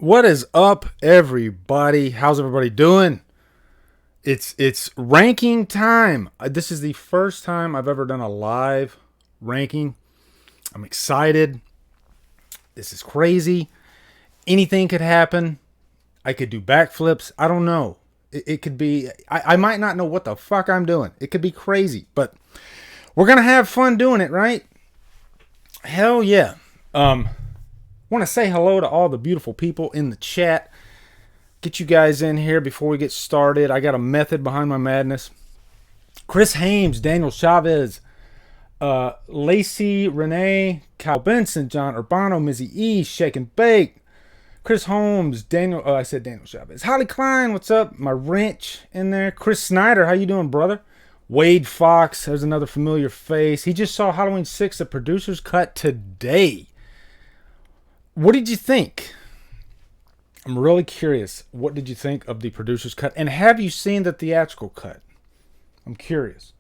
What is up, everybody? How's everybody doing? It's ranking time. This is the first time I've ever done a live ranking. I'm excited. This is crazy. Anything could happen. I could do backflips. I don't know. It could be... I might not know what the fuck I'm doing. It could be crazy. But we're going to have fun doing it, right? Hell yeah. Want to say hello to all the beautiful people in the chat. Get you guys in here before we get started. I got a method behind my madness. Chris Hames, Daniel Chavez, Lacey, Renee, Kyle Benson, John Urbano, Mizzy E, Shake and Bake, Chris Holmes, Daniel, I said Daniel Chavez. Holly Klein, what's up? My wrench in there. Chris Snyder, how you doing, brother? Wade Fox, there's another familiar face. He just saw Halloween 6, the producer's cut today. What did you think? I'm really curious. What did you think of the producer's cut? And have you seen the theatrical cut? I'm curious.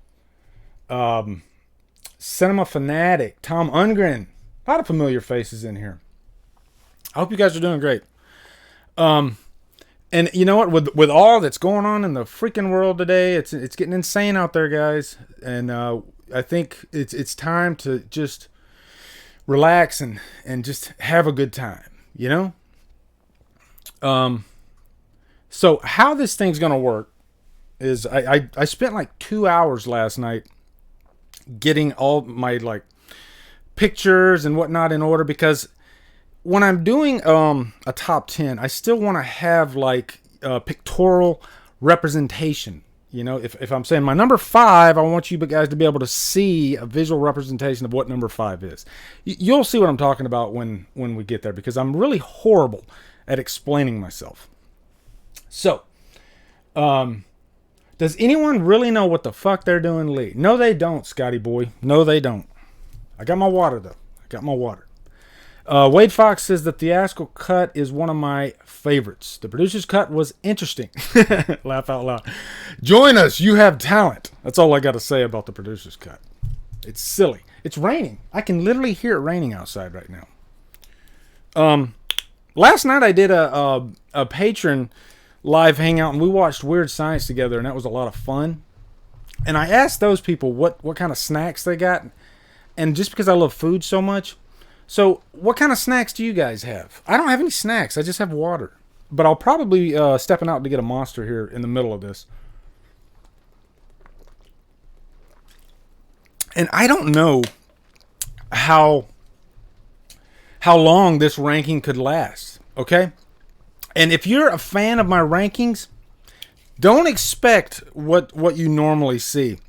Cinema Fanatic, Tom Ungren. A lot of familiar faces in here. I hope you guys are doing great. And you know what? With all that's going on in the freaking world today, it's getting insane out there, guys. And I think it's time to just relax and just have a good time, you know? So how this thing's going to work is I spent like 2 hours last night getting all my like pictures and whatnot in order, because when I'm doing a top 10, I still want to have like pictorial representation. You know, if I'm saying my number 5, I want you guys to be able to see a visual representation of what number 5 is. You'll see what I'm talking about when we get there, because I'm really horrible at explaining myself. So, does anyone really know what the fuck they're doing, Lee? No, they don't, Scotty boy. No, they don't. I got my water, though. I got my water. Wade Fox says the theatrical cut is one of my favorites. The producer's cut was interesting. Laugh out loud. Join us. You have talent. That's all I got to say about the producer's cut. It's silly. It's raining. I can literally hear it raining outside right now. Last night I did a patron live hangout, and we watched Weird Science together, and that was a lot of fun. And I asked those people what kind of snacks they got. And just because I love food so much... So, what kind of snacks do you guys have? I don't have any snacks. I just have water. But I'll probably stepping out to get a Monster here in the middle of this. And I don't know how long this ranking could last. Okay? And if you're a fan of my rankings, don't expect what you normally see.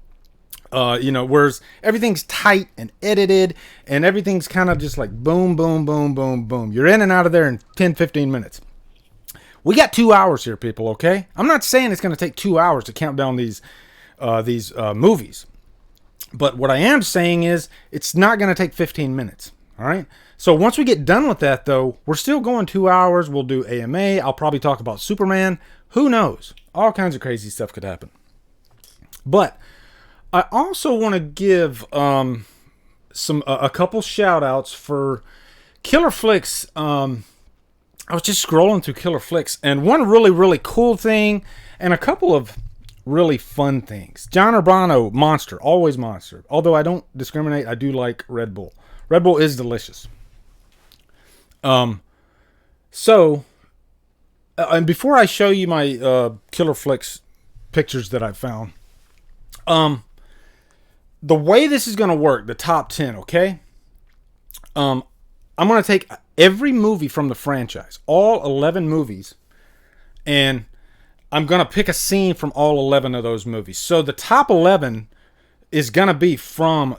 Whereas everything's tight and edited and everything's kind of just like boom, boom, boom, boom, boom. You're in and out of there in 10, 15 minutes. We got 2 hours here, people, okay? I'm not saying it's going to take 2 hours to count down these movies. But what I am saying is it's not going to take 15 minutes, all right? So once we get done with that, though, we're still going 2 hours. We'll do AMA. I'll probably talk about Superman. Who knows? All kinds of crazy stuff could happen. But... I also want to give a couple shout outs for Killer Flicks. I was just scrolling through Killer Flicks, and one really, really cool thing and a couple of really fun things. John Urbano, Monster, always Monster. Although I don't discriminate, I do like Red Bull. Red Bull is delicious. And before I show you my Killer Flicks pictures that I found, the way this is going to work, the top 10, okay? I'm going to take every movie from the franchise, all 11 movies, and I'm going to pick a scene from all 11 of those movies. So the top 11 is going to be from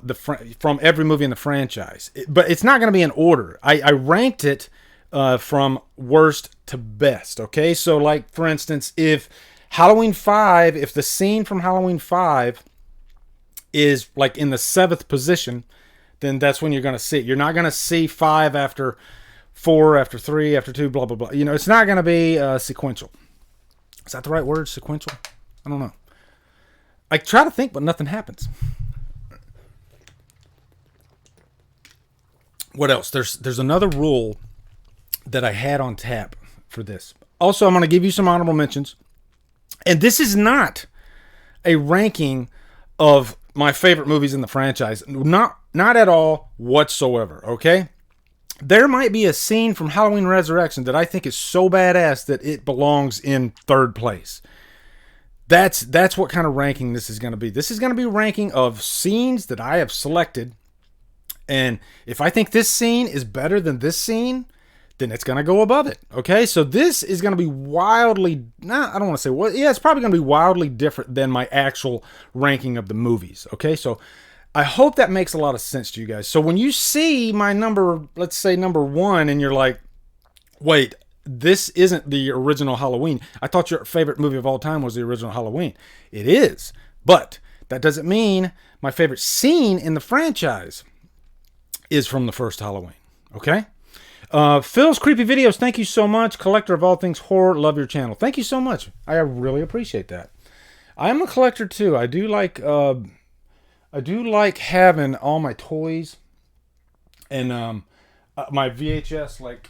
every movie in the franchise. But it's not going to be in order. I ranked it from worst to best, okay? So, like, for instance, if the scene from Halloween 5... is like in the 7th position, then that's when you're going to see it. You're not going to see 5 after 4, after 3, after 2, blah, blah, blah. You know, it's not going to be sequential. Is that the right word? Sequential? I don't know. I try to think, but nothing happens. What else? There's another rule that I had on tap for this. Also, I'm going to give you some honorable mentions. And this is not a ranking of my favorite movies in the franchise. Not at all whatsoever, okay? There might be a scene from Halloween Resurrection that I think is so badass that it belongs in third place. That's what kind of ranking this is going to be. This is going to be a ranking of scenes that I have selected. And if I think this scene is better than this scene, then it's going to go above it. Okay, so this is going to be wildly, I don't want to say what, yeah, it's probably going to be wildly different than my actual ranking of the movies. Okay, so I hope that makes a lot of sense to you guys. So when you see my number, let's say number 1, and you're like, wait, this isn't the original Halloween. I thought your favorite movie of all time was the original Halloween. It is, but that doesn't mean my favorite scene in the franchise is from the first Halloween. Okay? Phil's Creepy Videos, thank you so much. Collector of all things horror, love your channel. Thank you so much. I really appreciate that. I am a collector too. I do like having all my toys and my VHS. Like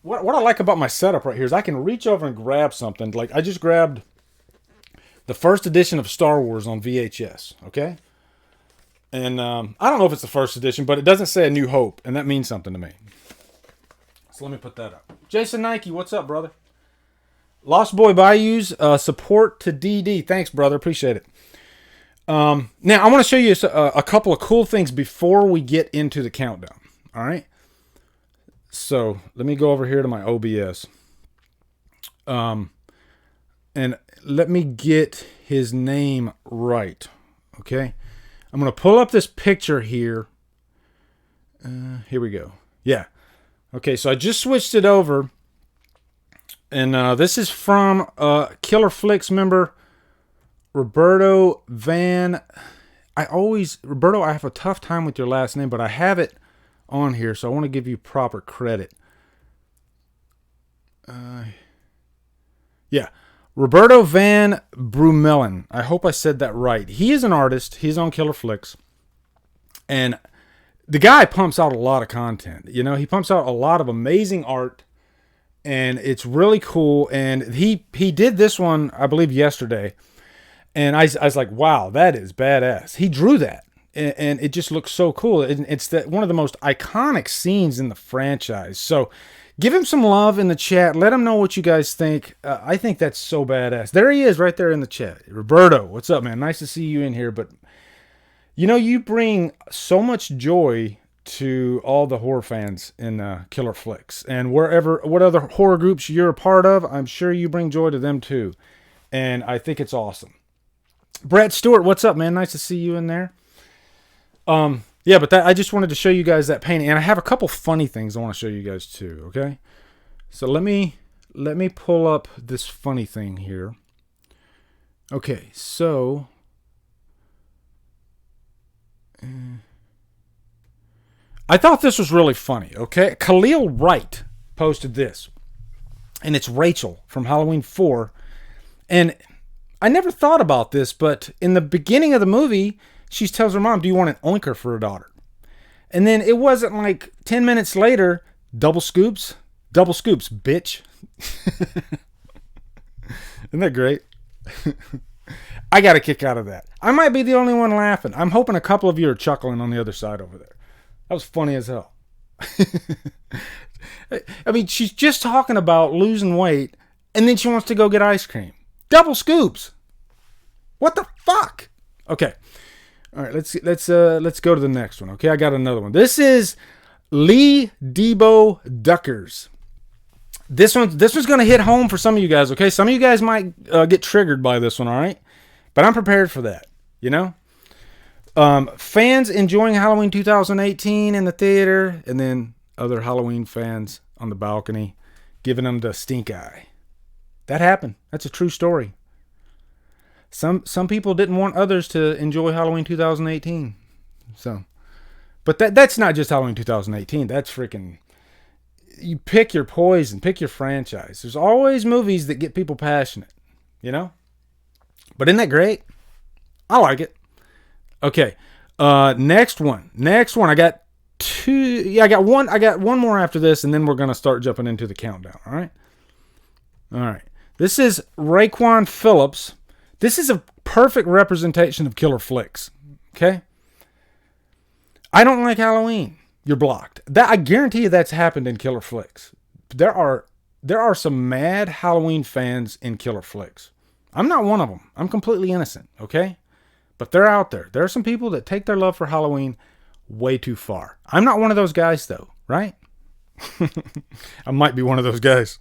what I like about my setup right here is I can reach over and grab something. Like I just grabbed the first edition of Star Wars on VHS. Okay. And I don't know if it's the first edition, but it doesn't say A New Hope, and that means something to me. So let me put that up. Jason Nike, what's up, brother? Lost Boy Bayous, support to DD. Thanks, brother. Appreciate it. Now, I want to show you a couple of cool things before we get into the countdown. All right? So let me go over here to my OBS. And let me get his name right. Okay? I'm going to pull up this picture here. Here we go. Yeah. Okay, so I just switched it over. And this is from Killer Flicks member Roberto Van. Roberto, I have a tough time with your last name, but I have it on here, so I want to give you proper credit. Yeah. Roberto Van Brumelen. I hope I said that right. He is an artist. He's on Killer Flicks. And the guy pumps out a lot of content. You know, he pumps out a lot of amazing art. And it's really cool. And he did this one, I believe, yesterday. And I was like, wow, that is badass. He drew that. And it just looks so cool. It's one of the most iconic scenes in the franchise. So give him some love in the chat. Let him know what you guys think. I think that's so badass. There he is right there in the chat. Roberto, what's up, man? Nice to see you in here. But, you know, you bring so much joy to all the horror fans in Killer Flicks. And what other horror groups you're a part of, I'm sure you bring joy to them too. And I think it's awesome. Brett Stewart, what's up, man? Nice to see you in there. Yeah, but I just wanted to show you guys that painting. And I have a couple funny things I want to show you guys too, okay? So let me pull up this funny thing here. Okay, so I thought this was really funny, okay? Khalil Wright posted this. And it's Rachel from Halloween 4. And I never thought about this, but in the beginning of the movie, she tells her mom, do you want an oinker for a daughter? And then it wasn't like 10 minutes later, double scoops, bitch. Isn't that great? I got a kick out of that. I might be the only one laughing. I'm hoping a couple of you are chuckling on the other side over there. That was funny as hell. I mean, she's just talking about losing weight, and then she wants to go get ice cream. Double scoops. What the fuck? Okay. All right, let's go to the next one. Okay, I got another one. This is Lee Debo Duckers. This one's gonna hit home for some of you guys. Okay, some of you guys might get triggered by this one. All right, but I'm prepared for that. You know, fans enjoying Halloween 2018 in the theater, and then other Halloween fans on the balcony giving them the stink eye. That happened. That's a true story. Some people didn't want others to enjoy Halloween 2018. So, but that's not just Halloween 2018. That's freaking, you pick your poison, pick your franchise. There's always movies that get people passionate, you know? But isn't that great? I like it. Okay. Next one. I got two. Yeah, I got one more after this, and then we're going to start jumping into the countdown. All right. All right. This is Raekwon Phillips. This is a perfect representation of killer flicks. Okay? I don't like Halloween. You're blocked. That I guarantee you that's happened in killer flicks. There are some mad Halloween fans in killer flicks. I'm not one of them. I'm completely innocent, okay? But they're out there. There are some people that take their love for Halloween way too far. I'm not one of those guys though, right? I might be one of those guys.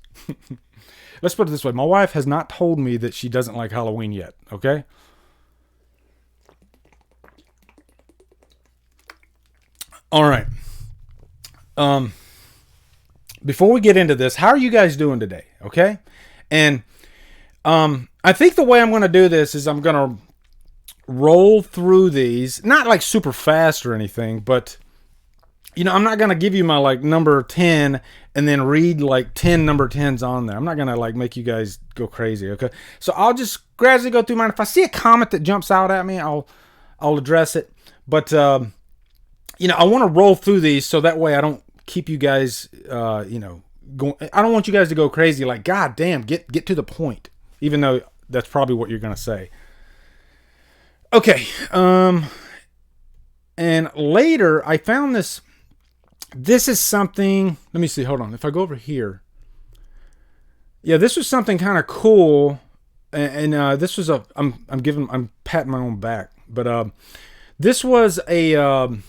Let's put it this way. My wife has not told me that she doesn't like Halloween yet, okay? All right. Before we get into this, how are you guys doing today, okay? And I think the way I'm going to do this is I'm going to roll through these, not like super fast or anything, but you know, I'm not going to give you my like number 10 and then read like 10 number 10s on there. I'm not going to like make you guys go crazy, okay? So I'll just gradually go through mine. If I see a comment that jumps out at me, I'll address it. But you know, I want to roll through these so that way I don't keep you guys you know, going. I don't want you guys to go crazy like, God damn, get to the point. Even though that's probably what you're going to say. Okay. And later I found this. This is something, let me see, hold on. If I go over here. Yeah, this was something kind of cool. And this was I'm patting my own back. But this was a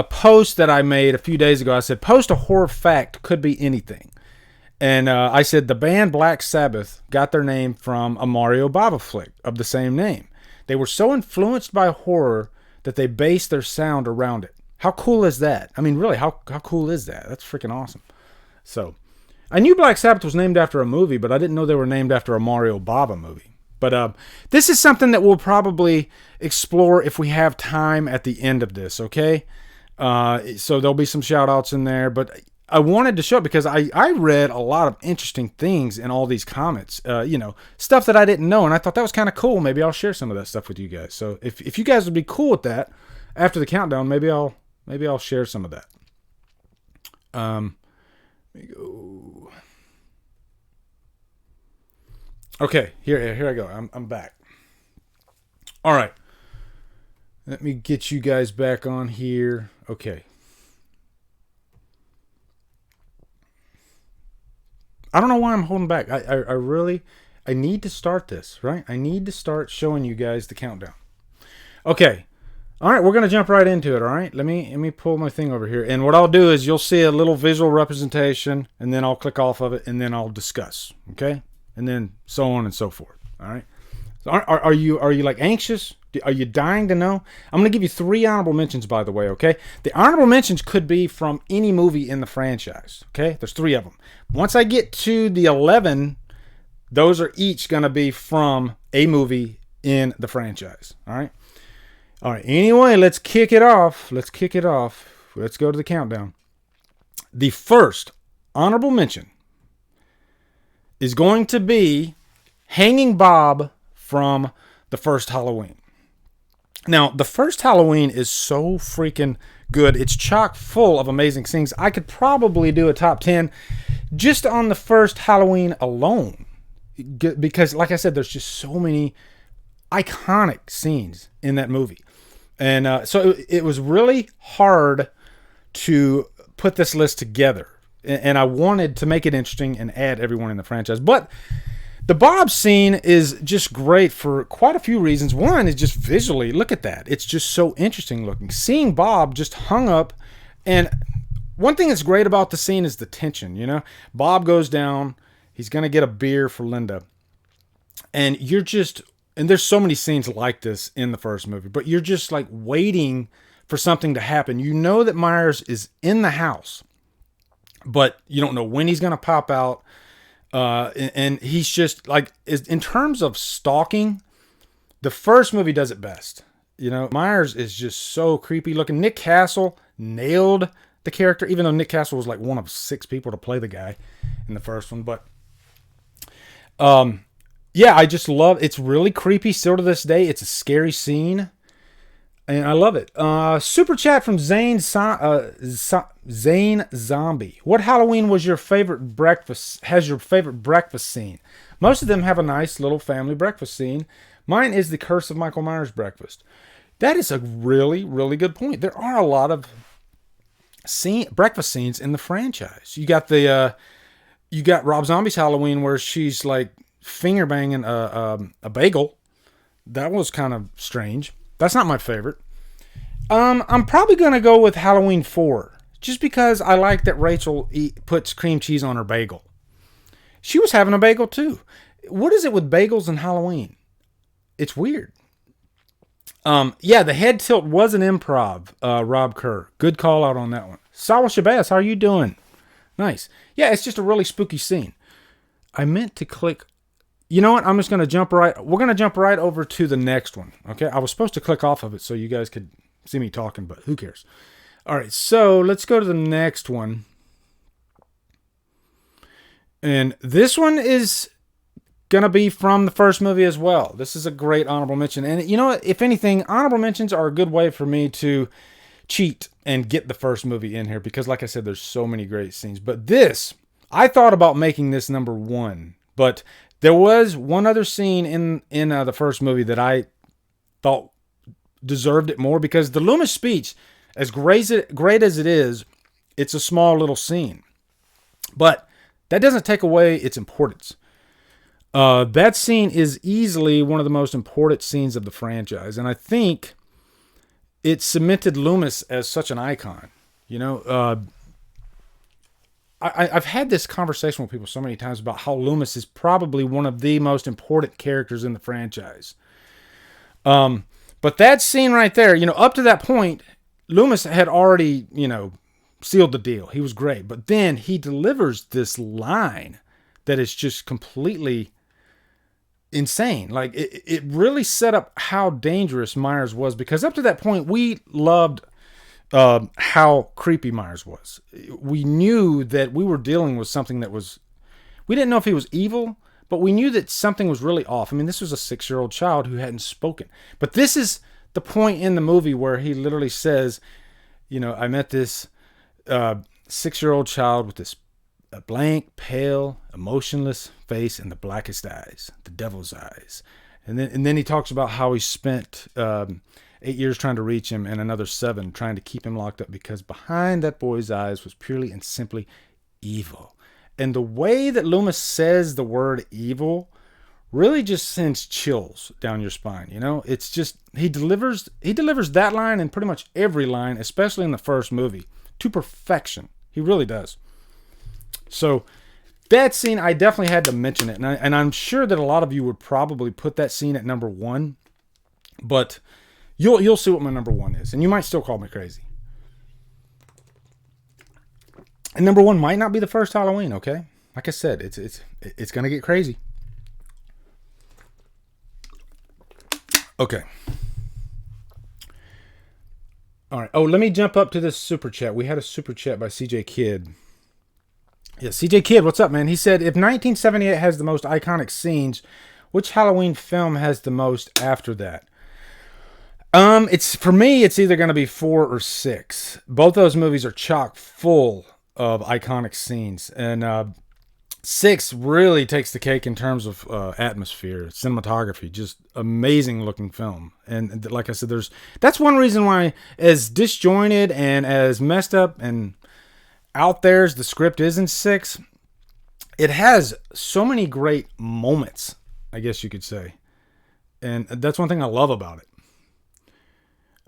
post that I made a few days ago. I said, post a horror fact, could be anything. And I said the band Black Sabbath got their name from a Mario Bava flick of the same name. They were so influenced by horror that they based their sound around it. How cool is that? I mean, really, how cool is that? That's freaking awesome. So, I knew Black Sabbath was named after a movie, but I didn't know they were named after a Mario Bava movie. But this is something that we'll probably explore if we have time at the end of this, okay? So there'll be some shout-outs in there, but I wanted to show it because I read a lot of interesting things in all these comments, you know, stuff that I didn't know, and I thought that was kind of cool. Maybe I'll share some of that stuff with you guys. So if you guys would be cool with that, after the countdown, maybe I'll share some of that. Let me go. Okay, here I go. I'm back. All right. Let me get you guys back on here. Okay. I don't know why I'm holding back. I really need to start this, right? I need to start showing you guys the countdown. Okay. All right, we're going to jump right into it, all right? Let me pull my thing over here. And what I'll do is you'll see a little visual representation, and then I'll click off of it, and then I'll discuss, okay? And then so on and so forth, all right? So are you like anxious? Are you dying to know? I'm going to give you 3 honorable mentions, by the way, okay? The honorable mentions could be from any movie in the franchise, okay? There's 3 of them. Once I get to the 11, those are each going to be from a movie in the franchise, all right? All right, anyway, let's kick it off. Let's go to the countdown. The first honorable mention is going to be Hanging Bob from the first Halloween. Now, the first Halloween is so freaking good. It's chock full of amazing scenes. I could probably do a top 10 just on the first Halloween alone. Because, like I said, there's just so many iconic scenes in that movie. And so it was really hard to put this list together. And I wanted to make it interesting and add everyone in the franchise. But the Bob scene is just great for quite a few reasons. One is just visually, look at that. It's just so interesting looking. Seeing Bob just hung up. And one thing that's great about the scene is the tension, you know. Bob goes down. He's going to get a beer for Linda. And you're just... And there's so many scenes like this in the first movie, but you're just like waiting for something to happen. You know that Myers is in the house, but you don't know when he's going to pop out. And he's just like, in terms of stalking, the first movie does it best. You know, Myers is just so creepy looking. Nick Castle nailed the character, even though Nick Castle was like one of 6 people to play the guy in the first one. But, yeah, I just love, it's really creepy still to this day. It's a scary scene. And I love it. Super chat from Zane Zombie. What Halloween was your favorite breakfast? Has your favorite breakfast scene? Most of them have a nice little family breakfast scene. Mine is the Curse of Michael Myers breakfast. That is a really, really good point. There are a lot of breakfast scenes in the franchise. You got Rob Zombie's Halloween where she's like finger banging a bagel. That was kind of strange. That's not my favorite. I'm probably going to go with Halloween 4. Just because I like that Rachel puts cream cheese on her bagel. She was having a bagel too. What is it with bagels and Halloween? It's weird. Yeah, the head tilt was an improv, Rob Kerr. Good call out on that one. Sawa Shabazz, how are you doing? Nice. Yeah, it's just a really spooky scene. I meant to click... You know what? I'm just going to jump right... We're going to jump right over to the next one. Okay? I was supposed to click off of it so you guys could see me talking, but who cares? All right, so let's go to the next one. And this one is going to be from the first movie as well. This is a great honorable mention. And you know what? If anything, honorable mentions are a good way for me to cheat and get the first movie in here because, like I said, there's so many great scenes. But this, I thought about making this number 1, but... There was one other scene in the first movie that I thought deserved it more because the Loomis speech, as great as it is, it's a small little scene. But that doesn't take away its importance. That scene is easily one of the most important scenes of the franchise. And I think it cemented Loomis as such an icon. You know, I've had this conversation with people so many times about how Loomis is probably one of the most important characters in the franchise. But that scene right there, you know, up to that point, Loomis had already, you know, sealed the deal. He was great. But then he delivers this line that is just completely insane. Like, it really set up how dangerous Myers was because up to that point, we loved... how creepy Myers was. We knew that we were dealing with something that was... We didn't know if he was evil, but we knew that something was really off. I mean, this was a 6-year-old child who hadn't spoken. But this is the point in the movie where he literally says, you know, I met this 6-year-old child with this blank, pale, emotionless face and the blackest eyes, the devil's eyes. And then he talks about how he spent... 8 years trying to reach him and another 7 trying to keep him locked up because behind that boy's eyes was purely and simply evil. And the way that Loomis says the word evil really just sends chills down your spine. You know, it's just, he delivers that line and pretty much every line, especially in the first movie, to perfection. He really does. So that scene, I definitely had to mention it. And I'm sure that a lot of you would probably put that scene at number 1, but You'll see what my number 1 is, and you might still call me crazy. And number 1 might not be the first Halloween, okay? Like I said, it's gonna get crazy. Okay. All right. Oh, let me jump up to this super chat. We had a super chat by CJ Kidd. Yeah, CJ Kidd, what's up, man? He said, if 1978 has the most iconic scenes, which Halloween film has the most after that? For me, it's either going to be 4 or 6. Both those movies are chock full of iconic scenes, and 6 really takes the cake in terms of atmosphere, cinematography, just amazing looking film. And like I said, that's one reason why, as disjointed and as messed up and out there as the script is in 6, it has so many great moments, I guess you could say, and that's one thing I love about it.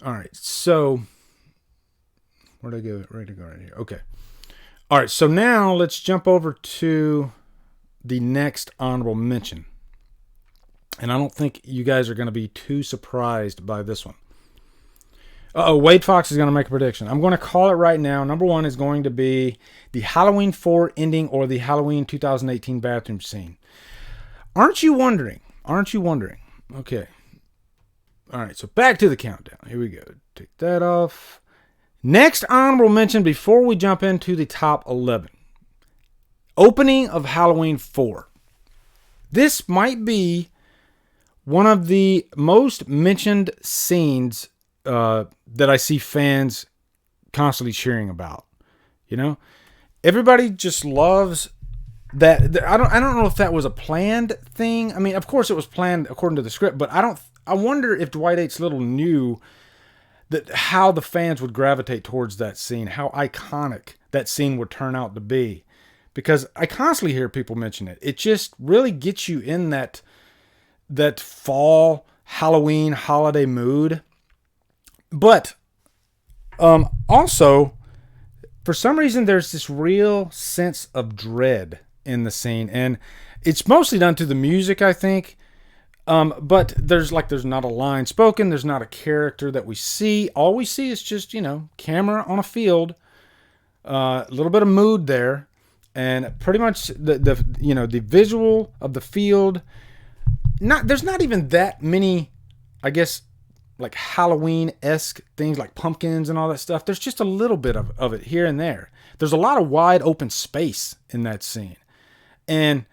All right, so where'd I go? Ready to go right here. Okay. All right, so now let's jump over to the next honorable mention. And I don't think you guys are going to be too surprised by this one. Wade Fox is going to make a prediction. I'm going to call it right now. Number 1 is going to be the Halloween 4 ending or the Halloween 2018 bathroom scene. Aren't you wondering? Okay. All right, so back to the countdown. Here we go. Take that off. Next honorable mention before we jump into the top 11. Opening of Halloween 4. This might be one of the most mentioned scenes that I see fans constantly cheering about. Everybody just loves that. I don't know if that was a planned thing. I mean, of course it was planned according to the script, but I wonder if Dwight H. Little knew that how the fans would gravitate towards that scene, how iconic that scene would turn out to be. Because I constantly hear people mention it. It just really gets you in that fall Halloween holiday mood. But also, for some reason, there's this real sense of dread in the scene. And it's mostly done to the music, I think. But there's not a line spoken. There's not a character that we see. All we see is just, camera on a field. A little bit of mood there. And pretty much the visual of the field. There's not even that many, I guess, like Halloween-esque things like pumpkins and all that stuff. There's just a little bit of it here and there. There's a lot of wide open space in that scene. And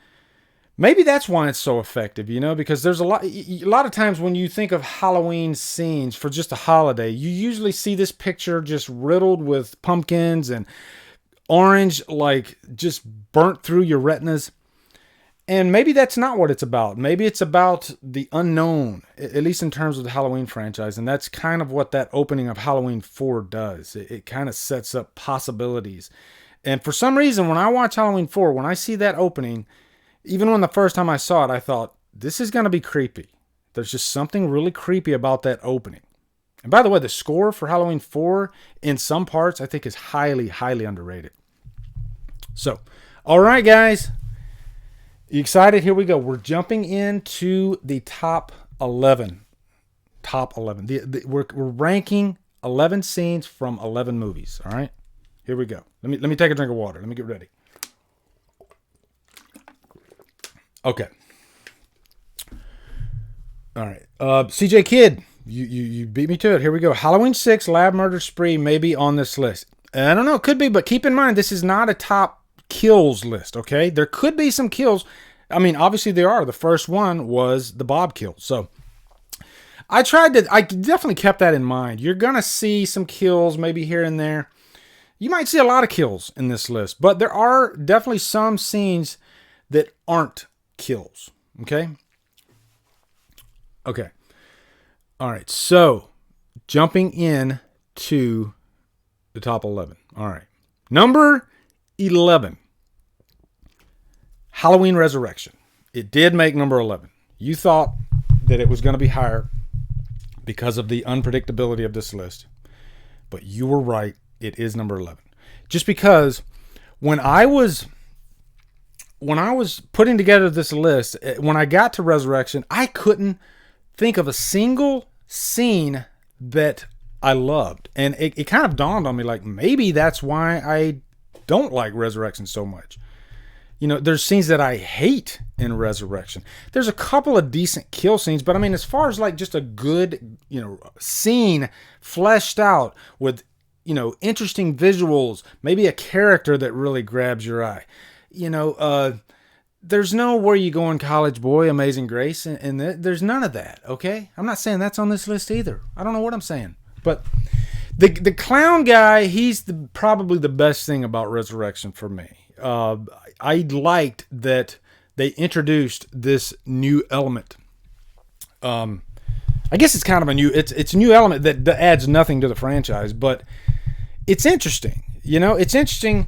maybe that's why it's so effective, because there's a lot of times when you think of Halloween scenes for just a holiday, you usually see this picture just riddled with pumpkins and orange, like just burnt through your retinas. And maybe that's not what it's about. Maybe it's about the unknown, at least in terms of the Halloween franchise. And that's kind of what that opening of Halloween 4 does. It kind of sets up possibilities. And for some reason, when I watch Halloween 4, when I see that opening, even when the first time I saw it, I thought, this is going to be creepy. There's just something really creepy about that opening. And by the way, the score for Halloween 4, in some parts, I think is highly, highly underrated. So, all right, guys. You excited? Here we go. We're jumping into the top 11. Top 11. We're ranking 11 scenes from 11 movies. All right? Here we go. Let me take a drink of water. Let me get ready. Okay. All right. CJ Kidd, you beat me to it. Here we go. Halloween 6, Lab Murder Spree may be on this list. I don't know. It could be, but keep in mind, this is not a top kills list, okay? There could be some kills. I mean, obviously there are. The first one was the Bob kill. So I definitely kept that in mind. You're going to see some kills maybe here and there. You might see a lot of kills in this list, but there are definitely some scenes that aren't kills, okay? Okay. All right, so jumping in to the top 11. All right. Number 11. Halloween Resurrection. It did make number 11. You thought that it was going to be higher because of the unpredictability of this list, but you were right. It is number 11. Just because when I was putting together this list, when I got to Resurrection, I couldn't think of a single scene that I loved. And it kind of dawned on me, like, maybe that's why I don't like Resurrection so much. There's scenes that I hate in Resurrection. There's a couple of decent kill scenes, but I mean, as far as like just a good, scene fleshed out with, interesting visuals, maybe a character that really grabs your eye, there's no Where You Going, College Boy, Amazing Grace, and there's none of that, okay? I'm not saying that's on this list either. I don't know what I'm saying. But the clown guy, he's probably the best thing about Resurrection for me. I liked that they introduced this new element. I guess it's kind of it's a new element that adds nothing to the franchise, but it's interesting. It's interesting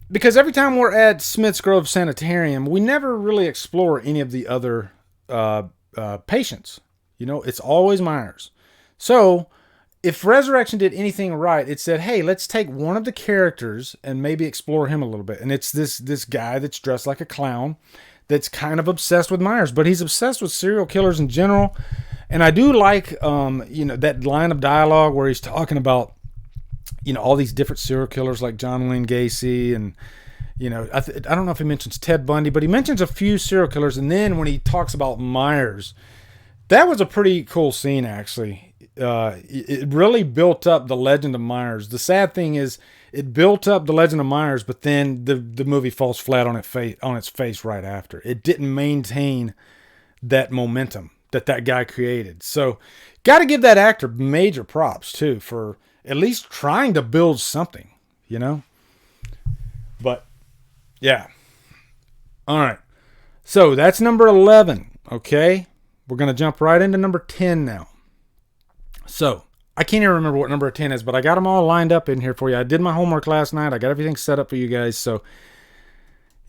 because every time we're at Smith's Grove Sanitarium, we never really explore any of the other patients. It's always Myers. So if Resurrection did anything right, it said, hey, let's take one of the characters and maybe explore him a little bit. And it's this guy that's dressed like a clown that's kind of obsessed with Myers, but he's obsessed with serial killers in general. And I do like, that line of dialogue where he's talking about, all these different serial killers like John Wayne Gacy and, I don't know if he mentions Ted Bundy, but he mentions a few serial killers. And then when he talks about Myers, that was a pretty cool scene, actually. It really built up the legend of Myers. The sad thing is it built up the legend of Myers, but then the movie falls flat on its face right after. It didn't maintain that momentum that guy created. So got to give that actor major props too for at least trying to build something, you know? But yeah. All right. So that's number 11. Okay. We're going to jump right into number 10 now. So I can't even remember what number 10 is, but I got them all lined up in here for you. I did my homework last night. I got everything set up for you guys. So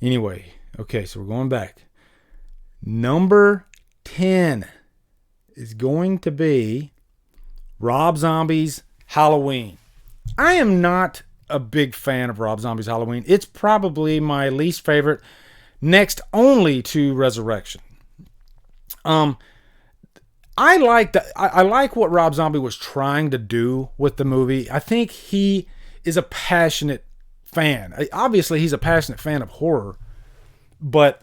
anyway, okay. So we're going back. Number 10 is going to be Rob Zombie's Halloween. I am not a big fan of Rob Zombie's Halloween. It's probably my least favorite, next only to Resurrection. I like what Rob Zombie was trying to do with the movie. I think he is a passionate fan. Obviously, he's a passionate fan of horror, but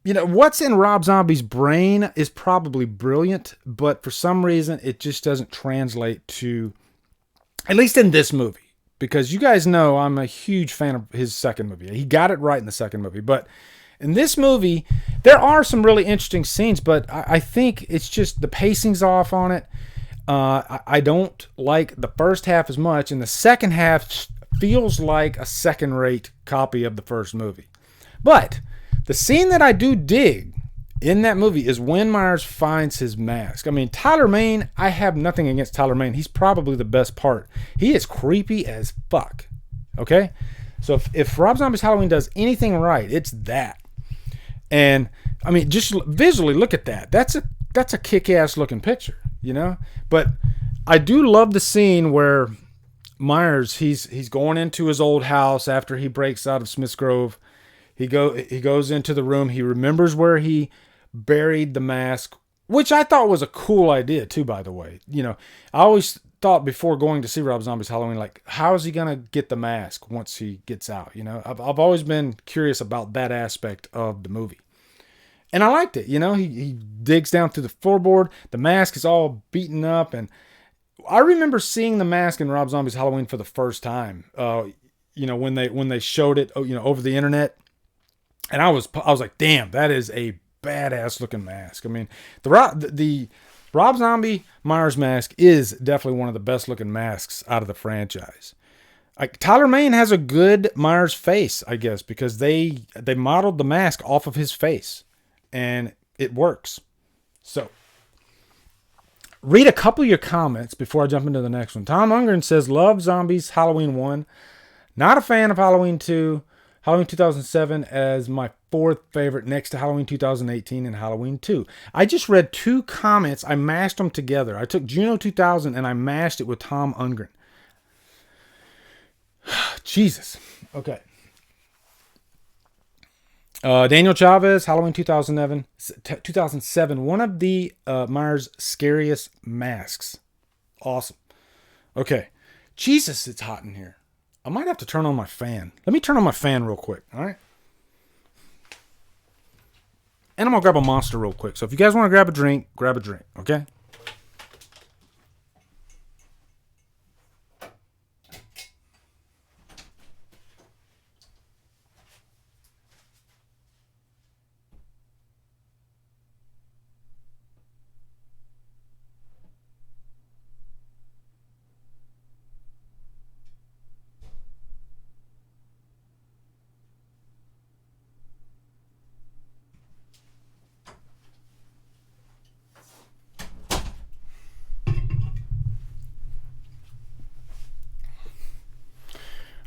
you know, what's in Rob Zombie's brain is probably brilliant, but for some reason it just doesn't translate to, at least in this movie, because you guys know I'm a huge fan of his second movie. He got it right in the second movie, but in this movie, there are some really interesting scenes, but I think it's just the pacing's off on it. I don't like the first half as much, and the second half feels like a second-rate copy of the first movie. But the scene that I do dig in that movie is when Myers finds his mask. I mean, Tyler Mane, I have nothing against Tyler Mane. He's probably the best part. He is creepy as fuck. Okay? So if Rob Zombie's Halloween does anything right, it's that. And I mean, just visually look at that. That's a kick-ass looking picture, you know? But I do love the scene where Myers, he's going into his old house after he breaks out of Smith's Grove. He goes into the room. He remembers where he buried the mask, which I thought was a cool idea too, by the way. You know, I always thought before going to see Rob Zombie's Halloween, like, how is he going to get the mask once he gets out? You know, I've always been curious about that aspect of the movie. And I liked it. You know, he digs down through the floorboard. The mask is all beaten up. And I remember seeing the mask in Rob Zombie's Halloween for the first time, you know, when they showed it, you know, over the internet. And I was like, damn, that is a badass looking mask. I mean, the Rob Zombie Myers mask is definitely one of the best looking masks out of the franchise. Like, Tyler Mane has a good Myers face, I guess, because they modeled the mask off of his face, and it works. So, read a couple of your comments before I jump into the next one. Tom Ungren says, love Zombies Halloween 1. Not a fan of Halloween 2. Halloween 2007 as my fourth favorite, next to Halloween 2018 and Halloween 2. I just read two comments. I mashed them together. I took Juno 2000 and I mashed it with Tom Ungren. Jesus. Okay. Daniel Chavez, Halloween 2007. One of the Myers' scariest masks. Awesome. Okay. Jesus, it's hot in here. I might have to turn on my fan. Let me turn on my fan real quick, all right? And I'm going to grab a Monster real quick. So if you guys want to grab a drink, okay?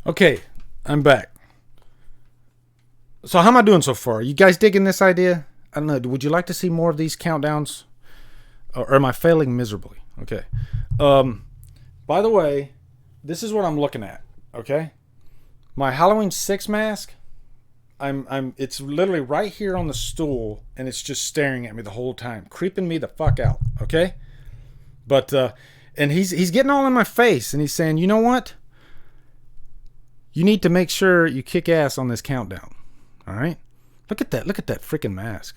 Okay, I'm back. So how am I doing so far? You guys digging this idea? I don't know. Would you like to see more of these countdowns? Or am I failing miserably? Okay. By the way, this is what I'm looking at. Okay. My Halloween 6 mask. It's literally right here on the stool, and it's just staring at me the whole time, creeping me the fuck out. Okay. But and he's getting all in my face, and he's saying, you know what? You need to make sure you kick ass on this countdown. All right? Look at that. Look at that freaking mask.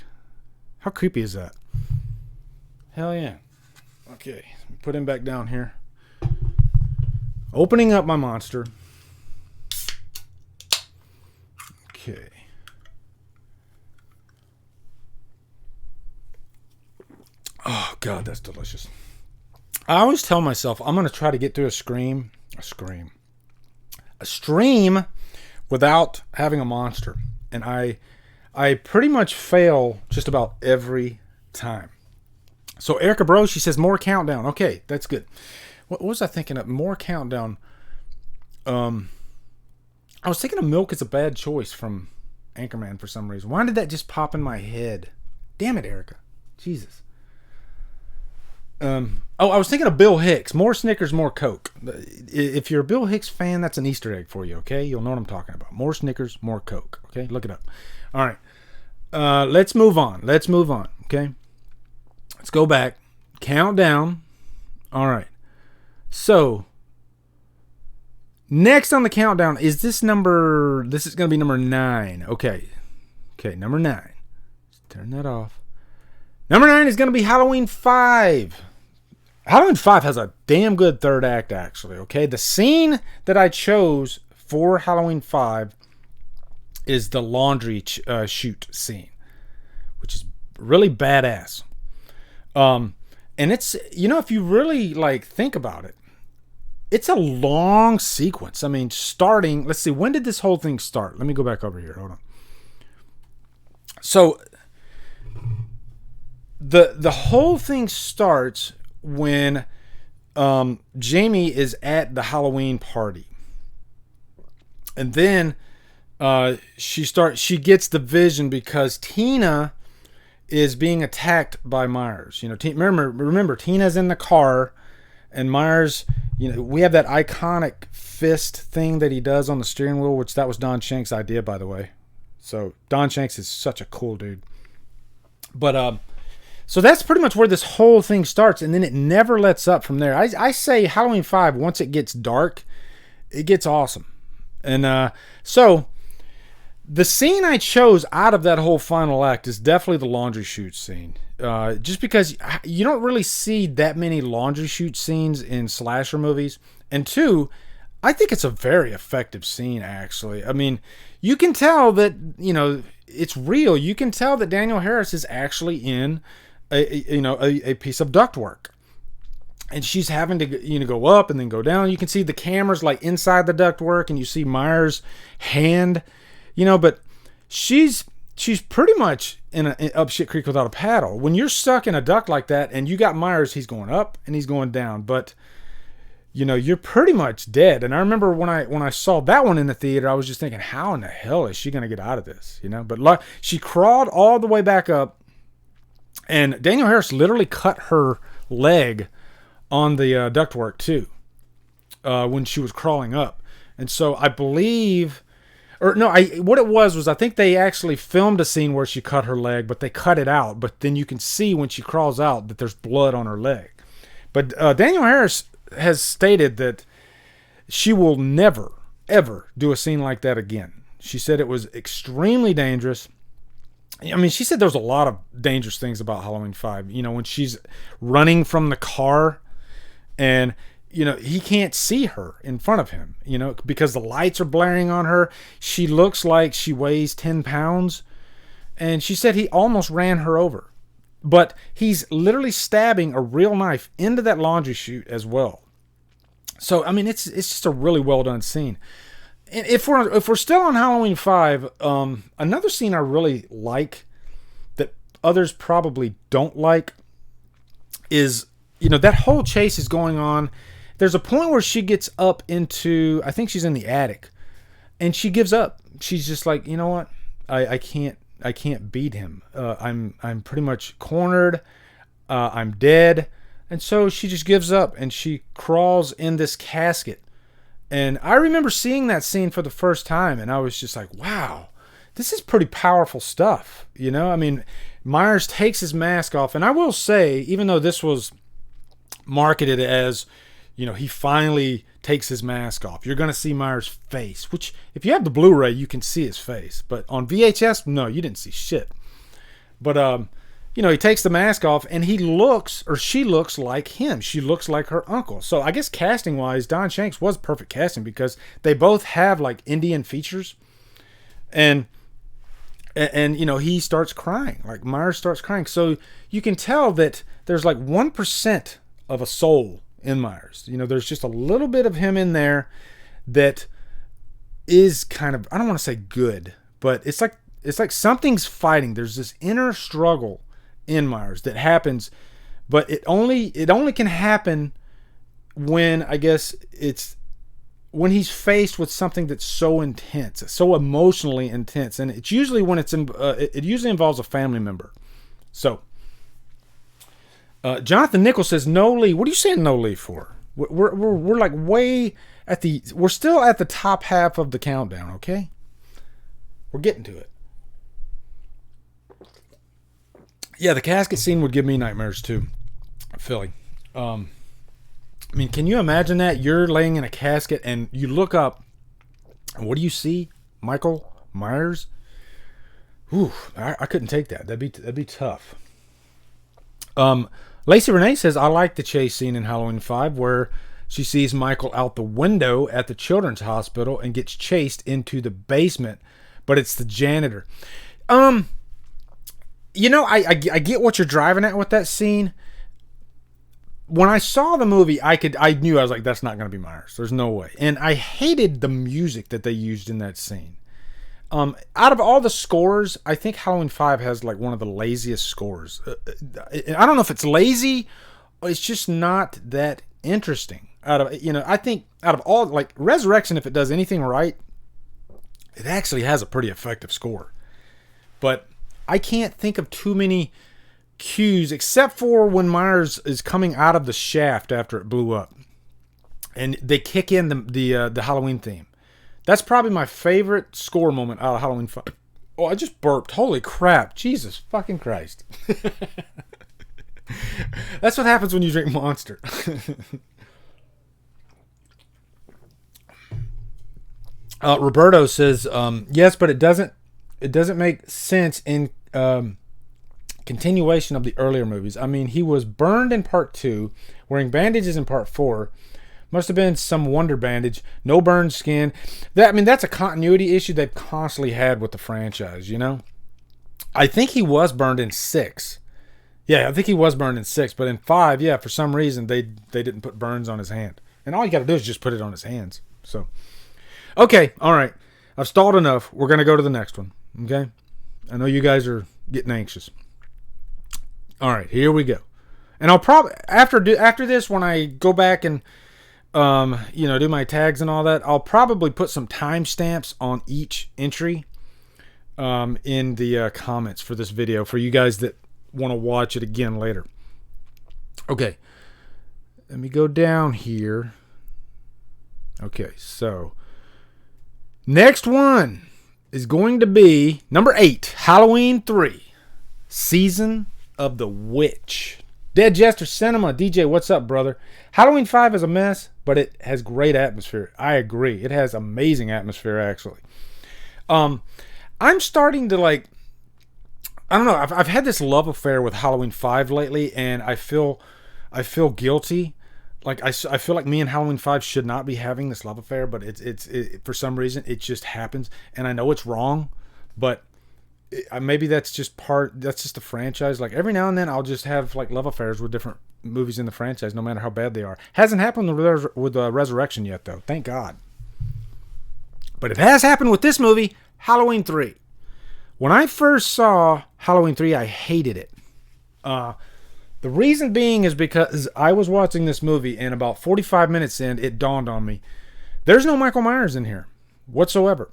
How creepy is that? Hell yeah. Okay. Put him back down here. Opening up my Monster. Okay. Oh, God, that's delicious. I always tell myself I'm going to try to get through a stream without having a monster. And I pretty much fail just about every time. So Erica Bro, she says more countdown. Okay, that's good. What was I thinking of? More countdown. I was thinking of Milk is a Bad Choice from Anchorman for some reason. Why did that just pop in my head? Damn it, Erica. Jesus. I was thinking of Bill Hicks. More Snickers, more Coke. If you're a Bill Hicks fan, that's an Easter egg for you, okay? You'll know what I'm talking about. More Snickers, more Coke, okay? Look it up. All right. Let's move on, okay? Let's go back. Countdown. All right. So, next on the countdown is this number. This is going to be number 9. Okay, number 9. Let's turn that off. Number 9 is going to be Halloween 5. Halloween 5 has a damn good third act, actually, okay? The scene that I chose for Halloween 5 is the laundry chute scene, which is really badass. And it's, if you really, think about it, it's a long sequence. I mean, starting, let's see, when did this whole thing start? Let me go back over here. Hold on. So, the whole thing starts when Jamie is at the Halloween party. And then she gets the vision because Tina is being attacked by Myers. Remember Tina's in the car and Myers, we have that iconic fist thing that he does on the steering wheel, which that was Don Shanks' idea, by the way. So Don Shanks is such a cool dude. But so that's pretty much where this whole thing starts, and then it never lets up from there. I say Halloween 5, once it gets dark, it gets awesome. And so the scene I chose out of that whole final act is definitely the laundry chute scene. Just because you don't really see that many laundry chute scenes in slasher movies. And 2, I think it's a very effective scene, actually. I mean, you can tell that, it's real. You can tell that Danielle Harris is actually in a piece of ductwork. And she's having to go up and then go down. You can see the cameras inside the ductwork, and you see Myers' hand, but she's pretty much in up shit creek without a paddle. When you're stuck in a duct like that, and you got Myers, he's going up and he's going down, but you're pretty much dead. And I remember when I saw that one in the theater, I was just thinking, how in the hell is she going to get out of this? But she crawled all the way back up, and Danielle Harris literally cut her leg on the ductwork too when she was crawling up. And so I believe, what it was I think they actually filmed a scene where she cut her leg, but they cut it out. But then you can see when she crawls out that there's blood on her leg. But Danielle Harris has stated that she will never, ever do a scene like that again. She said it was extremely dangerous. I mean, she said there was a lot of dangerous things about Halloween 5. When she's running from the car and, he can't see her in front of him, because the lights are blaring on her. She looks like she weighs 10 pounds. And she said he almost ran her over. But he's literally stabbing a real knife into that laundry chute as well. So, I mean, it's just a really well done scene. And if we're still on Halloween 5, another scene I really like that others probably don't like is, that whole chase is going on. There's a point where she gets up into, I think she's in the attic, and she gives up. She's just like, you know what? I can't beat him. I'm pretty much cornered. I'm dead. And so she just gives up and she crawls in this casket. And I remember seeing that scene for the first time, and I was just like, wow, this is pretty powerful stuff. I mean, Myers takes his mask off, and I will say, even though this was marketed as, he finally takes his mask off, you're going to see Myers' face, which if you have the Blu-ray, you can see his face. But on VHS, no, you didn't see shit. But, he takes the mask off, and she looks like him. She looks like her uncle. So I guess casting-wise, Don Shanks was perfect casting because they both have, Indian features. And And he starts crying. Like, Myers starts crying. So you can tell that there's like 1% of a soul in Myers. There's just a little bit of him in there that is kind of, I don't want to say good, but it's like something's fighting. There's this inner struggle in Myers that happens, but it only can happen when, I guess, it's when he's faced with something that's so intense, so emotionally intense, and it's usually when it usually involves a family member. So Jonathan Nichols says, "No Lee." What are you saying no Lee for? We're like way at we're still at the top half of the countdown, okay? We're getting to it. Yeah, the casket scene would give me nightmares too, Philly. Can you imagine that? You're laying in a casket and you look up, and what do you see? Michael Myers? Ooh, I couldn't take that. That'd be tough. Lacey Renee says, I like the chase scene in Halloween 5 where she sees Michael out the window at the children's hospital and gets chased into the basement, but it's the janitor. I get what you're driving at with that scene. When I saw the movie, I knew, I was like, that's not going to be Myers. There's no way. And I hated the music that they used in that scene. Out of all the scores, I think Halloween 5 has like one of the laziest scores. I don't know if it's lazy, or it's just not that interesting. I think out of all, like Resurrection, if it does anything right, it actually has a pretty effective score. But I can't think of too many cues except for when Myers is coming out of the shaft after it blew up, and they kick in the Halloween theme. That's probably my favorite score moment out of Halloween 5. Oh, I just burped. Holy crap. Jesus fucking Christ. That's what happens when you drink Monster. Roberto says, yes, but it doesn't make sense in continuation of the earlier movies. I mean, he was burned in part 2, wearing bandages in part 4. Must have been some wonder bandage. No burned skin. That's a continuity issue they've constantly had with the franchise, I think he was burned in 6. Yeah, I think he was burned in 6. But in 5, yeah, for some reason, they didn't put burns on his hand. And all you got to do is just put it on his hands. So, okay, all right. I've stalled enough. We're going to go to the next one, okay? I know you guys are getting anxious. All right, here we go. And I'll probably, after this, when I go back and do my tags and all that, I'll probably put some timestamps on each entry in the comments for this video for you guys that want to watch it again later. Okay, let me go down here. Okay, so next one is going to be number 8, Halloween 3, Season of the Witch. Dead Jester Cinema, DJ, what's up, brother? Halloween 5 is a mess, but it has great atmosphere. I agree. It has amazing atmosphere, actually. I'm starting to I don't know. I've had this love affair with Halloween 5 lately, and I feel guilty. Like I feel like me and Halloween 5 should not be having this love affair, but it's for some reason it just happens, and I know it's wrong, but maybe that's just the franchise. Like every now and then I'll just have like love affairs with different movies in the franchise, no matter how bad they are. Hasn't happened with Resurrection yet, though. Thank God. But it has happened with this movie, Halloween 3. When I first saw Halloween 3, I hated it. The reason being is because I was watching this movie, and about 45 minutes in, it dawned on me, there's no Michael Myers in here whatsoever.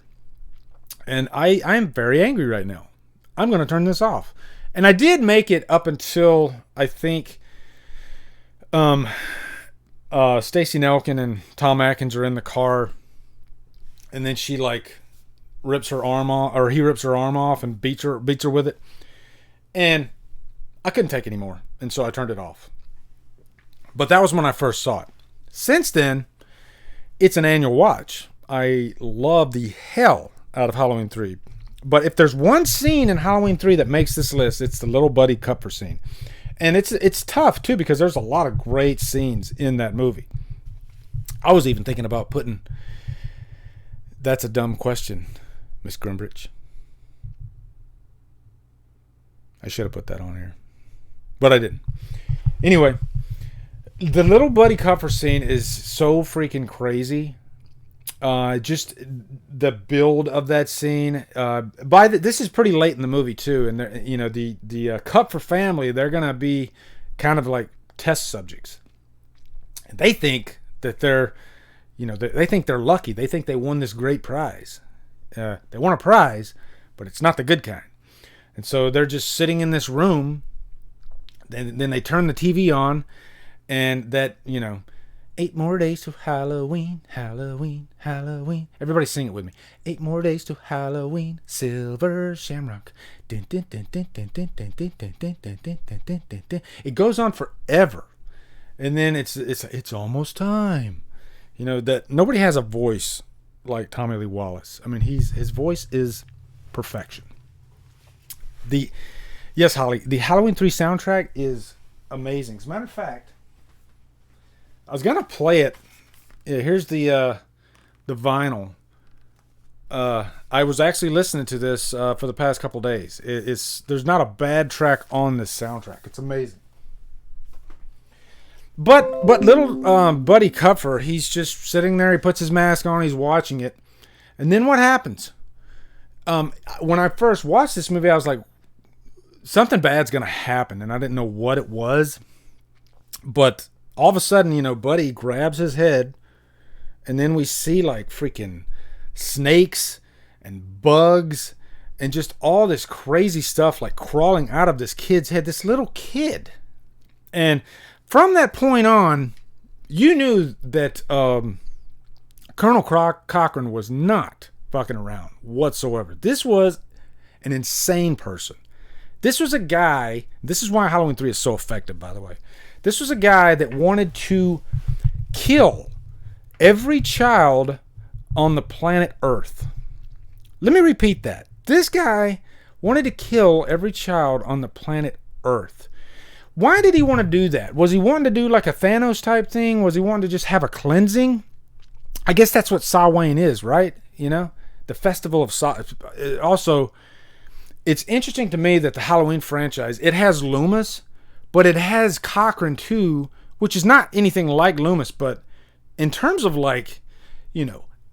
And I am very angry right now. I'm going to turn this off. And I did make it up until, I think, Stacey Nelkin and Tom Atkins are in the car. And then she, rips her arm off, or he rips her arm off and beats her with it. And I couldn't take it anymore. And so I turned it off. But that was when I first saw it. Since then, it's an annual watch. I love the hell out of Halloween 3. But if there's one scene in Halloween 3 that makes this list, it's the little Buddy Cupper scene. And it's tough, too, because there's a lot of great scenes in that movie. I was even thinking about putting... That's a dumb question, Miss Grimbridge. I should have put that on here, but I didn't. Anyway, the little Buddy Cuffer scene is so freaking crazy. Just the build of that scene. This is pretty late in the movie too, and the Cupfer family, they're gonna be kind of like test subjects. And they think that they think they're lucky. They think they won this great prize. They won a prize, but it's not the good kind. And so they're just sitting in this room. Then they turn the TV on, and that 8 more days to Halloween, Halloween, Halloween. Everybody sing it with me. 8 more days to Halloween, Silver Shamrock. Dun, dun, dun, dun, dun, dun, dun, dun, dun, dun, dun, dun, dun, dun, dun. It goes on forever. And then it's almost time. That nobody has a voice like Tommy Lee Wallace. I mean, his voice is perfection. Yes, Holly, the Halloween 3 soundtrack is amazing. As a matter of fact, I was gonna play it. Yeah, here's the vinyl. I was actually listening to this for the past couple days. There's not a bad track on this soundtrack. It's amazing. But little Buddy Cupfer, he's just sitting there. He puts his mask on. He's watching it, and then what happens? When I first watched this movie, I was like, something bad's gonna happen, and I didn't know what it was. But all of a sudden, Buddy grabs his head, and then we see like freaking snakes and bugs and just all this crazy stuff like crawling out of this kid's head, this little kid. And from that point on, you knew that Colonel Cochran was not fucking around whatsoever. This was an insane person. This was a guy, this is why Halloween 3 is so effective, by the way. This was a guy that wanted to kill every child on the planet Earth. Let me repeat that. This guy wanted to kill every child on the planet Earth. Why did he want to do that? Was he wanting to do like a Thanos type thing? Was he wanting to just have a cleansing? I guess that's what Samhain is, right? The festival of Samhain. Also, it's interesting to me that the Halloween franchise, it has Loomis, but it has Cochran too, which is not anything like Loomis, but in terms of like,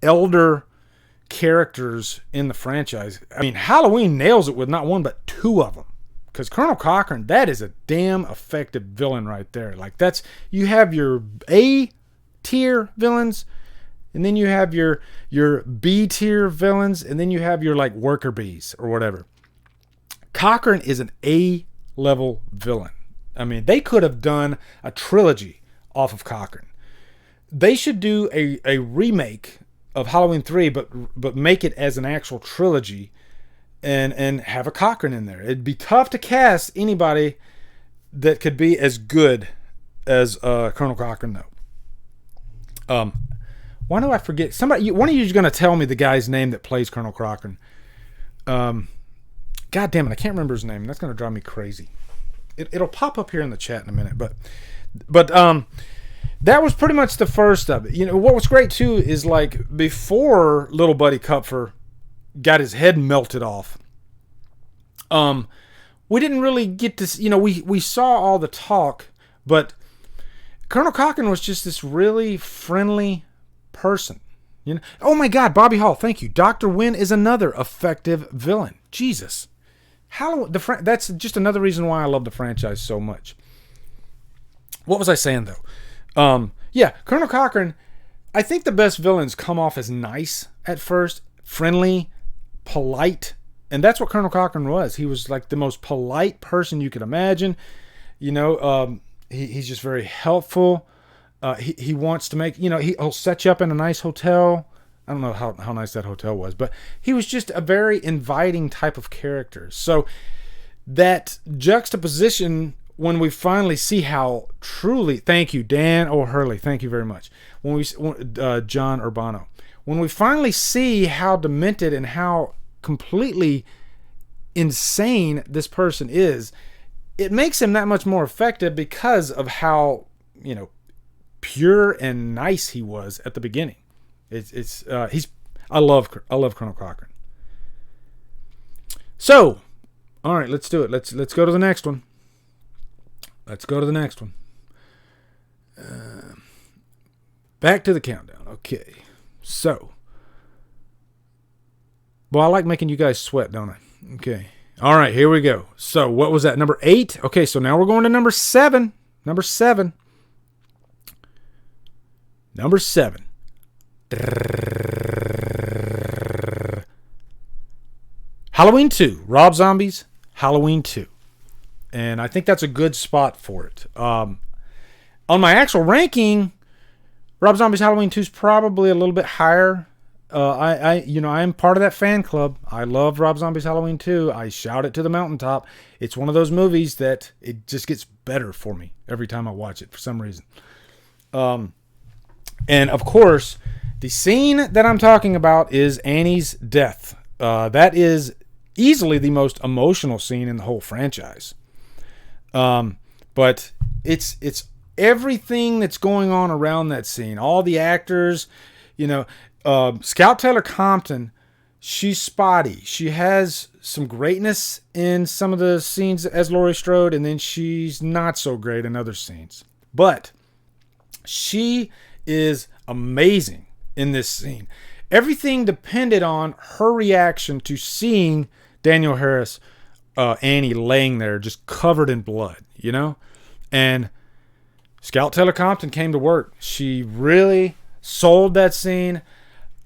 elder characters in the franchise, I mean, Halloween nails it with not one, but 2 of them. Because Colonel Cochran, that is a damn effective villain right there. Like you have your A tier villains, and then you have your B tier villains, and then you have your like worker bees or whatever. Cochran is an A level villain. I mean, they could have done a trilogy off of Cochran. They should do a remake of Halloween 3, but make it as an actual trilogy and have a Cochran in there. It'd be tough to cast anybody that could be as good as Colonel Cochran, though. Why do I forget? One of you is going to tell me the guy's name that plays Colonel Cochran. God damn it, I can't remember his name. That's going to drive me crazy. It'll pop up here in the chat in a minute, but that was pretty much the first of it. What was great too is like before little Buddy Cupfer got his head melted off, we didn't really get to, we saw all the talk, but Colonel Cochran was just this really friendly person. Oh my God, Bobby Hall, thank you. Dr. Wynn is another effective villain. Jesus. That's just another reason why I love the franchise so much. What was I saying though? Colonel Cochran, I think the best villains come off as nice at first, friendly, polite, and that's what Colonel Cochran was. He was like the most polite person you could imagine. He's just very helpful. He wants to make, he'll set you up in a nice hotel. I don't know how nice that hotel was, but he was just a very inviting type of character. So that juxtaposition, when we finally see how truly, thank you, Dan O'Hurley, thank you very much. John Urbano, when we finally see how demented and how completely insane this person is, it makes him that much more effective because of how, pure and nice he was at the beginning. I love Colonel Cochran. So, All right, let's do it. Let's go to the next one. Let's go to the next one. Back to the countdown. Okay. So. Well, I like making you guys sweat, don't I? Okay. All right, here we go. So, what was that? Number 8? Okay, so now we're going to number 7. Number 7. Number 7. Halloween 2. Rob Zombie's Halloween 2. And I think that's a good spot for it. On my actual ranking, Rob Zombie's Halloween 2 is probably a little bit higher. I am part of that fan club. I love Rob Zombie's Halloween 2. I shout it to the mountaintop. It's one of those movies that it just gets better for me every time I watch it for some reason. And of course, the scene that I'm talking about is Annie's death. That is easily the most emotional scene in the whole franchise. But it's everything that's going on around that scene. All the actors, Scout Taylor Compton, she's spotty. She has some greatness in some of the scenes as Laurie Strode, and then she's not so great in other scenes. But she is amazing in this scene. Everything depended on her reaction to seeing Danielle Harris, Annie, laying there just covered in blood, And Scout Taylor Compton came to work. She really sold that scene.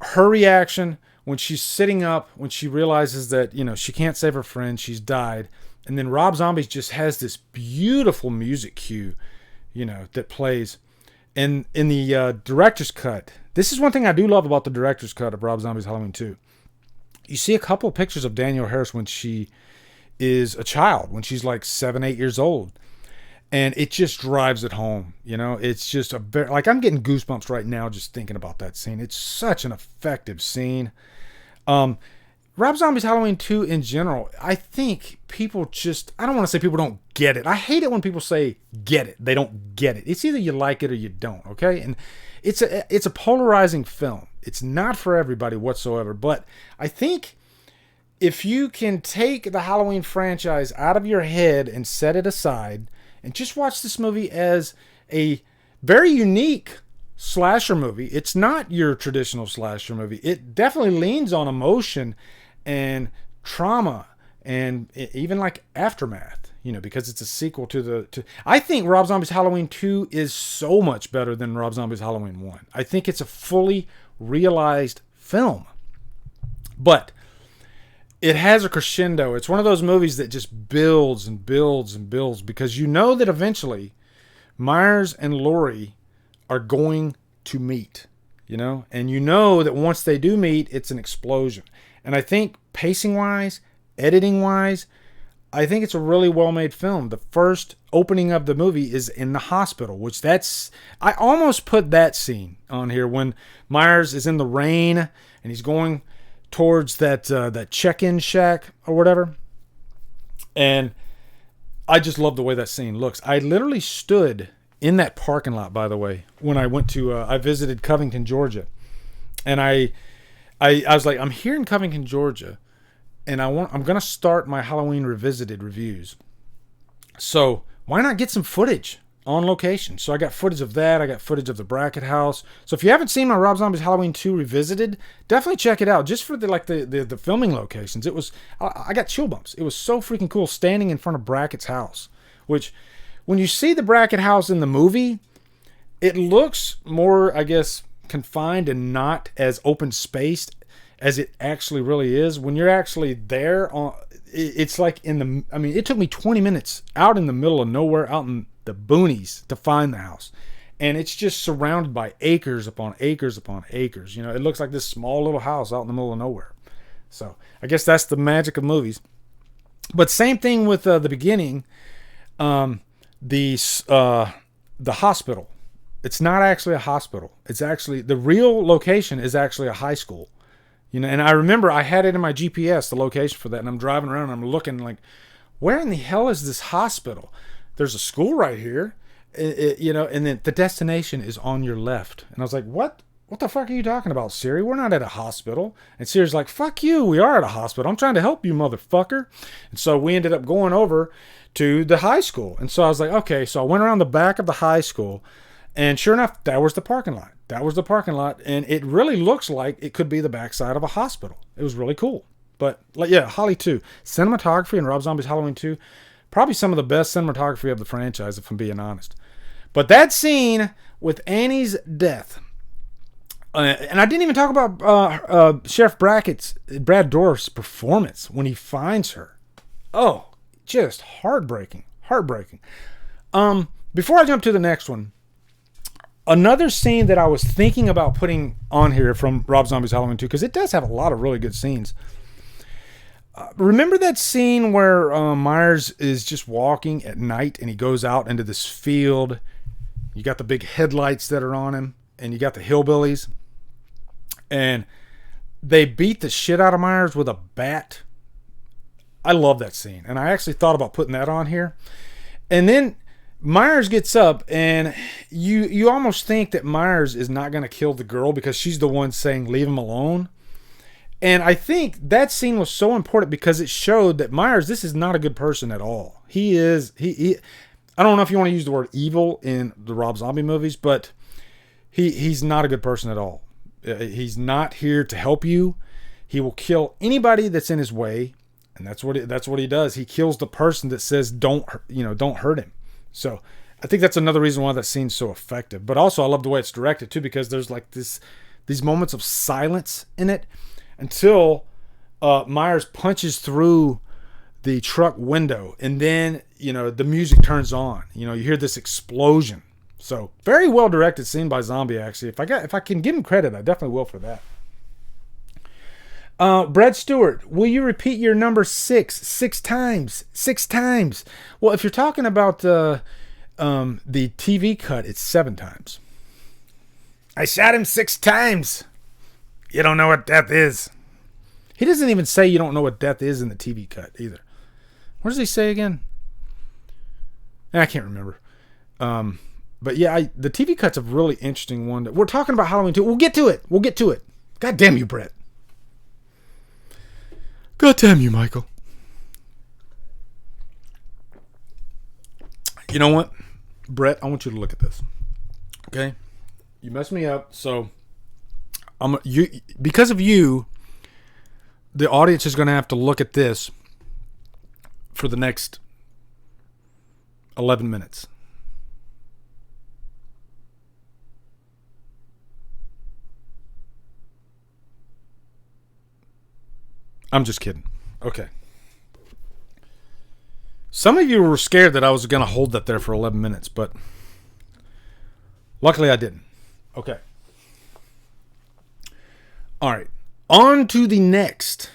Her reaction when she's sitting up, when she realizes that, she can't save her friend, she's died. And then Rob Zombie just has this beautiful music cue, that plays. And in the director's cut, this is one thing I do love about the director's cut of Rob Zombie's Halloween 2. You see a couple of pictures of Danielle Harris when she is a child, when she's like 7, 8 years old. And it just drives it home, It's just I'm getting goosebumps right now just thinking about that scene. It's such an effective scene. Rob Zombie's Halloween 2 in general, I think people I don't want to say people don't get it. I hate it when people say get it. They don't get it. It's either you like it or you don't, okay? And it's a polarizing film. It's not for everybody whatsoever. But I think if you can take the Halloween franchise out of your head and set it aside and just watch this movie as a very unique slasher movie. It's not your traditional slasher movie. It definitely leans on emotion and trauma and even like aftermath, because it's a sequel to I think Rob Zombie's Halloween 2 is so much better than Rob Zombie's Halloween 1. I think it's a fully realized film. But it has a crescendo. It's one of those movies that just builds and builds and builds because that eventually Myers and Laurie are going to meet, and that once they do meet, it's an explosion. And I think pacing-wise, editing-wise, I think it's a really well-made film. The first opening of the movie is in the hospital, I almost put that scene on here when Myers is in the rain and he's going towards that check-in shack or whatever. And I just love the way that scene looks. I literally stood in that parking lot, by the way, when I went to I visited Covington, Georgia. And I was like, I'm here in Covington, Georgia, and I'm going to start my Halloween Revisited reviews. So, why not get some footage on location? So I got footage of that. I got footage of the Bracket House. So if you haven't seen my Rob Zombie's Halloween 2 Revisited, definitely check it out. Just for the filming locations. I got chill bumps. It was so freaking cool standing in front of Brackett's house. Which, when you see the Bracket House in the movie, it looks more, I guess, confined and not as open spaced as it actually really is. When you're actually there, it's like it took me 20 minutes out in the middle of nowhere, out in the boonies to find the house. And it's just surrounded by acres upon acres upon acres. It looks like this small little house out in the middle of nowhere. So I guess that's the magic of movies. But same thing with the beginning. The hospital. It's not actually a hospital. It's actually, the real location is actually a high school. And I remember I had it in my GPS, the location for that. And I'm driving around and I'm looking like, where in the hell is this hospital? There's a school right here, and then the destination is on your left. And I was like, what what the fuck are you talking about, Siri? We're not at a hospital. And Siri's like, fuck you, we are at a hospital. I'm trying to help you, motherfucker. And so we ended up going over to the high school. And so I was like, okay. So I went around the back of the high school, and sure enough, that was the parking lot. That was the parking lot. And it really looks like it could be the backside of a hospital. It was really cool. But yeah, Holly 2. Cinematography and Rob Zombie's Halloween 2. Probably some of the best cinematography of the franchise, if I'm being honest. But that scene with Annie's death, and I didn't even talk about Sheriff Brad Dourif's performance when he finds her. Oh, just heartbreaking. Before I jump to the next one, another scene that I was thinking about putting on here from Rob Zombie's Halloween 2, because it does have a lot of really good scenes. Remember that scene where Myers is just walking at night and he goes out into this field? You got the big headlights that are on him, and you got the hillbillies. And they beat the shit out of Myers with a bat. I love that scene. And I actually thought about putting that on here. And then Myers gets up, and you almost think that Myers is not going to kill the girl because she's the one saying, leave him alone. And I think that scene was so important because it showed that Myers, this is not a good person at all. He I don't know if you want to use the word evil in the Rob Zombie movies, but he's not a good person at all. He's not here to help you. He will kill anybody that's in his way, and that's what he does. He kills the person that says don't hurt him. So I think that's another reason why that scene's so effective. But also I love the way it's directed too, because there's like these moments of silence in it until Myers punches through the truck window, and then the music turns on. You hear this explosion. So very well directed scene by Zombie, actually. If I can give him credit, I definitely will for that. Brad Stewart, will you repeat your number 6 times? 6 times. Well, if you're talking about the TV cut, it's 7 times. I shot him 6 times. You don't know what death is. He doesn't even say you don't know what death is in the TV cut either. What does he say again? I can't remember. But yeah, the TV cut's a really interesting one. We're talking about Halloween 2. We'll get to it. God damn you, Brett. God damn you, Michael. You know what? Brett, I want you to look at this. Okay? You messed me up, so because of you, the audience is going to have to look at this for the next 11 minutes. I'm just kidding. Okay. Some of you were scared that I was going to hold that there for 11 minutes, but luckily I didn't. Okay. All right. On to the next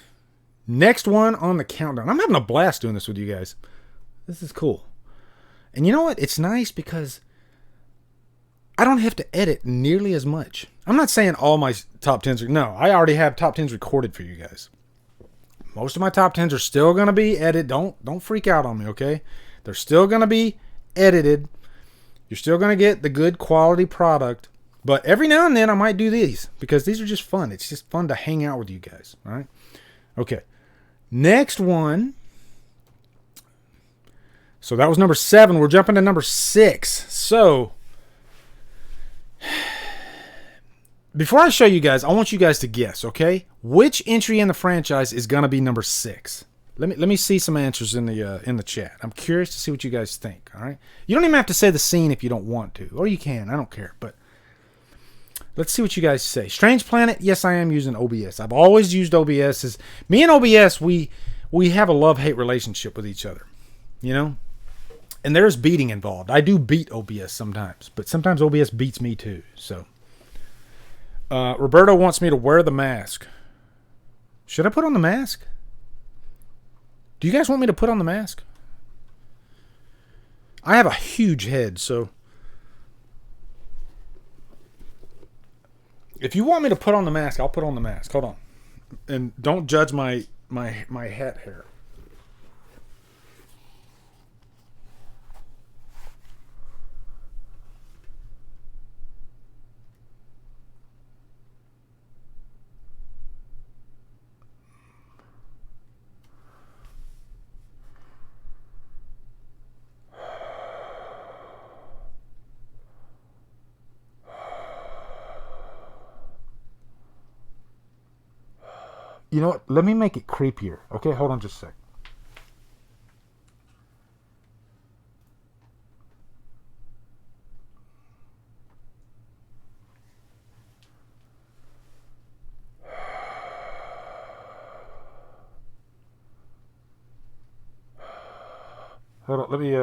one on the countdown. I'm having a blast doing this with you guys. This is cool. And you know what? It's nice because I don't have to edit nearly as much. I'm not saying all my top 10s. No, I already have top 10s recorded for you guys. Most of my top 10s are still going to be edited. Don't freak out on me, okay? They're still going to be edited. You're still going to get the good quality product. But every now and then I might do these because these are just fun. It's just fun to hang out with you guys, all right? Okay. Next one. So that was number 7. We're jumping to number 6. So before I show you guys, I want you guys to guess, okay? Which entry in the franchise is going to be number 6? Let me see some answers in the chat. I'm curious to see what you guys think, all right? You don't even have to say the scene if you don't want to. Or you can. I don't care. But let's see what you guys say. Strange Planet, yes, I am using OBS. I've always used OBS. Me and OBS, we have a love-hate relationship with each other, you know? And there's beating involved. I do beat OBS sometimes, but sometimes OBS beats me too. So, Roberto wants me to wear the mask. Should I put on the mask? Do you guys want me to put on the mask? I have a huge head, so if you want me to put on the mask, I'll put on the mask. Hold on. And don't judge my hat hair. You know what? Let me make it creepier. Okay, hold on just a sec. Hold on, let me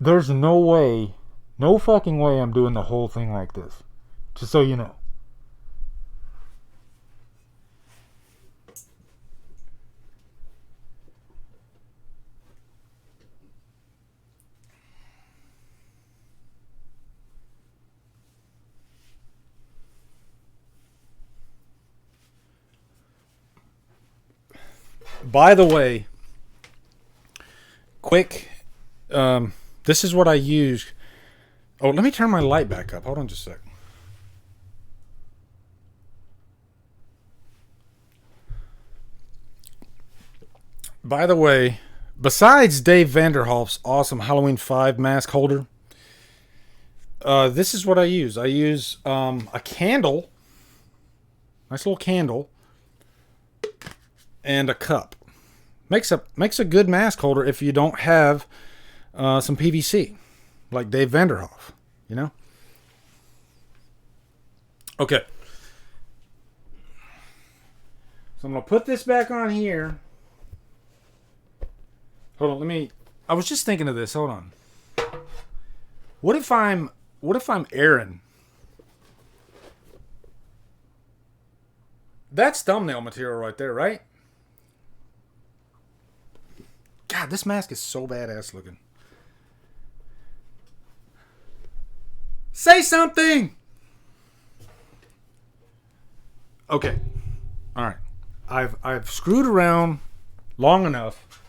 there's no way, no fucking way I'm doing the whole thing like this. Just so you know. By the way, quick, this is what I use. Oh, let me turn my light back up. Hold on just a sec. By the way, besides Dave Vanderhoff's awesome Halloween 5 mask holder, this is what I use. I use a candle, nice little candle, and a cup. Makes a good mask holder if you don't have some PVC, like Dave Vanderhoff, you know? Okay. So I'm going to put this back on here. Hold on, I was just thinking of this. Hold on. What if I'm Aaron? That's thumbnail material right there, right? God, this mask is so badass looking. Say something! Okay. Alright. I've screwed around long enough.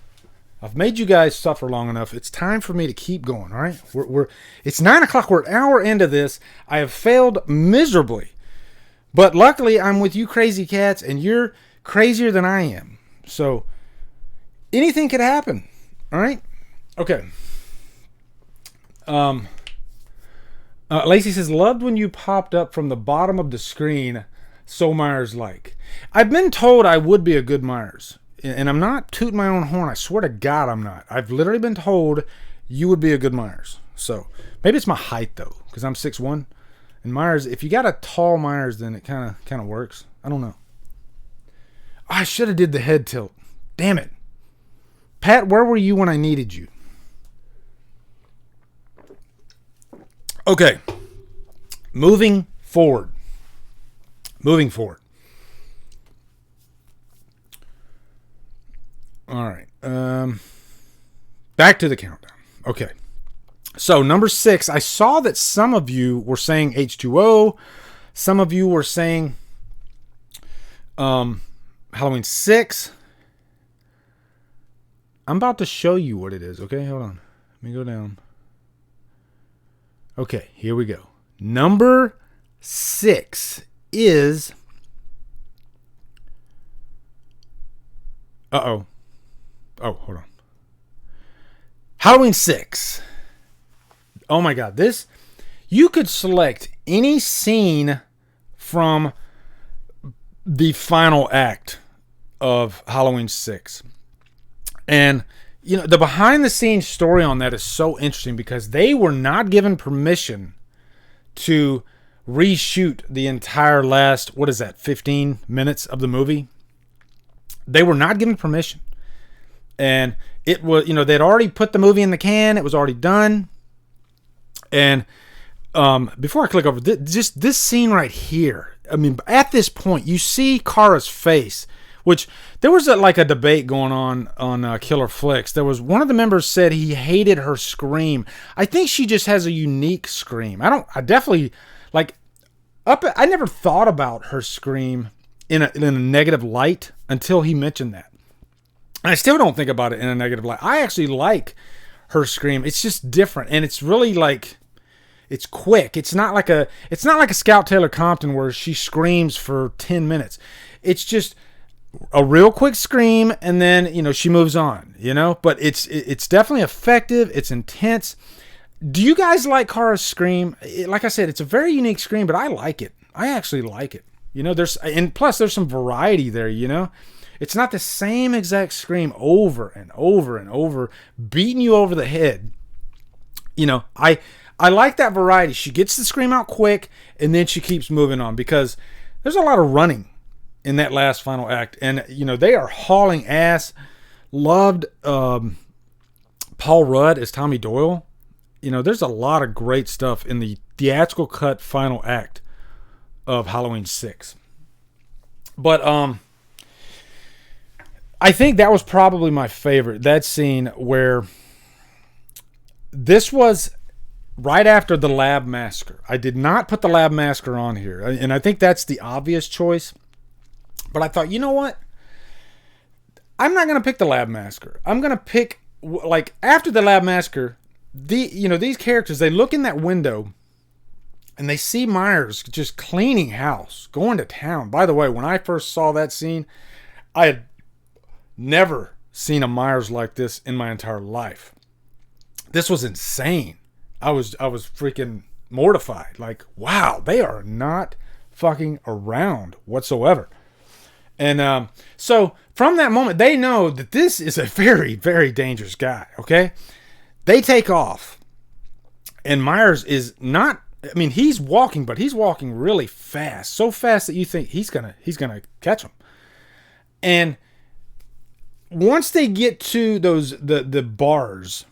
I've made you guys suffer long enough. It's time for me to keep going, alright? It's 9 o'clock. We're an hour into this. I have failed miserably. But luckily, I'm with you crazy cats, and you're crazier than I am. So, anything could happen. Alright? Okay. Lacey says, loved when you popped up from the bottom of the screen, so Myers-like. I've been told I would be a good Myers. And I'm not tooting my own horn. I swear to God I'm not. I've literally been told you would be a good Myers. So, maybe it's my height, though. Because I'm 6'1". And Myers, if you got a tall Myers, then it kind of works. I don't know. I should have did the head tilt. Damn it. Pat, where were you when I needed you? Okay. Moving forward. All right. Back to the countdown. Okay. So, number 6. I saw that some of you were saying H2O. Some of you were saying Halloween 6. I'm about to show you what it is. Okay, hold on. Let me go down. Okay, here we go. Number 6 is... Uh-oh. Oh, hold on. Halloween 6. Oh my God. This... You could select any scene from the final act of Halloween 6. And, you know, the behind-the-scenes story on that is so interesting because they were not given permission to reshoot the entire last, 15 minutes of the movie. They were not given permission. And it was, you know, they'd already put the movie in the can. It was already done. And before I click over, just this scene right here. I mean, at this point, you see Kara's face Which there was like a debate going on Killer Flicks. There was one of the members said he hated her scream. I think she just has a unique scream. I definitely like I never thought about her scream in a negative light until he mentioned that. And I still don't think about it in a negative light. I actually like her scream. It's just different, and it's really like it's quick. It's not like a Scout Taylor Compton where she screams for 10 minutes. It's just a real quick scream, and then, you know, she moves on, you know, but it's definitely effective. It's intense. Do you guys like Kara's scream? Like I said, it's a very unique scream, but I like it. I actually like it. You know, plus there's some variety there, you know. It's not the same exact scream over and over and over, beating you over the head. You know, I like that variety. She gets the scream out quick, and then she keeps moving on, because there's a lot of running in that last final act, and you know, they are hauling ass. Loved Paul Rudd as Tommy Doyle. You know, there's a lot of great stuff in the theatrical cut final act of Halloween 6. But I think that was probably my favorite, that scene where this was right after the lab massacre. I did not put the lab massacre on here, and I think that's the obvious choice. But I thought, you know what? I'm not going to pick the lab massacre. I'm going to pick, like, after the lab massacre, these characters, they look in that window and they see Myers just cleaning house, going to town. By the way, when I first saw that scene, I had never seen a Myers like this in my entire life. This was insane. I was freaking mortified. Like, wow, they are not fucking around whatsoever. And so from that moment, they know that this is a very, very dangerous guy, okay? They take off. And Myers is not, I mean, he's walking, but he's walking really fast. So fast that you think he's gonna catch him. And once they get to the bars,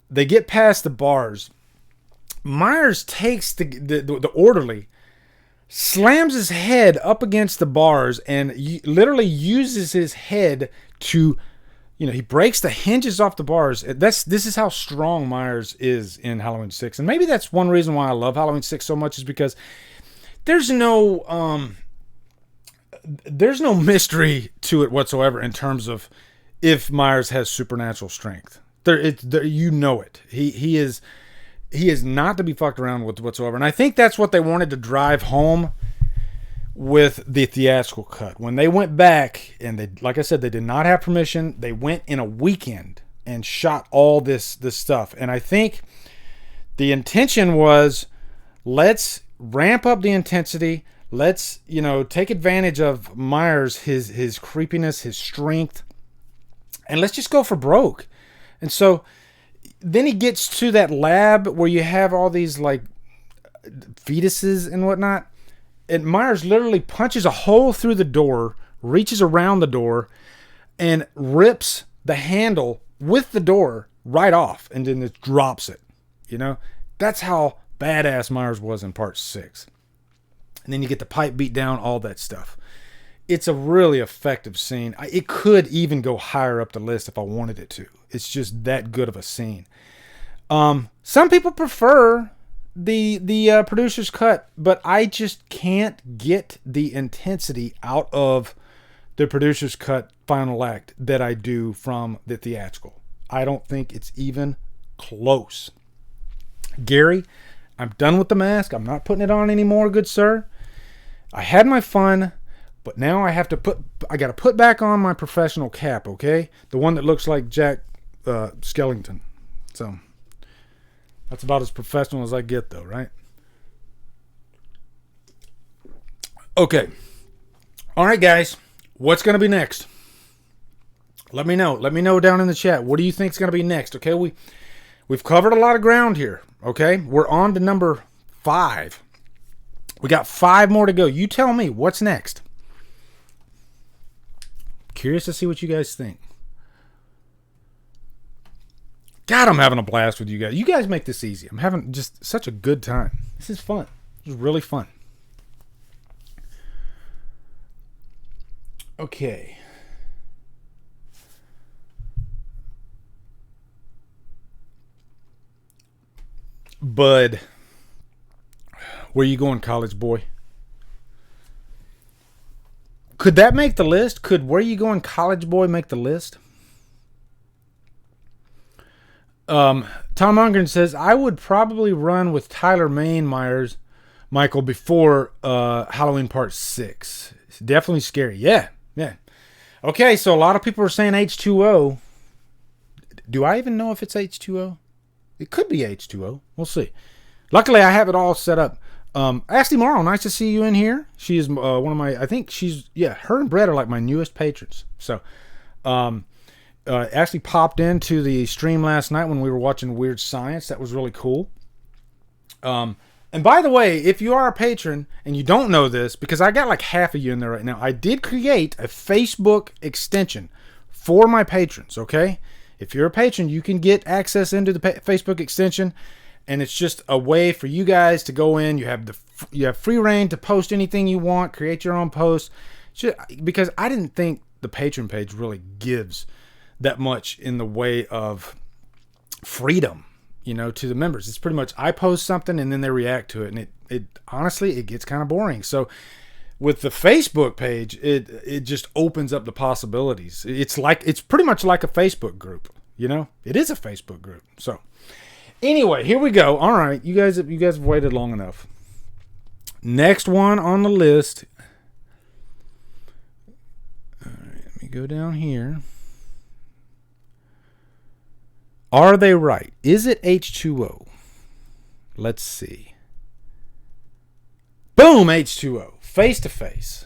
they get past the bars, Myers takes the orderly, slams his head up against the bars, and literally uses his head to, you know, he breaks the hinges off the bars. This is how strong Myers is in Halloween 6. And maybe that's one reason why I love Halloween 6 so much, is because there's no mystery to it whatsoever in terms of if Myers has supernatural strength. You know it. He is not to be fucked around with whatsoever. And I think that's what they wanted to drive home with the theatrical cut. When they went back, and they, like I said, they did not have permission. They went in a weekend and shot all this stuff. And I think the intention was, let's ramp up the intensity. Let's, you know, take advantage of Myers, his creepiness, his strength, and let's just go for broke. And so then he gets to that lab where you have all these like fetuses and whatnot. And Myers literally punches a hole through the door, reaches around the door, and rips the handle with the door right off, and then it drops it. You know, that's how badass Myers was in part 6. And then you get the pipe beat down, all that stuff. It's a really effective scene. It could even go higher up the list if I wanted it to. It's just that good of a scene. Some people prefer the producer's cut, but I just can't get the intensity out of the producer's cut final act that I do from the theatrical. I don't think it's even close. Gary, I'm done with the mask. I'm not putting it on anymore, good sir. I had my fun, but now I got to put back on my professional cap, okay? The one that looks like Jack Skellington. So that's about as professional as I get, though, right? Okay. All right, guys. What's going to be next? Let me know. Let me know down in the chat. What do you think is going to be next? Okay, we've covered a lot of ground here. Okay, we're on to number 5. We got 5 more to go. You tell me what's next. Curious to see what you guys think. God, I'm having a blast with you guys. You guys make this easy. I'm having just such a good time. This is fun. This is really fun. Okay. Bud, where you going, college boy? Could that make the list? Could Where You Going, College Boy make the list? Tom Ungren says, I would probably run with Tyler Myers, Michael, before Halloween Part 6. It's definitely scary. Yeah. Okay, so a lot of people are saying H2O. Do I even know if it's H2O? It could be H2O. We'll see. Luckily, I have it all set up. Ashley Morrow, nice to see you in here. She is one of my, I think she's, her and Brett are like my newest patrons. So, Ashley popped into the stream last night when we were watching Weird Science. That was really cool. And by the way, if you are a patron and you don't know this, because I got like half of you in there right now, I did create a Facebook extension for my patrons, okay? If you're a patron, you can get access into the Facebook extension. And it's just a way for you guys to go in. You have free reign to post anything you want, create your own posts. Because I didn't think the patron page really gives that much in the way of freedom, to the members. It's pretty much I post something and then they react to it, and it honestly it gets kind of boring. So with the Facebook page, it just opens up the possibilities. It's pretty much like a Facebook group. It is a Facebook group. So. Anyway, here we go. All right, you guys have waited long enough. Next one on the list. All right, let me go down here. Are they right? Is it H2O? Let's see. Boom, H2O. Face to face.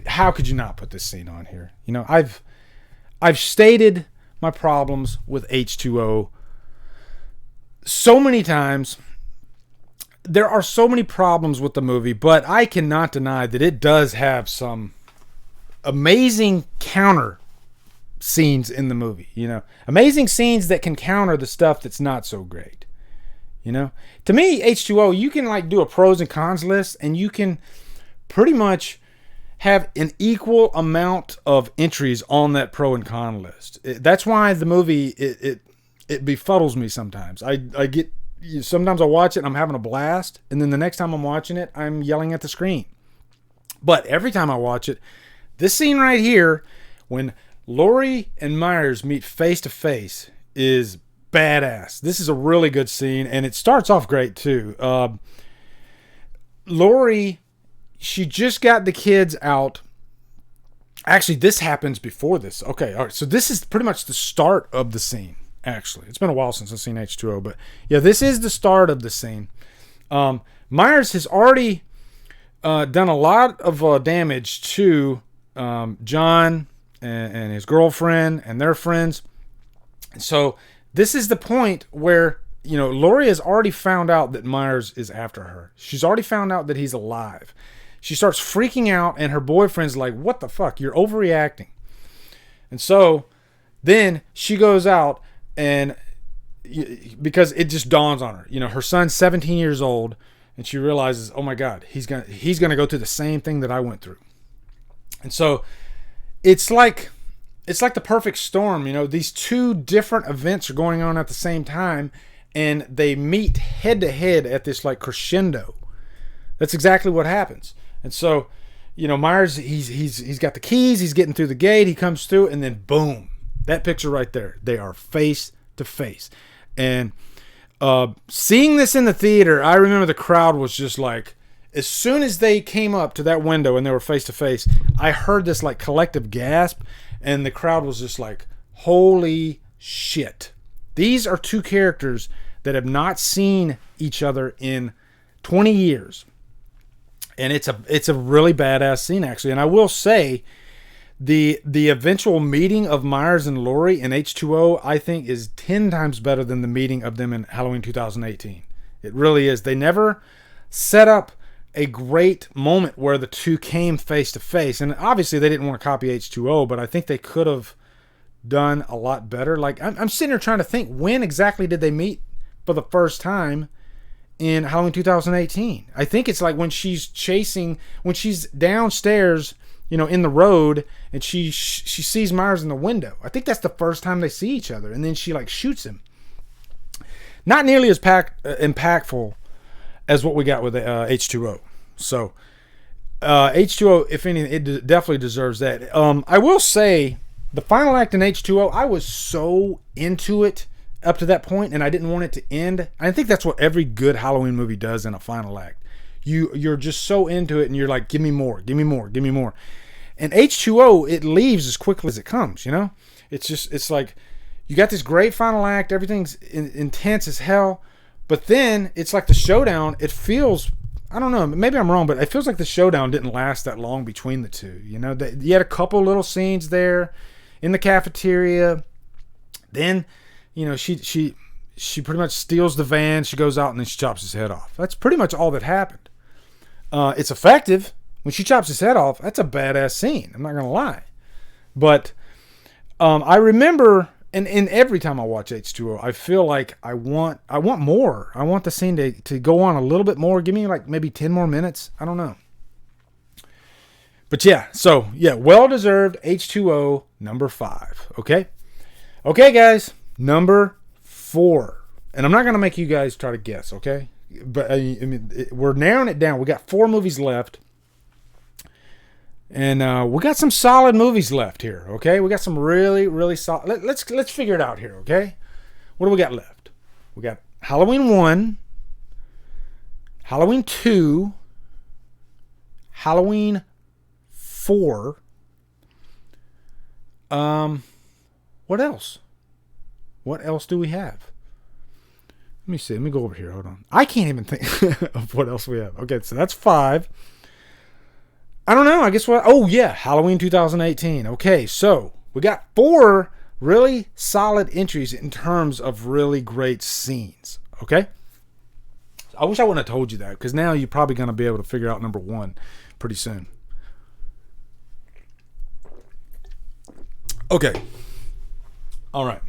How could you not put this scene on here? I've stated my problems with H2O so many times. There are so many problems with the movie, but I cannot deny that it does have some amazing counter scenes in the movie. Amazing scenes that can counter the stuff that's not so great. To me, H2O, you can do a pros and cons list, and you can pretty much have an equal amount of entries on that pro and con list. That's why the movie it befuddles me sometimes. Sometimes I watch it and I'm having a blast, and then the next time I'm watching it, I'm yelling at the screen. But every time I watch it, this scene right here, when Laurie and Myers meet face to face, is badass. This is a really good scene, and it starts off great too. Laurie, she just got the kids out. Actually, this happens before this. Okay, all right. So this is pretty much the start of the scene. Actually, it's been a while since I've seen H2O, but yeah, this is the start of the scene. Myers has already done a lot of damage to John and his girlfriend and their friends. So this is the point where, Laurie has already found out that Myers is after her. She's already found out that he's alive. She starts freaking out, and her boyfriend's like, what the fuck? You're overreacting. And so then she goes out, and because it just dawns on her, her son's 17 years old, and she realizes, oh my God, he's gonna go through the same thing that I went through. And so it's like the perfect storm. These two different events are going on at the same time, and they meet head to head at this crescendo. That's exactly what happens. And so, Myers, he's got the keys, he's getting through the gate, he comes through, and then boom. That picture right there, they are face to face. And seeing this in the theater, I remember the crowd was just as soon as they came up to that window and they were face to face, I heard this collective gasp, and the crowd was just holy shit. These are two characters that have not seen each other in 20 years. And it's a really badass scene, actually. And I will say, the eventual meeting of Myers and Laurie in H2O, I think, is 10 times better than the meeting of them in Halloween 2018. It really is. They never set up a great moment where the two came face to face. And obviously they didn't want to copy H2O, but I think they could have done a lot better. I'm sitting here trying to think, when exactly did they meet for the first time in Halloween 2018? I think it's when she's downstairs, in the road, and she sees Myers in the window. I think that's the first time they see each other, and then she shoots him. not nearly as impactful as what we got with H2O. So H2O, if anything, it definitely deserves that. I will say the final act in H2O, I was so into it up to that point, and I didn't want it to end. I think that's what every good Halloween movie does in a final act. You're just so into it, and you're like, give me more, give me more, give me more. And H2O, it leaves as quickly as it comes, you know? It's like, you got this great final act, everything's intense as hell, but then it's like the showdown, it feels, I don't know, maybe I'm wrong, but it feels like the showdown didn't last that long between the two, you know? You had a couple little scenes there in the cafeteria, then, you know, she pretty much steals the van, she goes out and then she chops his head off. That's pretty much all that happened. It's effective. When she chops his head off, that's a badass scene. I'm not going to lie. But I remember, and every time I watch H2O, I feel like I want more. I want the scene to go on a little bit more. Give me like maybe 10 more minutes. I don't know. But yeah, so yeah, well-deserved H2O number 5. Okay? Okay, guys. Number 4. And I'm not going to make you guys try to guess, okay? But I mean, we're narrowing it down. We got 4 movies left. And we got some solid movies left here, okay? We got some really, really solid. Let's figure it out here, okay? What do we got left? We got Halloween 1, Halloween 2, Halloween 4. What else? What else do we have? Let me see. Let me go over here. Hold on. I can't even think of what else we have. Okay, so that's 5. I don't know. I guess what? Oh, yeah. Halloween 2018. Okay, so we got 4 really solid entries in terms of really great scenes. Okay? I wish I wouldn't have told you that, because now you're probably going to be able to figure out number 1 pretty soon. Okay. All right.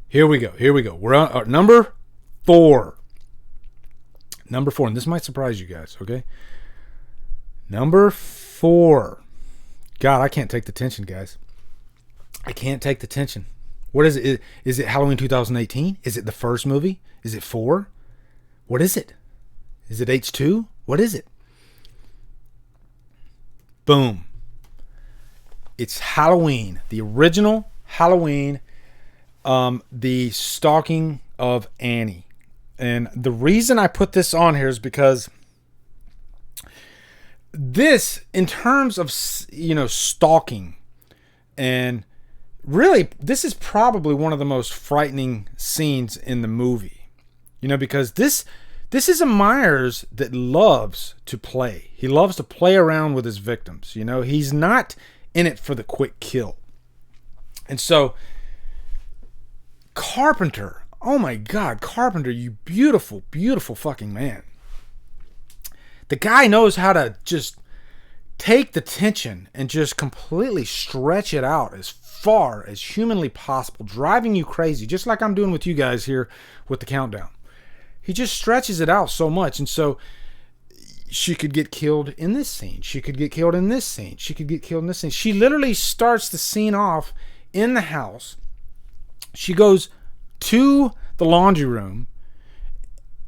Here we go. We're on number 4. Number 4. And this might surprise you guys, okay? Number 4. God, I can't take the tension, guys. I can't take the tension. What is it? Is it Halloween 2018? Is it the first movie? Is it 4? What is it? Is it H2? What is it? Boom. It's Halloween. The original Halloween. The stalking of Annie. And the reason I put this on here is because this, in terms of, you know, stalking, and really, this is probably one of the most frightening scenes in the movie. You know, because this is a Myers that loves to play. He loves to play around with his victims. You know, he's not in it for the quick kill. And so Carpenter, oh my God, Carpenter, you beautiful, beautiful fucking man. The guy knows how to just take the tension and just completely stretch it out as far as humanly possible, driving you crazy, just like I'm doing with you guys here with the countdown. He just stretches it out so much. And so she could get killed in this scene. She could get killed in this scene. She could get killed in this scene. She literally starts the scene off in the house. She goes to the laundry room.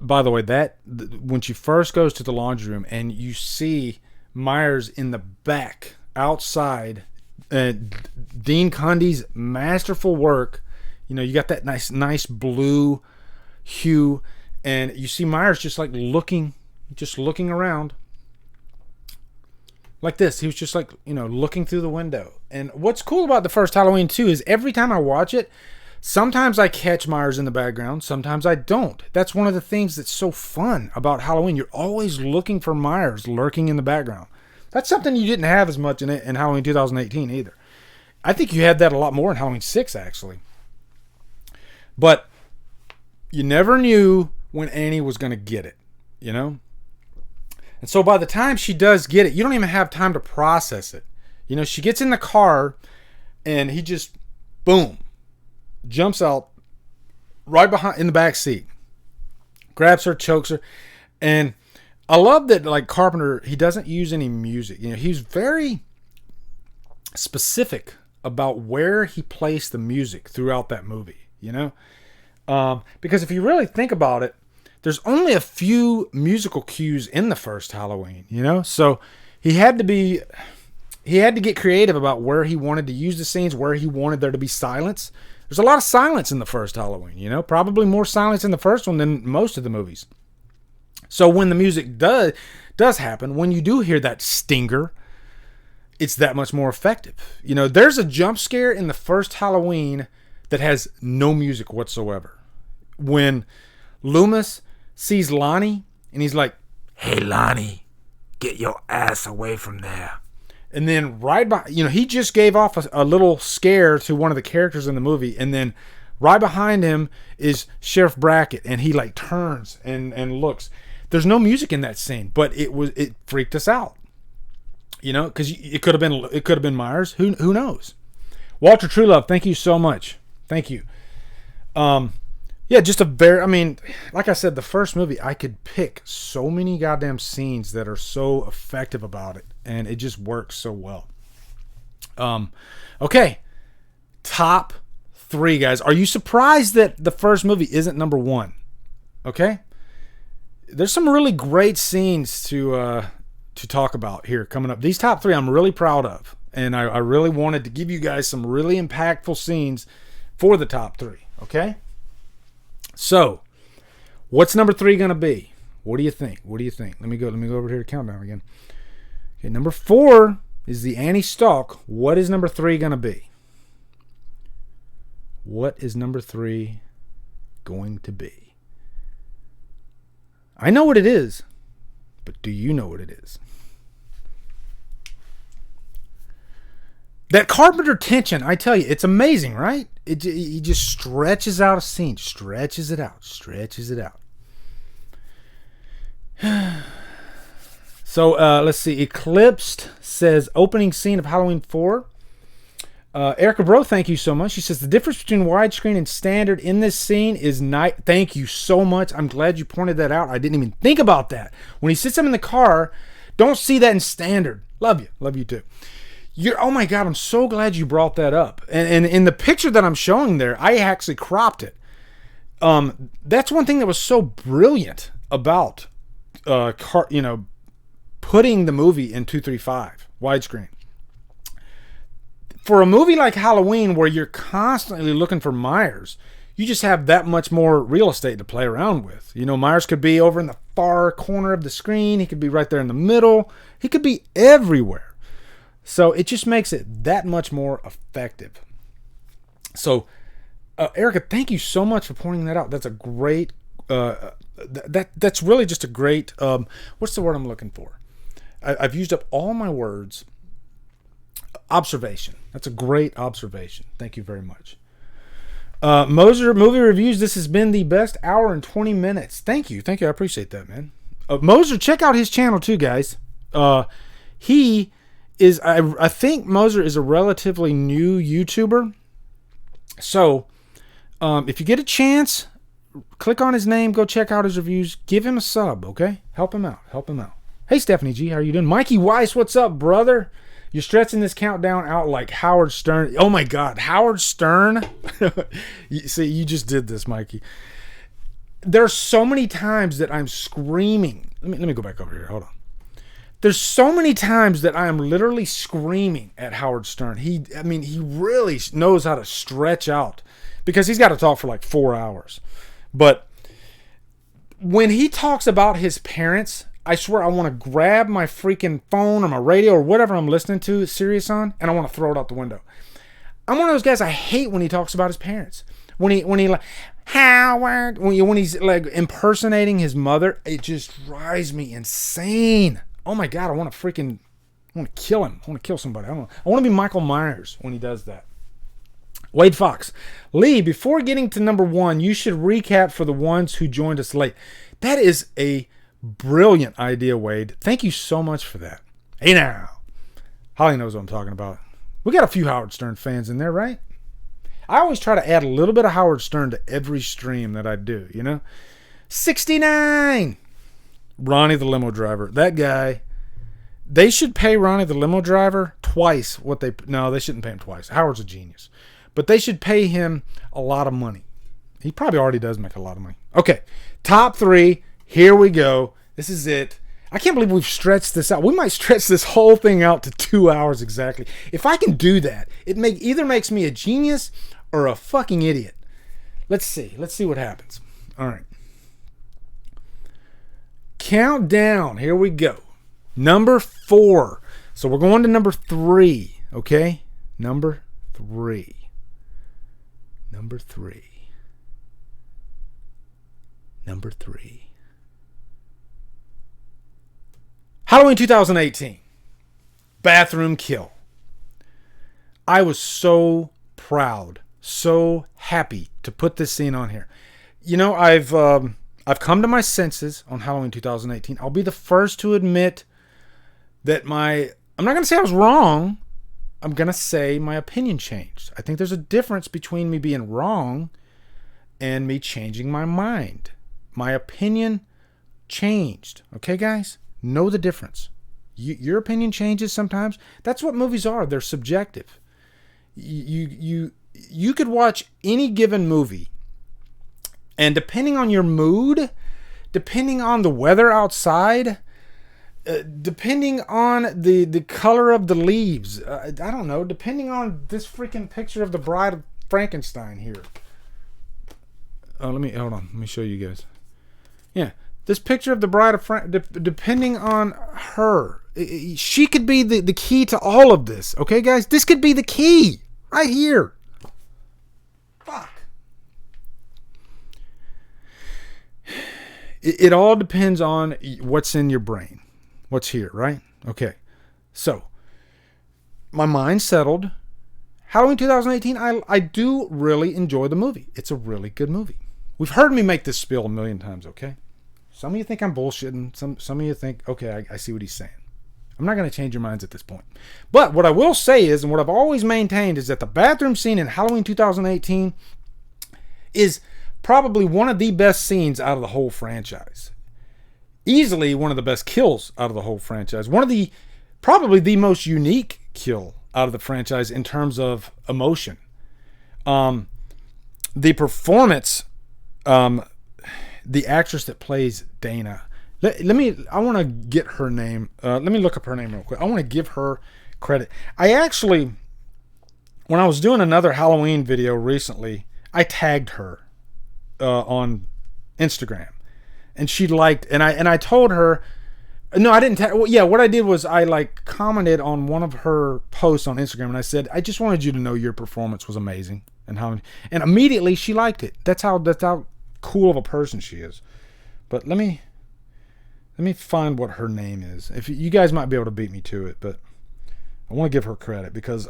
By the way, when she first goes to the laundry room and you see Myers in the back outside, Dean Cundy's masterful work, you know, you got that nice blue hue, and you see Myers just like looking around like this. He was just like, you know, looking through the window. And what's cool about the first Halloween 2 is every time I watch it, sometimes I catch Myers in the background, sometimes I don't. That's one of the things that's so fun about Halloween. You're always looking for Myers lurking in the background. That's something you didn't have as much in Halloween 2018 either. I think you had that a lot more in Halloween 6, actually. But you never knew when Annie was going to get it, you know? And so by the time she does get it, you don't even have time to process it. You know, she gets in the car and he just, boom, jumps out right behind in the back seat, grabs her, chokes her. And I love that, like, Carpenter, he doesn't use any music. You know, he's very specific about where he placed the music throughout that movie, you know? Because if you really think about it, there's only a few musical cues in the first Halloween, you know? So he had to get creative about where he wanted to use the scenes, where he wanted there to be silence. There's a lot of silence in the first Halloween, you know? Probably more silence in the first one than most of the movies. So when the music does happen, when you do hear that stinger, it's that much more effective. You know, there's a jump scare in the first Halloween that has no music whatsoever. When Loomis sees Lonnie and he's like, "Hey Lonnie, get your ass away from there." And then right by, you know, he just gave off a little scare to one of the characters in the movie, and then right behind him is Sheriff Brackett, and he like turns and looks. There's no music in that scene, but it freaked us out. You know, because it could have been Myers. Who knows? Walter Truelove, thank you so much. Thank you. Yeah, just I mean, like I said, the first movie, I could pick so many goddamn scenes that are so effective about it, and it just works so well. Okay, top 3, guys. Are you surprised that the first movie isn't number 1? Okay, there's some really great scenes to talk about here coming up. These top 3 I'm really proud of, and I really wanted to give you guys some really impactful scenes for the top 3. Okay. So, what's number 3 going to be? What do you think? What do you think? Let me go over here to countdown again. Okay, number 4 is the Annie Stalk. What is number 3 going to be? What is number 3 going to be? I know what it is, but do you know what it is? That Carpenter tension, I tell you, it's amazing, right? He just stretches out a scene, stretches it out. So let's see. Eclipsed says opening scene of Halloween 4. Erica Bro, thank you so much. She says the difference between widescreen and standard in this scene is night. Thank you so much. I'm glad you pointed that out. I didn't even think about that. When he sits him in the car, don't see that in standard. Love you too. Oh my God, I'm so glad you brought that up. And in the picture that I'm showing there, I actually cropped it. That's one thing that was so brilliant about putting the movie in 235 widescreen. For a movie like Halloween, where you're constantly looking for Myers, you just have that much more real estate to play around with. You know, Myers could be over in the far corner of the screen. He could be right there in the middle. He could be everywhere. So it just makes it that much more effective. So, Erica, thank you so much for pointing that out. That's a great, that's really just a great, what's the word I'm looking for? I've used up all my words. Observation. That's a great observation. Thank you very much. Moser Movie Reviews, this has been the best hour and 20 minutes. Thank you. I appreciate that, man. Moser, check out his channel too, guys. He is, I think Moser is a relatively new YouTuber. So, if you get a chance, click on his name, go check out his reviews, give him a sub, okay? Help him out. Hey, Stephanie G, how are you doing? Mikey Weiss, what's up, brother? You're stretching this countdown out like Howard Stern. Oh my God, Howard Stern? See, you just did this, Mikey. There's so many times that I'm screaming. Let me go back over here. Hold on. There's so many times that I am literally screaming at Howard Stern. He really knows how to stretch out because he's got to talk for like 4 hours. But when he talks about his parents, I swear I want to grab my freaking phone or my radio or whatever I'm listening to, Sirius on, and I want to throw it out the window. I'm one of those guys, I hate when he talks about his parents. When he like, Howard, when he's like impersonating his mother, it just drives me insane. Oh my God, I want to kill him. I want to kill somebody. I want to be Michael Myers when he does that. Wade Fox. Lee, before getting to number 1, you should recap for the ones who joined us late. That is a brilliant idea, Wade. Thank you so much for that. Hey now. Holly knows what I'm talking about. We got a few Howard Stern fans in there, right? I always try to add a little bit of Howard Stern to every stream that I do, you know? 69! Ronnie the limo driver. That guy. They should pay Ronnie the limo driver twice what they... No, they shouldn't pay him twice. Howard's a genius. But they should pay him a lot of money. He probably already does make a lot of money. Okay, top 3. Here we go. This is it. I can't believe we've stretched this out. We might stretch this whole thing out to 2 hours exactly. If I can do that, it either makes me a genius or a fucking idiot. Let's see. Let's see what happens. All right. Countdown. Here we go. Number 4. So we're going to number 3. Okay? Number 3. Number 3. Number 3. Halloween 2018. Bathroom Kill. I was so proud, so happy to put this scene on here. You know, I've come to my senses on Halloween 2018. I'll be the first to admit that I'm not going to say I was wrong. I'm going to say my opinion changed. I think there's a difference between me being wrong and me changing my mind. My opinion changed. Okay, guys? Know the difference. Your opinion changes sometimes. That's what movies are. They're subjective. You could watch any given movie, and depending on your mood, depending on the weather outside, depending on the color of the leaves, I don't know, depending on this freaking picture of the Bride of Frankenstein here. Hold on. Let me show you guys. Yeah. This picture of the Bride of depending on her, she could be the key to all of this. Okay, guys? This could be the key right here. Fuck. It all depends on what's in your brain. What's here, right? Okay. So, my mind settled. Halloween 2018, I do really enjoy the movie. It's a really good movie. We've heard me make this spiel a million times, okay? Some of you think I'm bullshitting. Some of you think, okay, I see what he's saying. I'm not going to change your minds at this point. But what I will say is, and what I've always maintained, is that the bathroom scene in Halloween 2018 is probably one of the best scenes out of the whole franchise. Easily one of the best kills out of the whole franchise. Probably the most unique kill out of the franchise in terms of emotion. The performance, the actress that plays Dana. I want to get her name. Let me look up her name real quick. I want to give her credit. I actually, when I was doing another Halloween video recently, I tagged her on Instagram, and she liked. And I told her, no, I didn't. What I did was I commented on one of her posts on Instagram, and I said, I just wanted you to know your performance was amazing, and immediately she liked it. That's how cool of a person she is. But let me find what her name is. If you guys might be able to beat me to it, but I want to give her credit because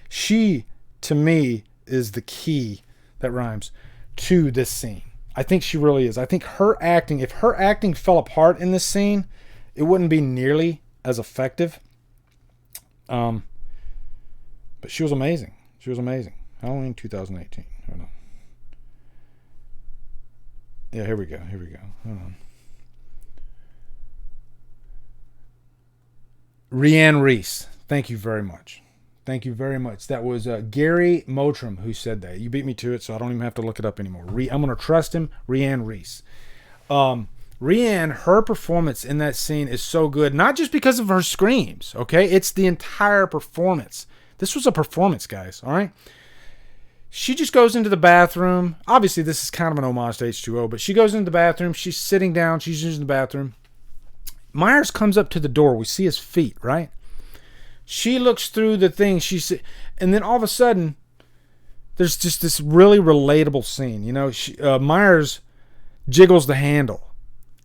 she to me is the key that rhymes to this scene. I think she really is. I think her acting, if her acting fell apart in this scene, it wouldn't be nearly as effective. But she was amazing. She was amazing. Halloween 2018. Hold on. Yeah, here we go. Hold on. Rianne Reese. Thank you very much. That was Gary Mottram who said that. You beat me to it, so I don't even have to look it up anymore. I'm going to trust him. Rianne Reese. Rianne, her performance in that scene is so good, not just because of her screams, okay? It's the entire performance. This was a performance, guys, all right? She just goes into the bathroom. Obviously, this is kind of an homage to H2O, but she goes into the bathroom. She's sitting down. She's using the bathroom. Myers comes up to the door. We see his feet, right? She looks through the thing. And then all of a sudden, there's just this really relatable scene. You know, Myers jiggles the handle.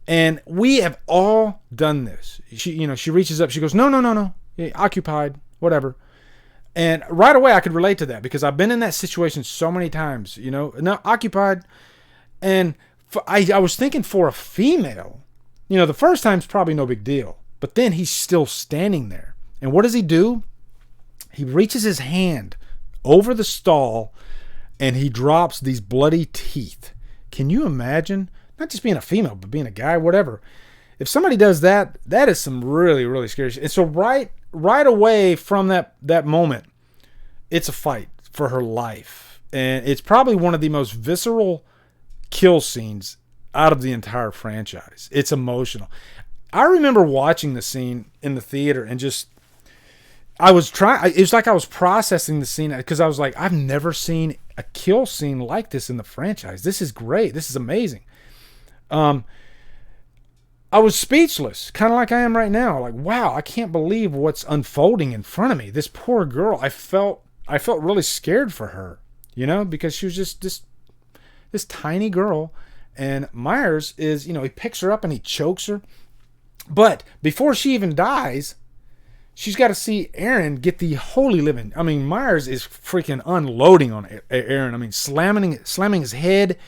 And we have all done this. She reaches up. She goes, no. Yeah, occupied, whatever. And right away, I could relate to that because I've been in that situation so many times, not occupied. And I was thinking for a female, the first time's probably no big deal, but then he's still standing there. And what does he do? He reaches his hand over the stall and he drops these bloody teeth. Can you imagine? Not just being a female, but being a guy, whatever. If somebody does that, that is some really, really scary shit. And so right away from that moment, it's a fight for her life. And it's probably one of the most visceral kill scenes out of the entire franchise. It's emotional. I remember watching the scene in the theater and just, it's like I was processing the scene because I was like, I've never seen a kill scene like this in the franchise. This is great. This is amazing. I was speechless, kind of like I am right now. Like, wow, I can't believe what's unfolding in front of me. This poor girl, I felt really scared for her, because she was just this tiny girl, and Myers is, he picks her up and he chokes her. But before she even dies, she's got to see Aaron get the holy living. I mean, Myers is freaking unloading on Aaron. I mean, slamming his head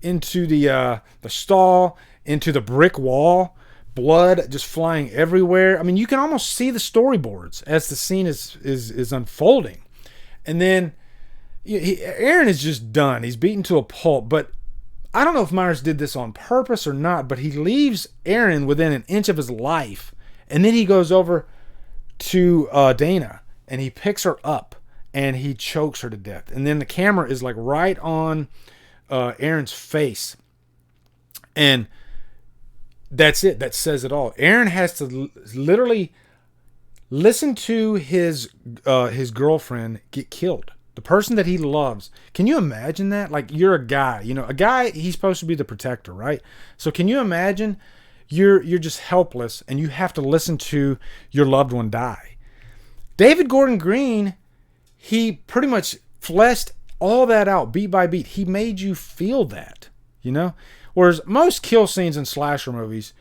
into the stall, into the brick wall, blood just flying everywhere. I mean, you can almost see the storyboards as the scene is unfolding. And then Aaron is just done. He's beaten to a pulp. But I don't know if Myers did this on purpose or not, but he leaves Aaron within an inch of his life. And then he goes over to Dana and he picks her up and he chokes her to death. And then the camera is like right on Aaron's face. And that's it. That says it all. Aaron has to literally listen to his girlfriend get killed. The person that he loves. Can you imagine that? Like, you're a guy. A guy, he's supposed to be the protector, right? So can you imagine you're just helpless and you have to listen to your loved one die? David Gordon Green, he pretty much fleshed all that out beat by beat. He made you feel that, Whereas most kill scenes in slasher movies,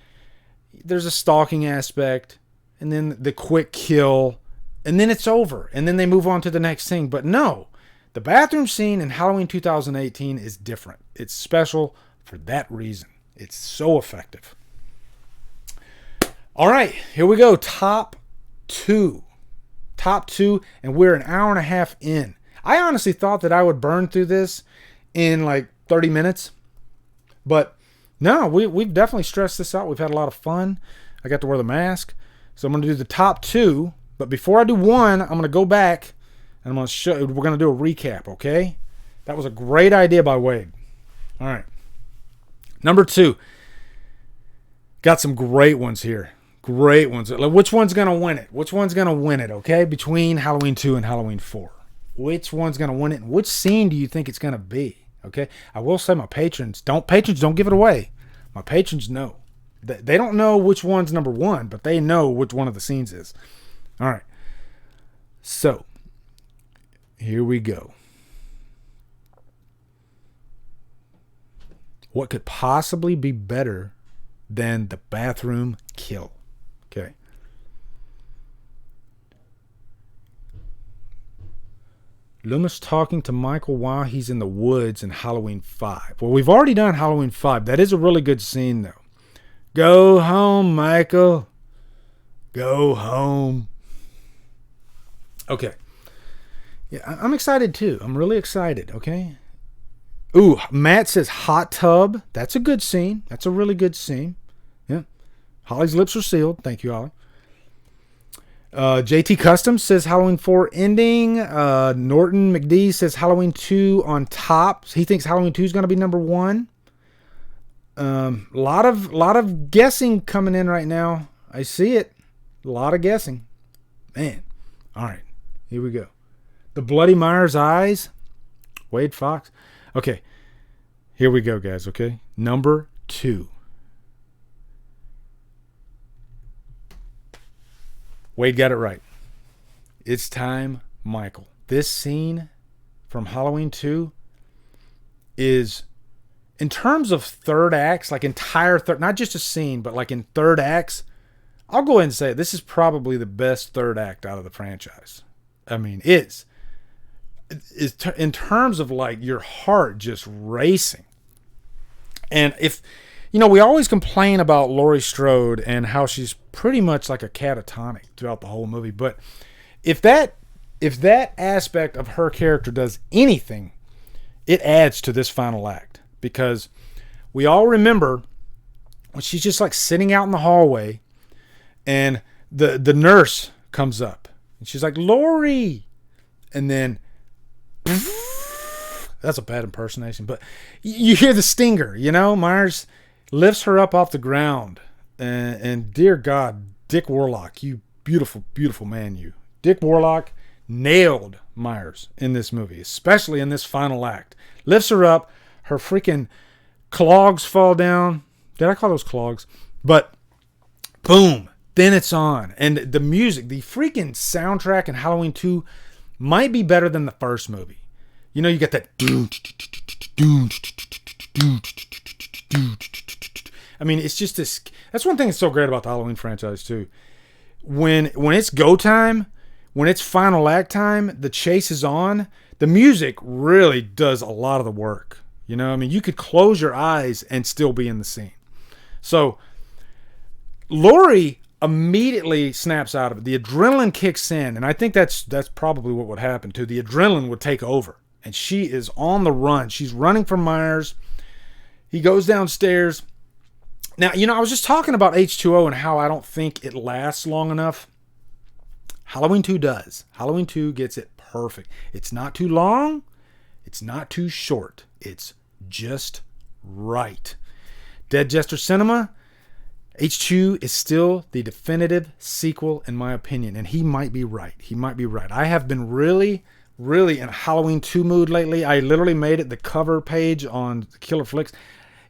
there's a stalking aspect and then the quick kill and then it's over and then they move on to the next thing. But no, the bathroom scene in Halloween 2018 is different. It's special for that reason. It's so effective. All right, here we go. Top two, and we're an hour and a half in. I honestly thought that I would burn through this in like 30 minutes. But no, we've definitely stressed this out. We've had a lot of fun. I got to wear the mask. So I'm going to do the top two. But before I do one, I'm going to go back and we're going to do a recap, okay? That was a great idea by Wade. All right. Number two. Got some great ones here. Great ones. Which one's going to win it? Which one's going to win it, okay? Between Halloween 2 and Halloween 4. Which one's going to win it? And which scene do you think it's going to be? Okay? I will say my patrons don't give it away. My patrons know. They don't know which one's number one, but they know which one of the scenes is. All right. So, here we go. What could possibly be better than the bathroom kill? Okay. Loomis talking to Michael while he's in the woods in Halloween 5. Well, we've already done Halloween 5. That is a really good scene, though. Go home, Michael. Go home. Okay. Yeah, I'm excited, too. I'm really excited, okay? Ooh, Matt says hot tub. That's a good scene. That's a really good scene. Yeah. Holly's lips are sealed. Thank you, Holly. JT Customs says Halloween 4 ending. Norton McD says Halloween 2 on top. He thinks Halloween 2 is going to be number 1. Lot of guessing coming in right now. I see it. A lot of guessing. Man. All right. Here we go. The Bloody Myers eyes. Wade Fox. Okay. Here we go, guys. Okay. Number 2. Wade got it right. It's time, Michael. This scene from Halloween 2 is, in terms of third acts, like entire third, not just a scene, but like in third acts, I'll go ahead and say it, this is probably the best third act out of the franchise. I mean, it's in terms of like your heart just racing. And if, we always complain about Laurie Strode and how she's pretty much like a catatonic throughout the whole movie. But if that aspect of her character does anything, it adds to this final act. Because we all remember when she's just like sitting out in the hallway and the nurse comes up and she's like, Laurie. And then That's a bad impersonation, but you hear the stinger, you know? Myers lifts her up off the ground. And dear God, Dick Warlock, you beautiful, beautiful man, you. Dick Warlock nailed Myers in this movie, especially in this final act. Lifts her up. Her freaking clogs fall down. Did I call those clogs? But boom, then it's on. And the music, the freaking soundtrack in Halloween 2 might be better than the first movie. You know, you get that. I mean, it's just this. That's one thing that's so great about the Halloween franchise too. When it's go time, when it's final act time, the chase is on. The music really does a lot of the work. You know, I mean, you could close your eyes and still be in the scene. So Laurie immediately snaps out of it. The adrenaline kicks in, and I think that's probably what would happen too. The adrenaline would take over, and she is on the run. She's running from Myers. He goes downstairs. Now, you know, I was just talking about H2O and how I don't think it lasts long enough. Halloween 2 does. Halloween 2 gets it perfect. It's not too long. It's not too short. It's just right. Dead Jester Cinema, H2 is still the definitive sequel in my opinion, and he might be right. He might be right. I have been really in a Halloween 2 mood lately. I literally made it the cover page on Killer Flicks.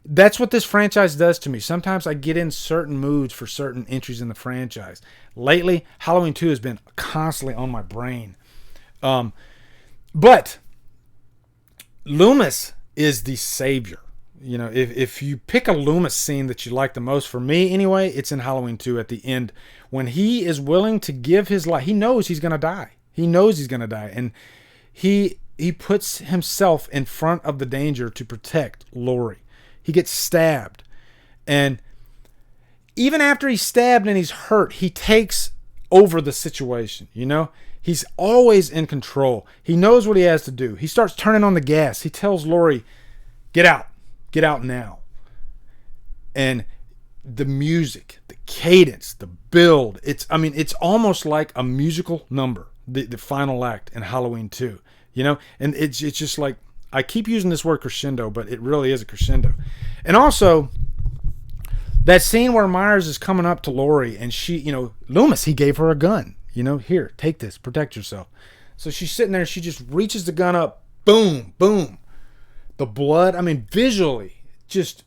That's what this franchise does to me. Sometimes I get in certain moods for certain entries in the franchise. Lately, Halloween 2 has been constantly on my brain. But Loomis is the savior. You know, if you pick a Loomis scene that you like the most, for me anyway, it's in Halloween 2 at the end. When he is willing to give his life, he knows he's going to die. He knows he's going to die. And he puts himself in front of the danger to protect Laurie. He gets stabbed. And even after he's stabbed and he's hurt, he takes over the situation, you know? He's always in control. He knows what he has to do. He starts turning on the gas. He tells Laurie, get out. Get out now. And the music, the cadence, the build, it's almost like a musical number, the final act in Halloween 2, you know? And it's just like, I keep using this word crescendo, but it really is a crescendo. And also, that scene where Myers is coming up to Laurie and she, you know, Loomis, he gave her a gun. You know, here, take this, protect yourself. So she's sitting there and she just reaches the gun up, boom, boom. The blood, I mean, visually, just,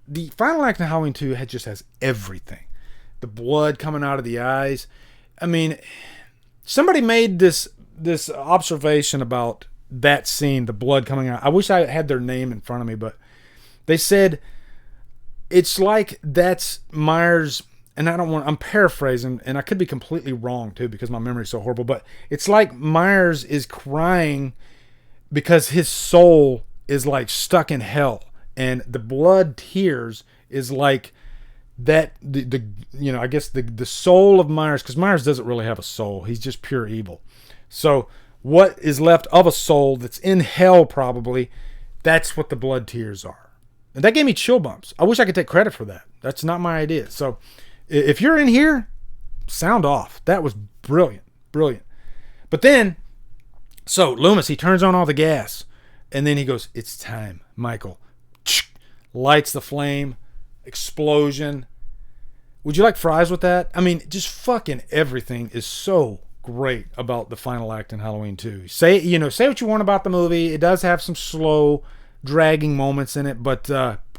the final act in Halloween 2 just has everything. The blood coming out of the eyes. I mean, somebody made this observation about that scene, the blood coming out. I wish I had their name in front of me, but they said it's like that's Myers, and I'm paraphrasing, and I could be completely wrong too because my memory is so horrible, but it's like Myers is crying because his soul is like stuck in hell, and the blood tears is like that, the you know, I guess the soul of Myers, because Myers doesn't really have a soul. He's just pure evil. So what is left of a soul that's in hell probably, that's what the blood tears are. And that gave me chill bumps. I wish I could take credit for that. That's not my idea. So if you're in here, sound off. That was brilliant. Brilliant. But then, so Loomis, he turns on all the gas. And then he goes, it's time, Michael. Lights the flame. Explosion. Would you like fries with that? I mean, just fucking everything is so great about the final act in Halloween 2. Say what you want about the movie. It does have some slow, dragging moments in it, but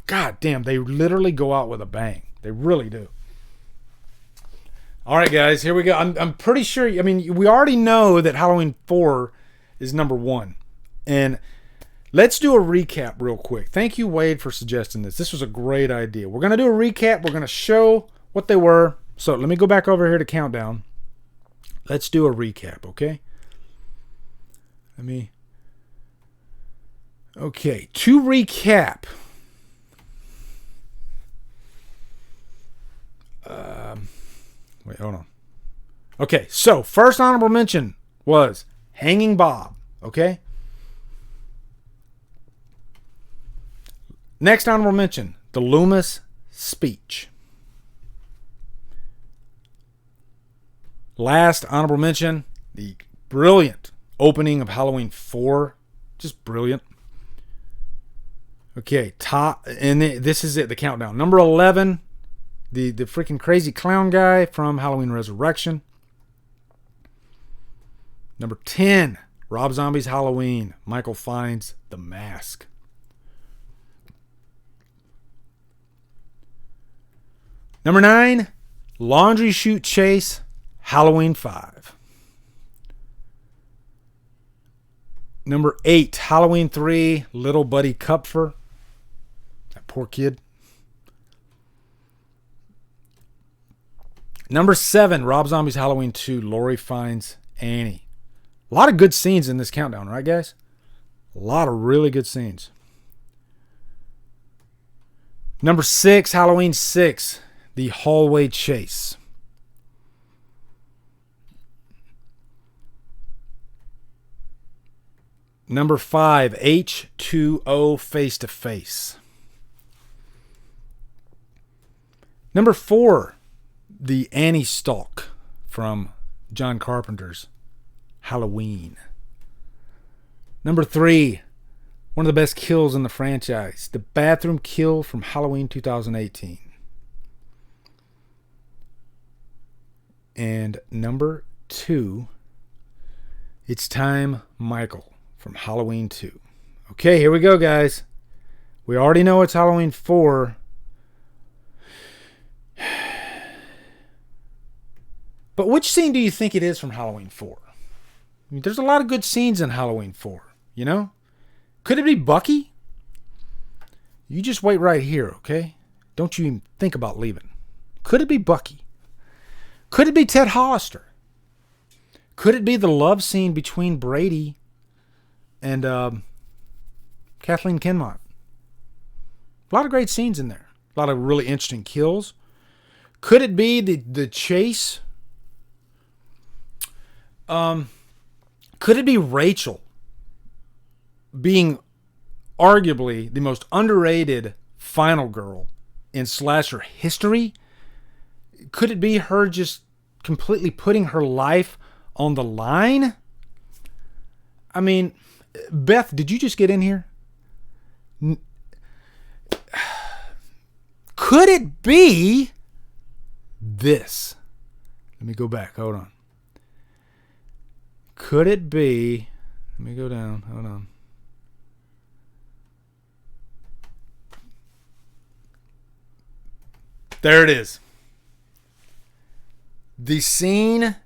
god damn, they literally go out with a bang. They really do. All right, guys, here we go. I'm pretty sure, I mean, we already know that Halloween 4 is number 1. And let's do a recap real quick. Thank you, Wade, for suggesting this. This was a great idea. We're going to do a recap. We're going to show what they were. So let me go back over here to Countdown. Let's do a recap, okay? Okay, to recap. Wait, hold on. Okay, so first honorable mention was Hanging Bob, okay? Next honorable mention, the Loomis speech. Last honorable mention, the brilliant opening of Halloween 4. Just brilliant. Okay, this is it, the countdown. Number 11, the freaking crazy clown guy from Halloween Resurrection. Number 10, Rob Zombie's Halloween. Michael finds the mask. Number 9, Laundry Chute Chase, Halloween 5. Number 8, Halloween 3, Little Buddy Kupfer. That poor kid. Number 7, Rob Zombie's Halloween 2, Laurie Finds Annie. A lot of good scenes in this countdown, right, guys? A lot of really good scenes. Number 6, Halloween 6, The Hallway Chase. Number 5, H2O Face to Face. Number 4, The Annie Stalk from John Carpenter's Halloween. Number 3, one of the best kills in the franchise, the bathroom kill from Halloween 2018. And number 2, It's Time, Michael from Halloween 2. Okay, here we go, guys. We already know it's Halloween 4. But which scene do you think it is from Halloween 4? I mean, there's a lot of good scenes in Halloween 4, you know? Could it be Bucky? You just wait right here, okay? Don't you even think about leaving. Could it be Bucky? Could it be Ted Hollister? Could it be the love scene between Brady and Kathleen Kinmont? A lot of great scenes in there. A lot of really interesting kills. Could it be the chase? Could it be Rachel being arguably the most underrated final girl in slasher history? Could it be her just completely putting her life on the line? I mean, Beth, did you just get in here? Could it be this? Let me go back. Hold on. Could it be... Let me go down. Hold on. There it is. The scene...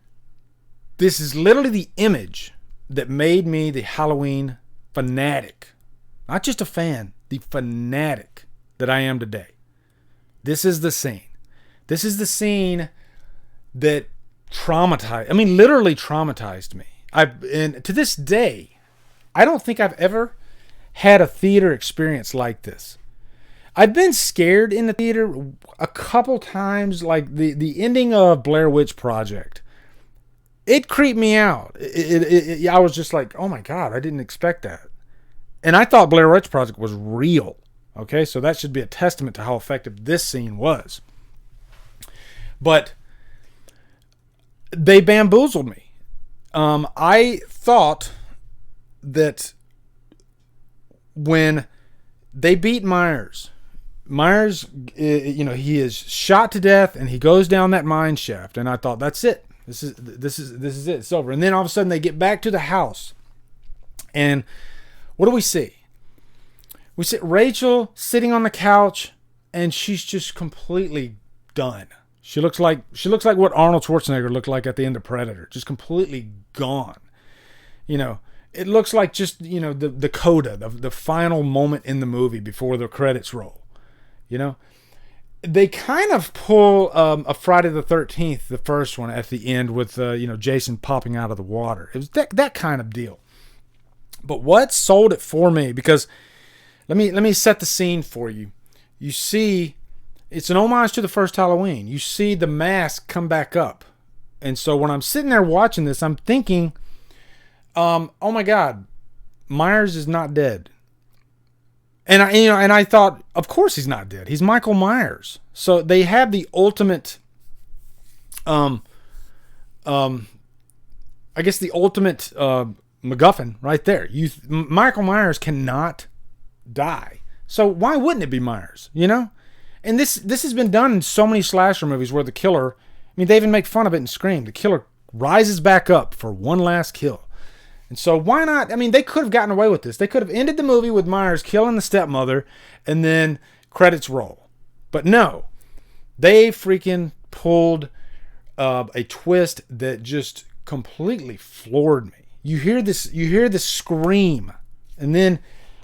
This is literally the image that made me the Halloween fanatic. Not just a fan. The fanatic that I am today. This is the scene. This is the scene that traumatized... I mean, literally traumatized me. And to this day, I don't think I've ever had a theater experience like this. I've been scared in the theater a couple times, like the ending of Blair Witch Project. It creeped me out. I was just like, oh my God, I didn't expect that. And I thought Blair Witch Project was real. Okay, so that should be a testament to how effective this scene was. But they bamboozled me. I thought that when they beat Myers, he is shot to death and he goes down that mine shaft, and I thought, that's it. This is it. It's over. And then all of a sudden they get back to the house, and what do we see? We see Rachel sitting on the couch, and she's just completely done. She looks like what Arnold Schwarzenegger looked like at the end of Predator, just completely gone. You know, it looks like just, you know, the coda, the final moment in the movie before the credits roll. You know, they kind of pull a Friday the 13th, the first one, at the end with Jason popping out of the water. It was that kind of deal. But what sold it for me, because let me set the scene for you. You see, it's an homage to the first Halloween. You see the mask come back up. And so when I'm sitting there watching this, I'm thinking, oh my God, Myers is not dead. And I thought, of course he's not dead. He's Michael Myers. So they have the ultimate, I guess the ultimate MacGuffin right there. Michael Myers cannot die. So why wouldn't it be Myers, you know? And this has been done in so many slasher movies where the killer, I mean, they even make fun of it in Scream. The killer rises back up for one last kill. And so why not? I mean, they could have gotten away with this. They could have ended the movie with Myers killing the stepmother and then credits roll. But no, they freaking pulled a twist that just completely floored me. You hear this scream, and then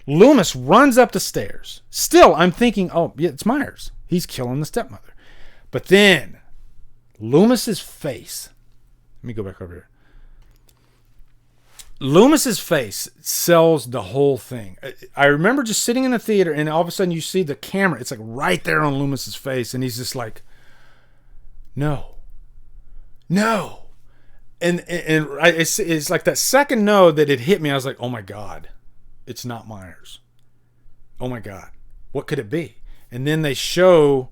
Loomis runs up the stairs. Still, I'm thinking, oh, yeah, it's Myers. He's killing the stepmother. But then, Loomis's face. Let me go back over here. Loomis's face sells the whole thing. I remember just sitting in the theater, and all of a sudden you see the camera. It's like right there on Loomis's face, and he's just like, no. And it's like that second no that it hit me. I was like, oh my God, it's not Myers. Oh my God, what could it be? And then they show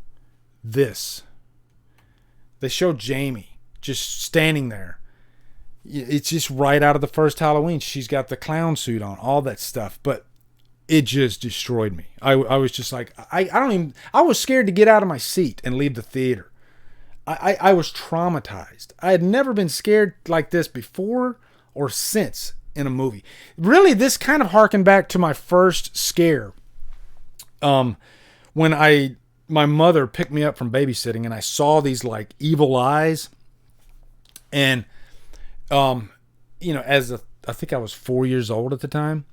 this. They show Jamie just standing there. It's just right out of the first Halloween. She's got the clown suit on, all that stuff. But it just destroyed me. I was just like, I was scared to get out of my seat and leave the theater. I was traumatized. I had never been scared like this before or since in a movie. Really, this kind of harkened back to my first scare. When my mother picked me up from babysitting and I saw these like evil eyes. And, I think I was 4 years old at the time,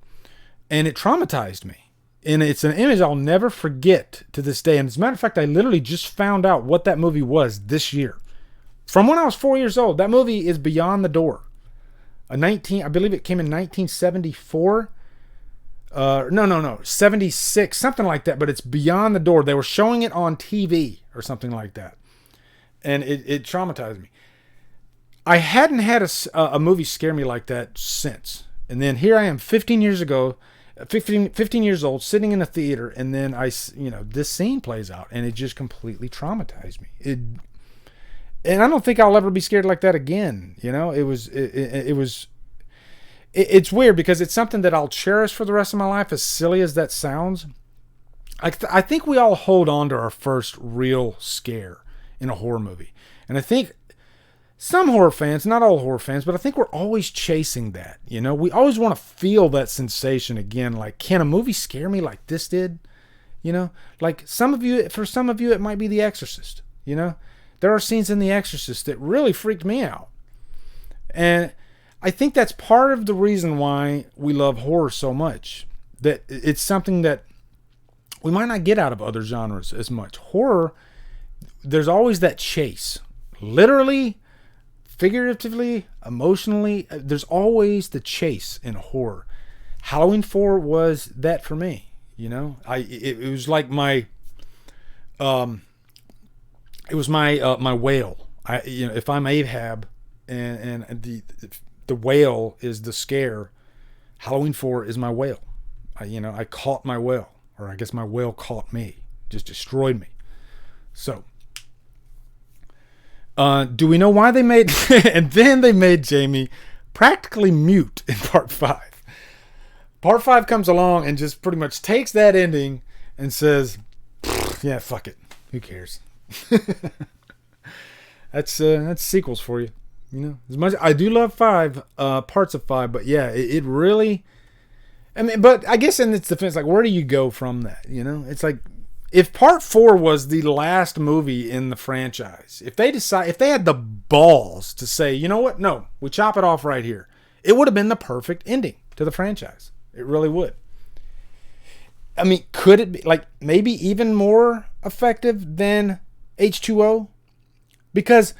and it traumatized me. And it's an image I'll never forget to this day. And as a matter of fact, I literally just found out what that movie was this year. From when I was 4 years old, that movie is Beyond the Door. I believe it came in 1974. 76, something like that. But it's Beyond the Door. They were showing it on TV or something like that. And it traumatized me. I hadn't had a movie scare me like that since. And then here I am 15 years old, sitting in a theater, and then this scene plays out, and it just completely traumatized me. And I don't think I'll ever be scared like that again. It's weird because it's something that I'll cherish for the rest of my life, as silly as that sounds. I think we all hold on to our first real scare in a horror movie. And I think some horror fans, not all horror fans, but I think we're always chasing that. We always want to feel that sensation again. Like, can a movie scare me like this did? Like for some of you, it might be The Exorcist. There are scenes in The Exorcist that really freaked me out. And I think that's part of the reason why we love horror so much. That it's something that we might not get out of other genres as much. Horror, there's always that chase. Literally, figuratively, emotionally, there's always the chase in horror. Halloween 4 was that for me. It was like my my whale. If I'm Ahab and the whale is the scare, Halloween 4 is my whale. I caught my whale, or I guess my whale caught me, just destroyed me. So, do we know why they made... and then they made Jamie practically mute in part 5. Part 5 comes along and just pretty much takes that ending and says, yeah, fuck it. Who cares? That's sequels for you. As much I do love 5, parts of 5, but yeah, it really... I mean, but I guess in its defense, like, where do you go from that? It's like... If part 4 was the last movie in the franchise, if they had the balls to say, you know what? No, we chop it off right here. It would have been the perfect ending to the franchise. It really would. I mean, could it be like maybe even more effective than H2O? Because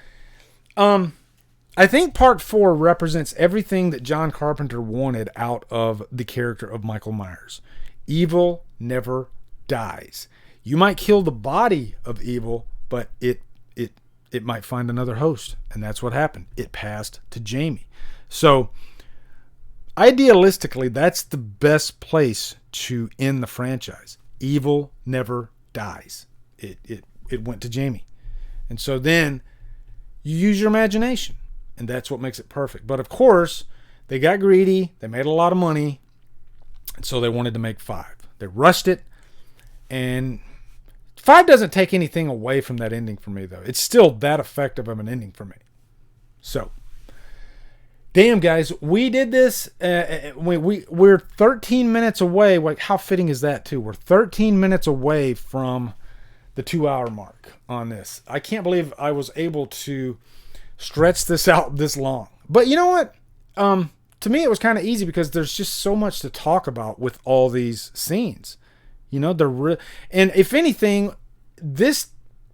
I think part 4 represents everything that John Carpenter wanted out of the character of Michael Myers. Evil never dies. You might kill the body of evil, but it might find another host. And that's what happened. It passed to Jamie. So, idealistically, that's the best place to end the franchise. Evil never dies. It went to Jamie. And so then, you use your imagination. And that's what makes it perfect. But of course, they got greedy. They made a lot of money. And so they wanted to make 5. They rushed it. And 5 doesn't take anything away from that ending for me, though. It's still that effective of an ending for me. So, damn, guys, we did this. We're 13 minutes away. Like, how fitting is that, too? We're 13 minutes away from the 2-hour mark on this. I can't believe I was able to stretch this out this long. But you know what? To me, it was kind of easy because there's just so much to talk about with all these scenes. You know, and if anything, this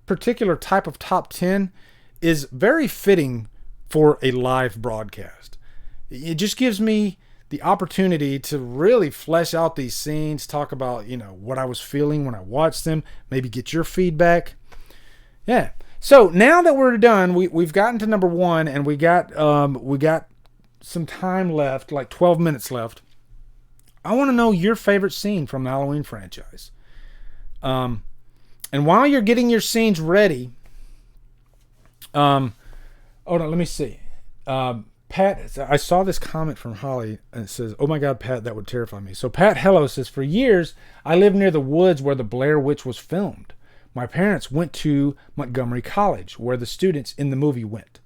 particular type of top 10 is very fitting for a live broadcast. It just gives me the opportunity to really flesh out these scenes, talk about, you know, what I was feeling when I watched them, maybe get your feedback. Yeah. So now that we're done, we've gotten to number 1, and we got some time left, like 12 minutes left. I want to know your favorite scene from the Halloween franchise. And while you're getting your scenes ready, hold on, let me see. Pat, I saw this comment from Holly, and it says, "Oh my God, Pat, that would terrify me." So Pat Hello says, "For years, I lived near the woods where the Blair Witch was filmed. My parents went to Montgomery College, where the students in the movie went.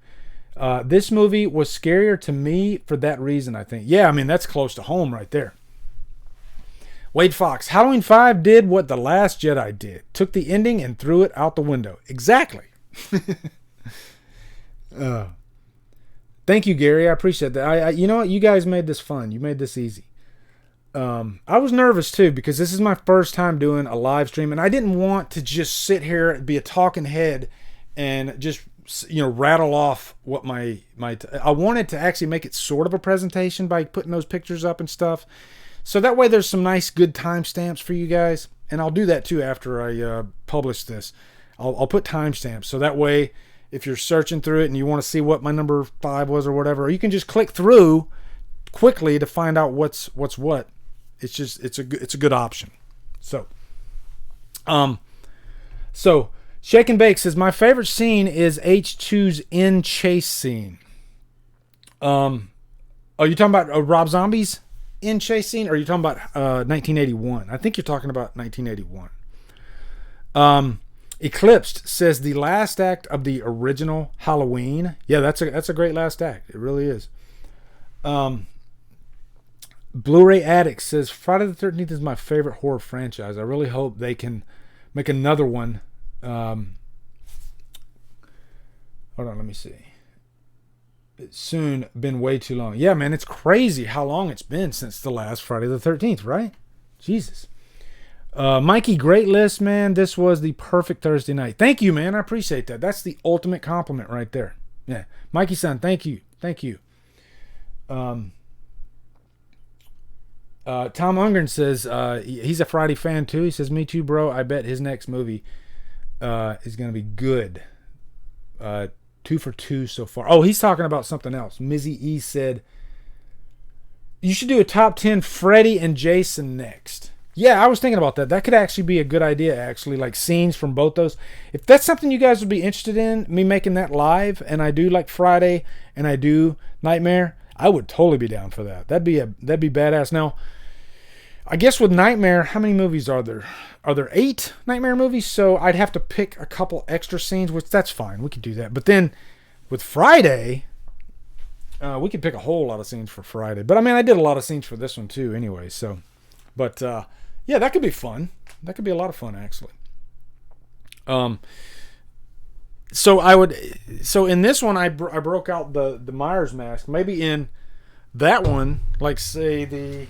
This movie was scarier to me for that reason, I think." Yeah, I mean, that's close to home right there. Wade Fox, Halloween 5 did what The Last Jedi did. Took the ending and threw it out the window. Exactly. Thank you, Gary. I appreciate that. You know what? You guys made this fun. You made this easy. I was nervous too, because this is my first time doing a live stream, and I didn't want to just sit here and be a talking head and just, you know, rattle off what I wanted to actually make it sort of a presentation by putting those pictures up and stuff. So that way there's some nice good timestamps for you guys. And I'll do that too after I publish this. I'll put timestamps. So that way, if you're searching through it and you want to see what my number 5 was or whatever, you can just click through quickly to find out what's what. It's a good option. So Shake and Bake says, my favorite scene is H2's in chase scene. Are you talking about Rob Zombie's in chase scene, or are you talking about 1981? I think you're talking about 1981. Eclipsed says the last act of the original Halloween. Yeah, that's a great last act. It really is. Blu-ray Addict says Friday the 13th is my favorite horror franchise. I really hope they can make another one. Hold on, let me see. It's soon been way too long. Yeah, man, it's crazy how long it's been since the last Friday the 13th, right? Jesus. Mikey, great list, man. This was the perfect Thursday night. Thank you, man. I appreciate that. That's the ultimate compliment right there. Yeah. Mikey son, thank you. Thank you. Tom Ungren says he's a Friday fan too. He says, me too, bro. I bet his next movie is going to be good. 2 for 2 so far. Oh, he's talking about something else. Mizzy E said, you should do a top 10 Freddy and Jason next. Yeah, I was thinking about that. That could actually be a good idea, actually, like scenes from both those. If that's something you guys would be interested in, me making that live, and I do like Friday and I do Nightmare, I would totally be down for that. That'd be badass. Now, I guess with Nightmare, how many movies are there? Are there 8 Nightmare movies? So I'd have to pick a couple extra scenes, which that's fine. We could do that. But then with Friday, we could pick a whole lot of scenes for Friday. But I mean, I did a lot of scenes for this one too anyway. So, but yeah, that could be fun. That could be a lot of fun, actually. So in this one, I broke out the Myers mask. Maybe in that one, like say the...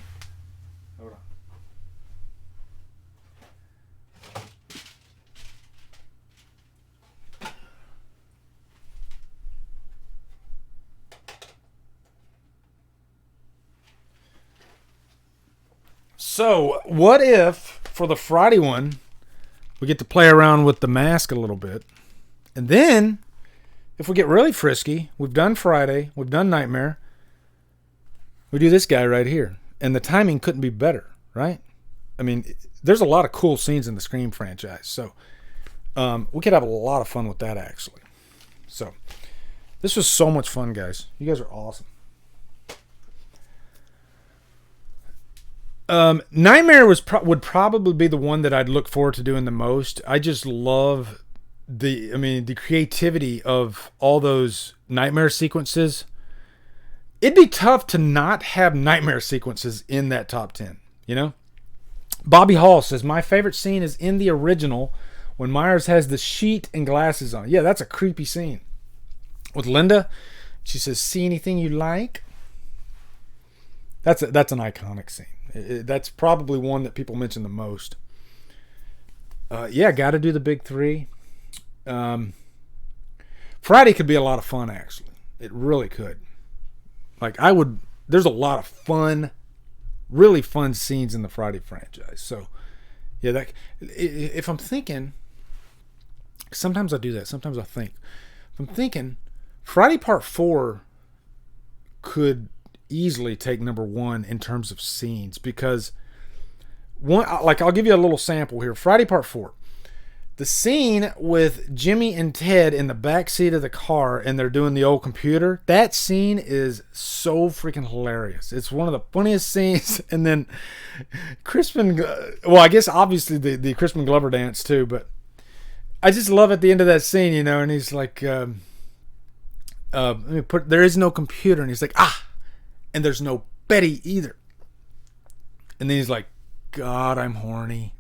So, what if, for the Friday one, we get to play around with the mask a little bit. And then, if we get really frisky, we've done Friday, we've done Nightmare, we do this guy right here. And the timing couldn't be better, right? I mean, there's a lot of cool scenes in the Scream franchise. So, we could have a lot of fun with that, actually. So, this was so much fun, guys. You guys are awesome. Nightmare would probably be the one that I'd look forward to doing the most. I just love the creativity of all those nightmare sequences. It'd be tough to not have nightmare sequences in that top 10, you know? Bobby Hall says, my favorite scene is in the original when Myers has the sheet and glasses on. Yeah, that's a creepy scene. With Linda, she says, see anything you like? That's an iconic scene. That's probably one that people mention the most. Yeah, got to do the big three. Friday could be a lot of fun, actually. It really could. There's a lot of fun, really fun scenes in the Friday franchise. So, yeah, if I'm thinking, sometimes I do that. Sometimes I think. If I'm thinking, Friday Part 4 could easily take number 1 in terms of scenes, because I'll give you a little sample here. Friday Part 4, the scene with Jimmy and Ted in the back seat of the car and they're doing the old computer, that scene is so freaking hilarious. It's one of the funniest scenes. And then I guess obviously the Crispin Glover dance too, but I just love at the end of that scene, you know, and he's like, there is no computer, and he's like, and there's no Betty either. And then he's like, God, I'm horny.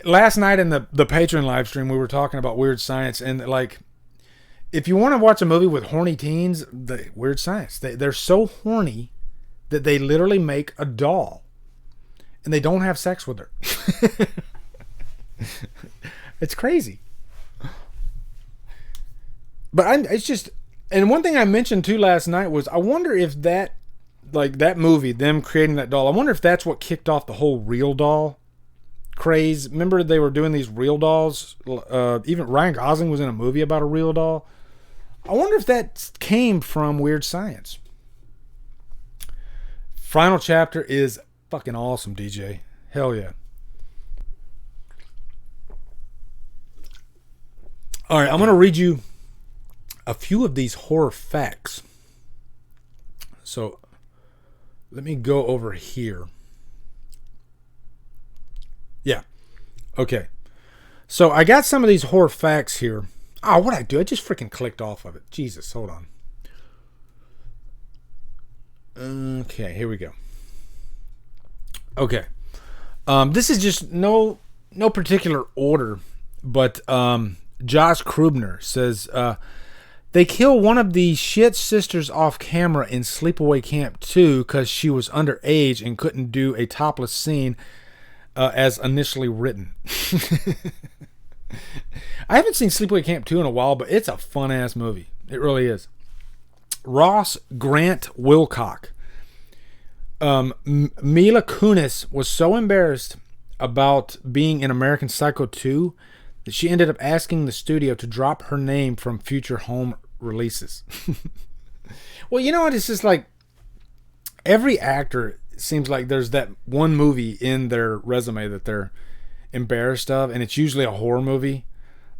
Last night in the Patreon live stream, we were talking about Weird Science, and like, if you want to watch a movie with horny teens, Weird Science, they're so horny that they literally make a doll, and they don't have sex with her. It's crazy. But it's just, and one thing I mentioned too last night was, I wonder if that movie, them creating that doll, I wonder if that's what kicked off the whole real doll craze. Remember they were doing these real dolls? Even Ryan Gosling was in a movie about a real doll. I wonder if that came from Weird Science. Final chapter is fucking awesome, DJ. Hell yeah. All right, I'm going to read you a few of these horror facts. So let me go over here. Yeah. Okay. So I got some of these horror facts here. Oh, what'd I do? I just freaking clicked off of it. Jesus, hold on. Okay, here we go. Okay. This is just no particular order, but Josh Krubner says, they kill one of the shit sisters off camera in Sleepaway Camp 2 because she was underage and couldn't do a topless scene as initially written. I haven't seen Sleepaway Camp 2 in a while, but it's a fun-ass movie. It really is. Ross Grant Wilcock. Mila Kunis was so embarrassed about being in American Psycho 2 that she ended up asking the studio to drop her name from future home releases. Well, you know what? It's just like every actor seems like there's that one movie in their resume that they're embarrassed of, and it's usually a horror movie.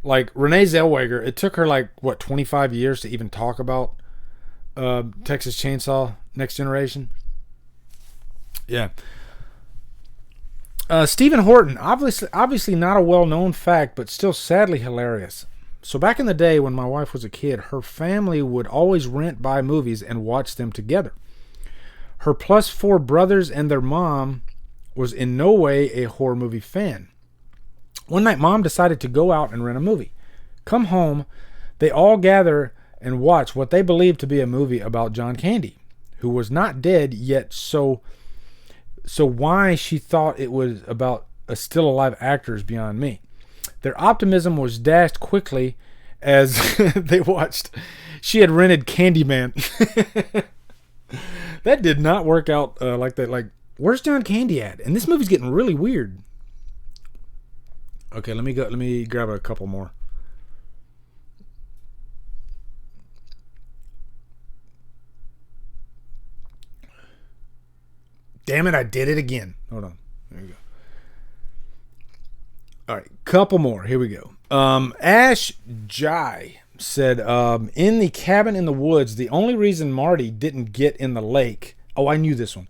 Like Renee Zellweger, it took her 25 years to even talk about Texas Chainsaw Next Generation. Yeah. Stephen Horton, obviously not a well-known fact, but still sadly hilarious. So back in the day when my wife was a kid, her family would always buy movies and watch them together. Her plus 4 brothers and their mom was in no way a horror movie fan. One night, Mom decided to go out and rent a movie. Come home, they all gather and watch what they believed to be a movie about John Candy, who was not dead yet. So why she thought it was about a still alive actor is beyond me. Their optimism was dashed quickly as they watched. She had rented Candyman. That did not work out like that. Like, where's John Candy at? And this movie's getting really weird. Okay, let me grab a couple more. Damn it, I did it again. Hold on. There we go. All right, couple more. Here we go. Ash Jai said, in the cabin in the woods, the only reason Marty didn't get in the lake. Oh, I knew this one.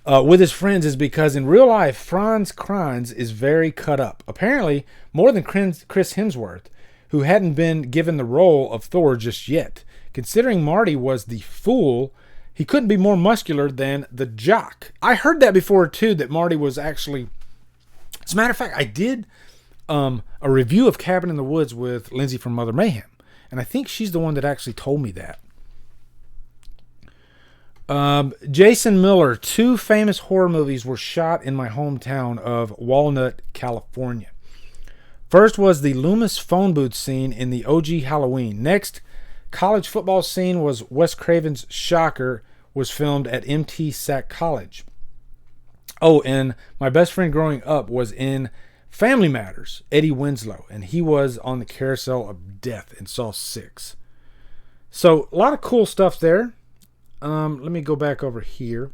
with his friends is because in real life, Franz Kranz is very cut up. Apparently, more than Chris Hemsworth, who hadn't been given the role of Thor just yet. Considering Marty was the fool, he couldn't be more muscular than the jock. I heard that before, too, that Marty was actually... As a matter of fact, I did a review of Cabin in the Woods with Lindsay from Mother Mayhem, and I think she's the one that actually told me that. Jason Miller, 2 famous horror movies were shot in my hometown of Walnut, California. First was the Loomis phone booth scene in the OG Halloween. Next, college football scene was Wes Craven's Shocker, was filmed at MT Sac College. Oh, and my best friend growing up was in Family Matters, Eddie Winslow, and he was on the Carousel of Death in Saw 6. So, a lot of cool stuff there. Let me go back over here.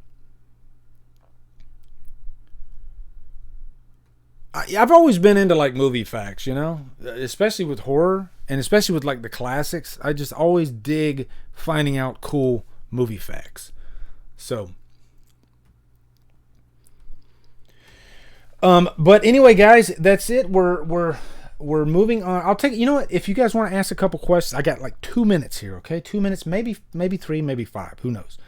I've always been into like movie facts, you know, especially with horror and especially with like the classics. I just always dig finding out cool movie facts. So, but anyway, guys, that's it. We're moving on. I'll take, you know what, if you guys want to ask a couple questions, I got like 2 minutes here, okay? 2 minutes, maybe 3, maybe 5, who knows?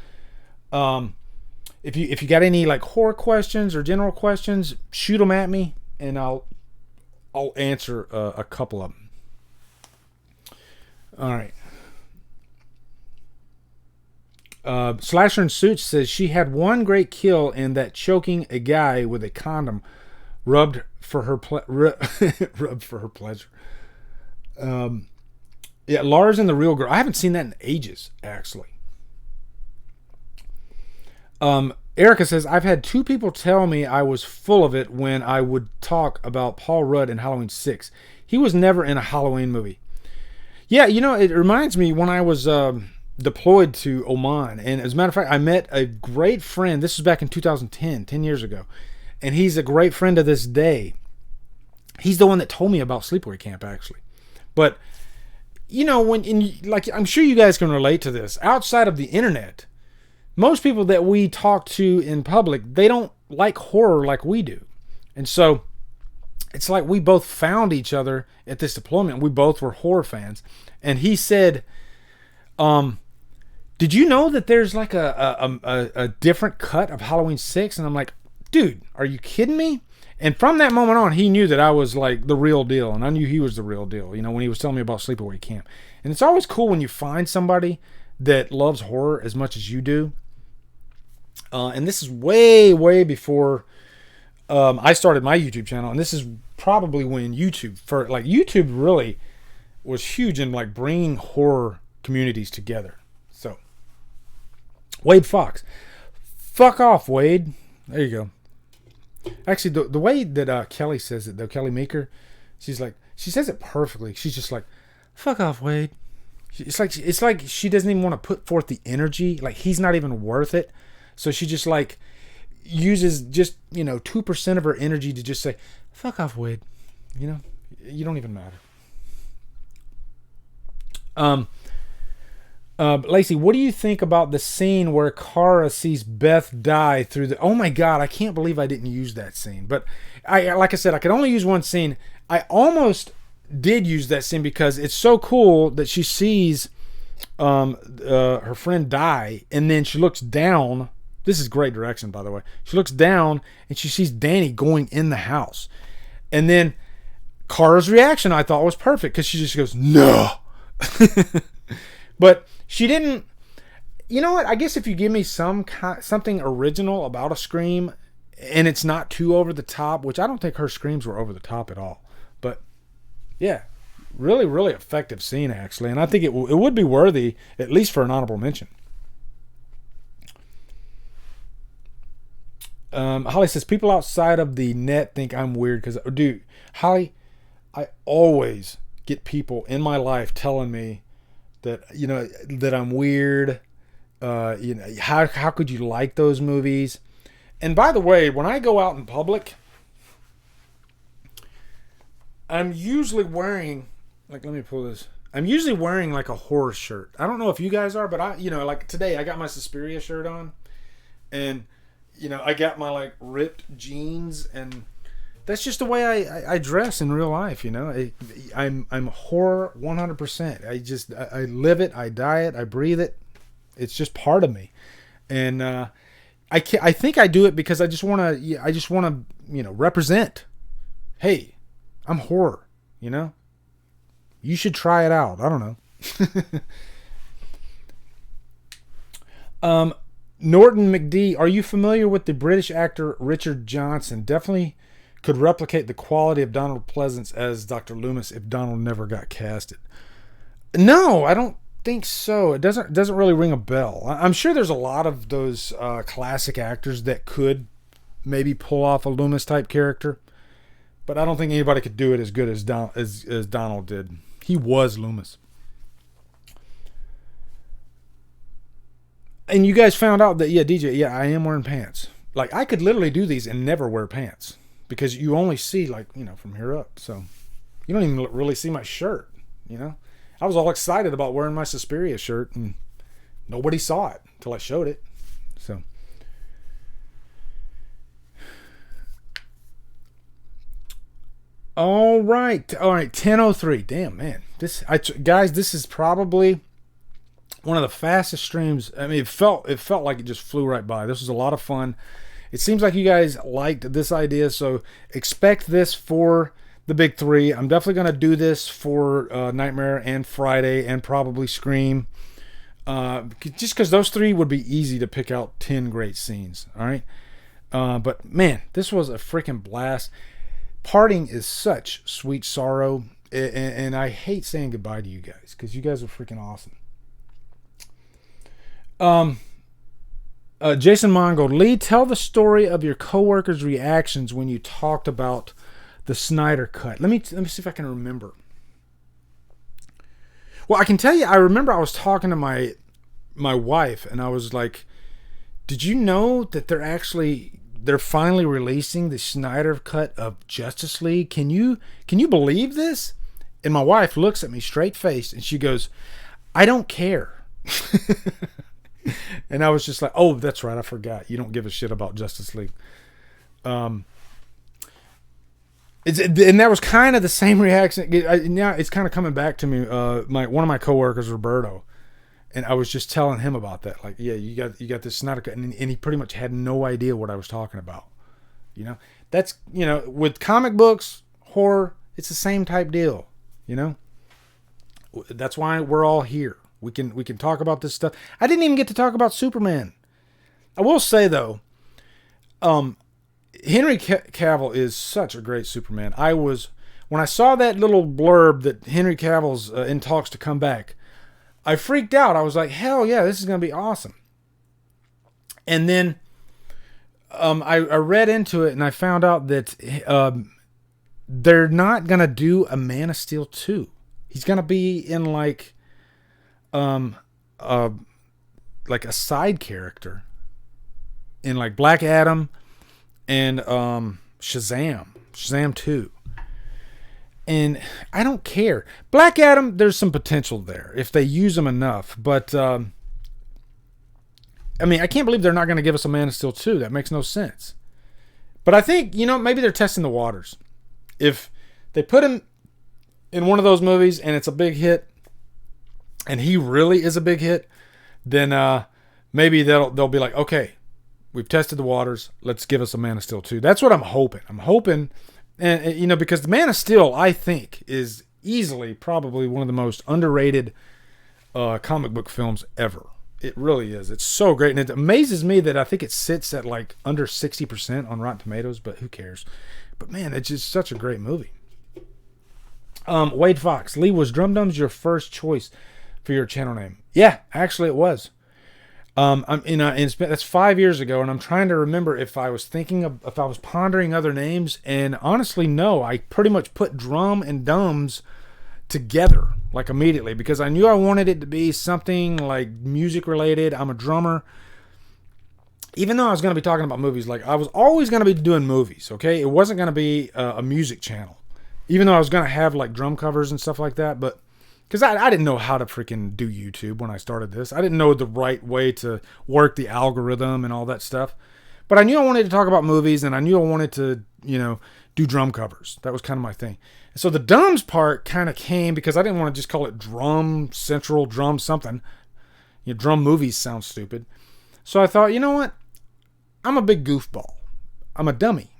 If you got any like horror questions or general questions, shoot them at me and I'll answer a couple of them. All right. Slasher in Suits says she had one great kill in that choking a guy with a condom rubbed for her rubbed for her pleasure. Yeah, Lars and the Real Girl. I haven't seen that in ages, actually. Erica says, I've had 2 people tell me I was full of it when I would talk about Paul Rudd in Halloween 6. He was never in a Halloween movie. Yeah, you know, it reminds me when I was deployed to Oman. And as a matter of fact, I met a great friend. This was back in 2010, 10 years ago. And he's a great friend to this day. He's the one that told me about sleepaway camp, actually. But, you know, like I'm sure you guys can relate to this. Outside of the internet, most people that we talk to in public, they don't like horror like we do. And so it's like we both found each other at this deployment. We both were horror fans. And he said, did you know that there's like a different cut of Halloween 6? And I'm like, dude, are you kidding me? And from that moment on, he knew that I was like the real deal. And I knew he was the real deal, you know, when he was telling me about sleepaway camp. And it's always cool when you find somebody that loves horror as much as you do. And this is way, way before I started my YouTube channel. And this is probably when YouTube really was huge in like bringing horror communities together. So, Wade Fox. Fuck off, Wade. There you go. Actually, the way that Kelly says it, though, Kelly Meeker, she says it perfectly. She's just like, fuck off, Wade. It's like she doesn't even want to put forth the energy. Like, he's not even worth it. So she just like uses just, 2% of her energy to just say, fuck off, Wade. You know, you don't even matter. Lacey, what do you think about the scene where Kara sees Beth die through the... Oh my God, I can't believe I didn't use that scene. But like I said, I could only use one scene. I almost did use that scene because it's so cool that she sees her friend die, and then she looks down. This is great direction, by the way. She looks down and she sees Danny going in the house. And then Kara's reaction, I thought, was perfect because she just goes, no. But she didn't. You know what? I guess if you give me something original about a scream and it's not too over the top, which I don't think her screams were over the top at all. But yeah, really, really effective scene, actually. And I think it would be worthy, at least for an honorable mention. Holly says, people outside of the net think I'm weird because, dude, Holly, I always get people in my life telling me that, that I'm weird. How could you like those movies? And by the way, when I go out in public, I'm usually wearing, like, let me pull this. I'm usually wearing like a horror shirt. I don't know if you guys are, but like today I got my Suspiria shirt on, and I got my like ripped jeans, and that's just the way I dress in real life. I'm horror 100%. I live it, I die it, I breathe it. It's just part of me, and I think I do it because I just want to represent. Hey, I'm horror. You should try it out. I don't know. Norton McD, are you familiar with the British actor Richard Johnson? Definitely could replicate the quality of Donald Pleasance as Dr. Loomis if Donald never got casted. No, I don't think so. It doesn't really ring a bell. I'm sure there's a lot of those classic actors that could maybe pull off a Loomis type character, but I don't think anybody could do it as good as Donald did. He was Loomis. And you guys found out that, DJ, I am wearing pants. Like, I could literally do these and never wear pants because you only see, from here up. So you don't even really see my shirt, I was all excited about wearing my Suspiria shirt, and nobody saw it until I showed it. So, all right, 10:03. Damn, man, guys, this is probably one of the fastest streams. I mean, it felt like it just flew right by. This was a lot of fun. It seems like you guys liked this idea, so expect this for the big three. I'm definitely going to do this for Nightmare and Friday and probably Scream. Just because those three would be easy to pick out 10 great scenes. All right. But man, this was a freaking blast. Parting is such sweet sorrow. And I hate saying goodbye to you guys because you guys are freaking awesome. Jason Mongold, Lee, tell the story of your coworkers' reactions when you talked about the Snyder Cut. Let me see if I can remember. Well, I can tell you, I remember I was talking to my wife, and I was like, "Did you know that they're finally releasing the Snyder Cut of Justice League? Can you believe this?" And my wife looks at me straight faced, and she goes, "I don't care." And I was just like, "Oh, that's right, I forgot. You don't give a shit about Justice League." And that was kind of the same reaction. Now it's kind of coming back to me. One of my coworkers, Roberto, and I was just telling him about that. Like, yeah, you got this Snyder Cut, and he pretty much had no idea what I was talking about. That's with comic books, horror, it's the same type deal. That's why we're all here. We can talk about this stuff. I didn't even get to talk about Superman. I will say though, Henry Cavill is such a great Superman. When I saw that little blurb that Henry Cavill's in talks to come back, I freaked out. I was like, hell yeah, this is going to be awesome. And then I read into it and I found out that they're not going to do a Man of Steel 2. He's going to be in like a side character in like Black Adam and Shazam 2. And I don't care. Black Adam, there's some potential there if they use him enough. But I can't believe they're not going to give us a Man of Steel 2. That makes no sense. But I think, maybe they're testing the waters. If they put him in one of those movies and it's a big hit, and he really is a big hit, then maybe they'll be like, okay, we've tested the waters. Let's give us a Man of Steel 2. That's what I'm hoping. I'm hoping, and because the Man of Steel, I think, is easily probably one of the most underrated comic book films ever. It really is. It's so great, and it amazes me that I think it sits at like under 60% on Rotten Tomatoes, but who cares? But man, it's just such a great movie. Wade Fox, Lee, was Drumdums your first choice for your channel name? Yeah, actually it was. That's 5 years ago, and I'm trying to remember if I was pondering other names, and honestly, no. I pretty much put Drum and Dums together, like immediately, because I knew I wanted it to be something like music related. I'm a drummer. Even though I was going to be talking about movies, like I was always going to be doing movies, okay? It wasn't going to be a music channel. Even though I was going to have like drum covers and stuff like that, but because I didn't know how to freaking do YouTube when I started this. I didn't know the right way to work the algorithm and all that stuff. But I knew I wanted to talk about movies, and I knew I wanted to, do drum covers. That was kind of my thing. So the Dums part kind of came because I didn't want to just call it Drum Central, Drum something. Drum movies sound stupid. So I thought, you know what? I'm a big goofball. I'm a dummy.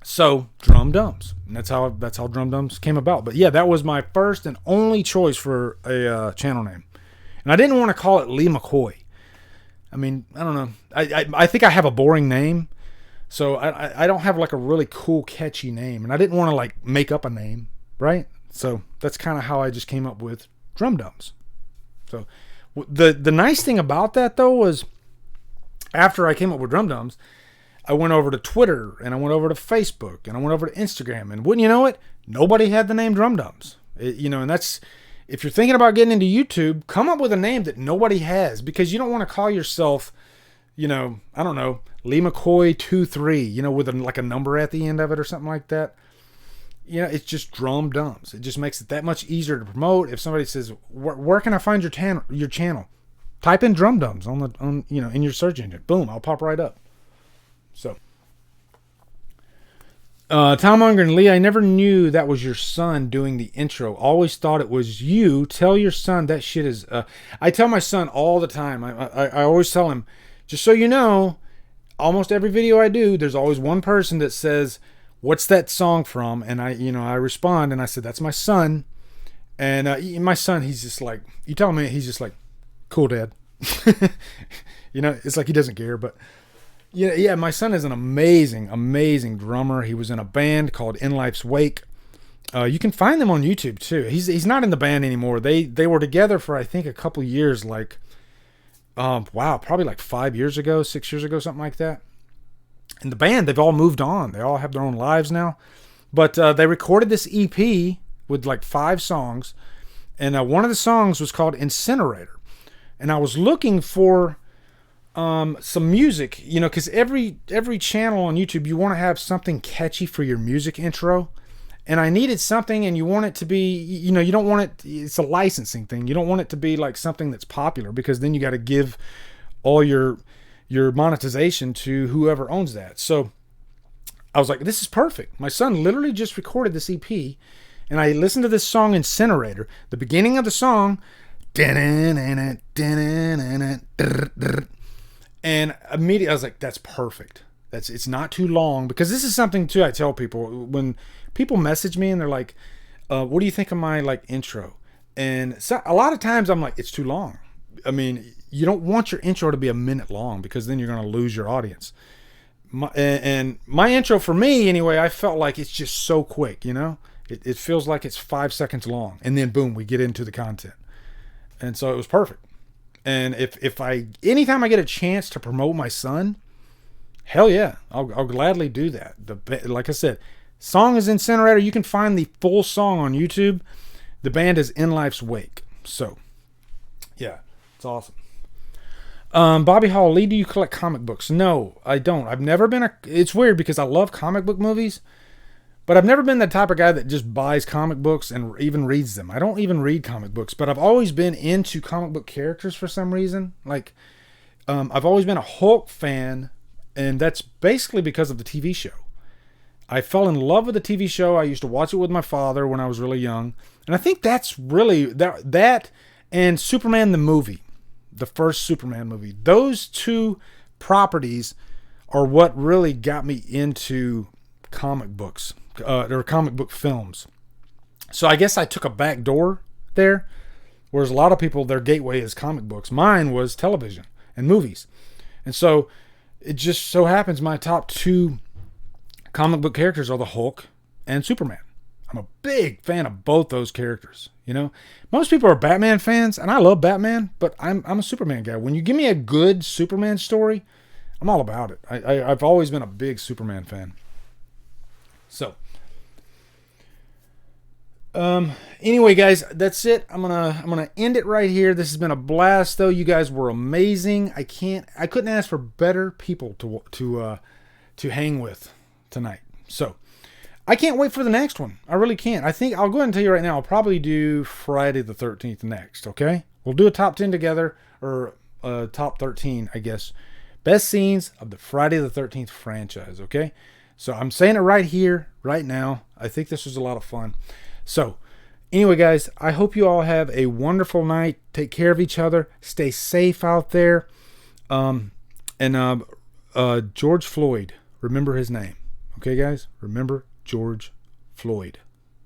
So Drumdums. And that's how Drumdums came about. But yeah, that was my first and only choice for a channel name. And I didn't want to call it Lee McCoy. I mean, I don't know. I think I have a boring name. So I don't have like a really cool, catchy name. And I didn't want to like make up a name, right? So that's kind of how I just came up with Drumdums. So the nice thing about that though was after I came up with Drumdums, I went over to Twitter and I went over to Facebook and I went over to Instagram. And wouldn't you know it, nobody had the name Drumdums. And that's, if you're thinking about getting into YouTube, come up with a name that nobody has, because you don't want to call yourself, I don't know, Lee McCoy 23, with like a number at the end of it or something like that. It's just Drumdums. It just makes it that much easier to promote. If somebody says, "Where can I find your channel?" Type in Drumdums on in your search engine. Boom, I'll pop right up. So, Tom Unger and Lee, I never knew that was your son doing the intro. Always thought it was you. Tell your son that shit is. I tell my son all the time. I always tell him, just so you know, almost every video I do, there's always one person that says, "What's that song from?" And I respond and I said, "That's my son." And my son, he's just like, you tell me, he's just like, "Cool, Dad." It's like he doesn't care, but. Yeah, my son is an amazing drummer. He was in a band called In Life's Wake. You can find them on YouTube too. He's not in the band anymore. They were together for I think a couple years, like probably like 5 years ago, 6 years ago, something like that. And the band, they've all moved on. They all have their own lives now. But they recorded this EP with like 5 songs, and one of the songs was called Incinerator. And I was looking for some music, because every channel on YouTube, you want to have something catchy for your music intro. And I needed something, and you want it to be, you don't want it, it's a licensing thing. You don't want it to be like something that's popular, because then you got to give all your monetization to whoever owns that. So I was like, this is perfect. My son literally just recorded this EP, and I listened to this song Incinerator. The beginning of the song, and immediately I was like, that's perfect. It's not too long, because this is something too I tell people when people message me and they're like, what do you think of my like intro? And so a lot of times I'm like, it's too long. I mean, you don't want your intro to be a minute long, because then you're going to lose your audience. And my intro, for me anyway, I felt like it's just so quick, it feels like it's 5 seconds long, and then boom, we get into the content. And so it was perfect. And anytime I get a chance to promote my son, hell yeah, I'll gladly do that. Like I said, song is Incinerator. You can find the full song on YouTube. The band is In Life's Wake. So, yeah, it's awesome. Bobby Hall, Lee, do you collect comic books? No, I don't. I've never been it's weird because I love comic book movies, but I've never been the type of guy that just buys comic books and even reads them. I don't even read comic books, but I've always been into comic book characters for some reason. Like, I've always been a Hulk fan, and that's basically because of the TV show. I fell in love with the TV show. I used to watch it with my father when I was really young. And I think that's really, that and Superman the movie, the first Superman movie, those two properties are what really got me into comic books. Or comic book films. So I guess I took a back door there, whereas a lot of people, their gateway is comic books. Mine was television and movies. And so it just so happens my top 2 comic book characters are the Hulk and Superman. I'm a big fan of both those characters. Most people are Batman fans, and I love Batman, but I'm a Superman guy. When you give me a good Superman story, I'm all about it. I've always been a big Superman fan. So anyway, guys, that's it. I'm gonna end it right here. This has been a blast, though. You guys were amazing. I couldn't ask for better people to hang with tonight. So I can't wait for the next one. I really can't. I think I'll go ahead and tell you right now, I'll probably do Friday the 13th next. Okay, we'll do a top 10 together, or top 13, I guess. Best scenes of the Friday the 13th franchise, okay? So I'm saying it right here, right now. I think this was a lot of fun. So anyway, guys, I hope you all have a wonderful night. Take care of each other. Stay safe out there. George Floyd, remember his name. Okay, guys? Remember George Floyd.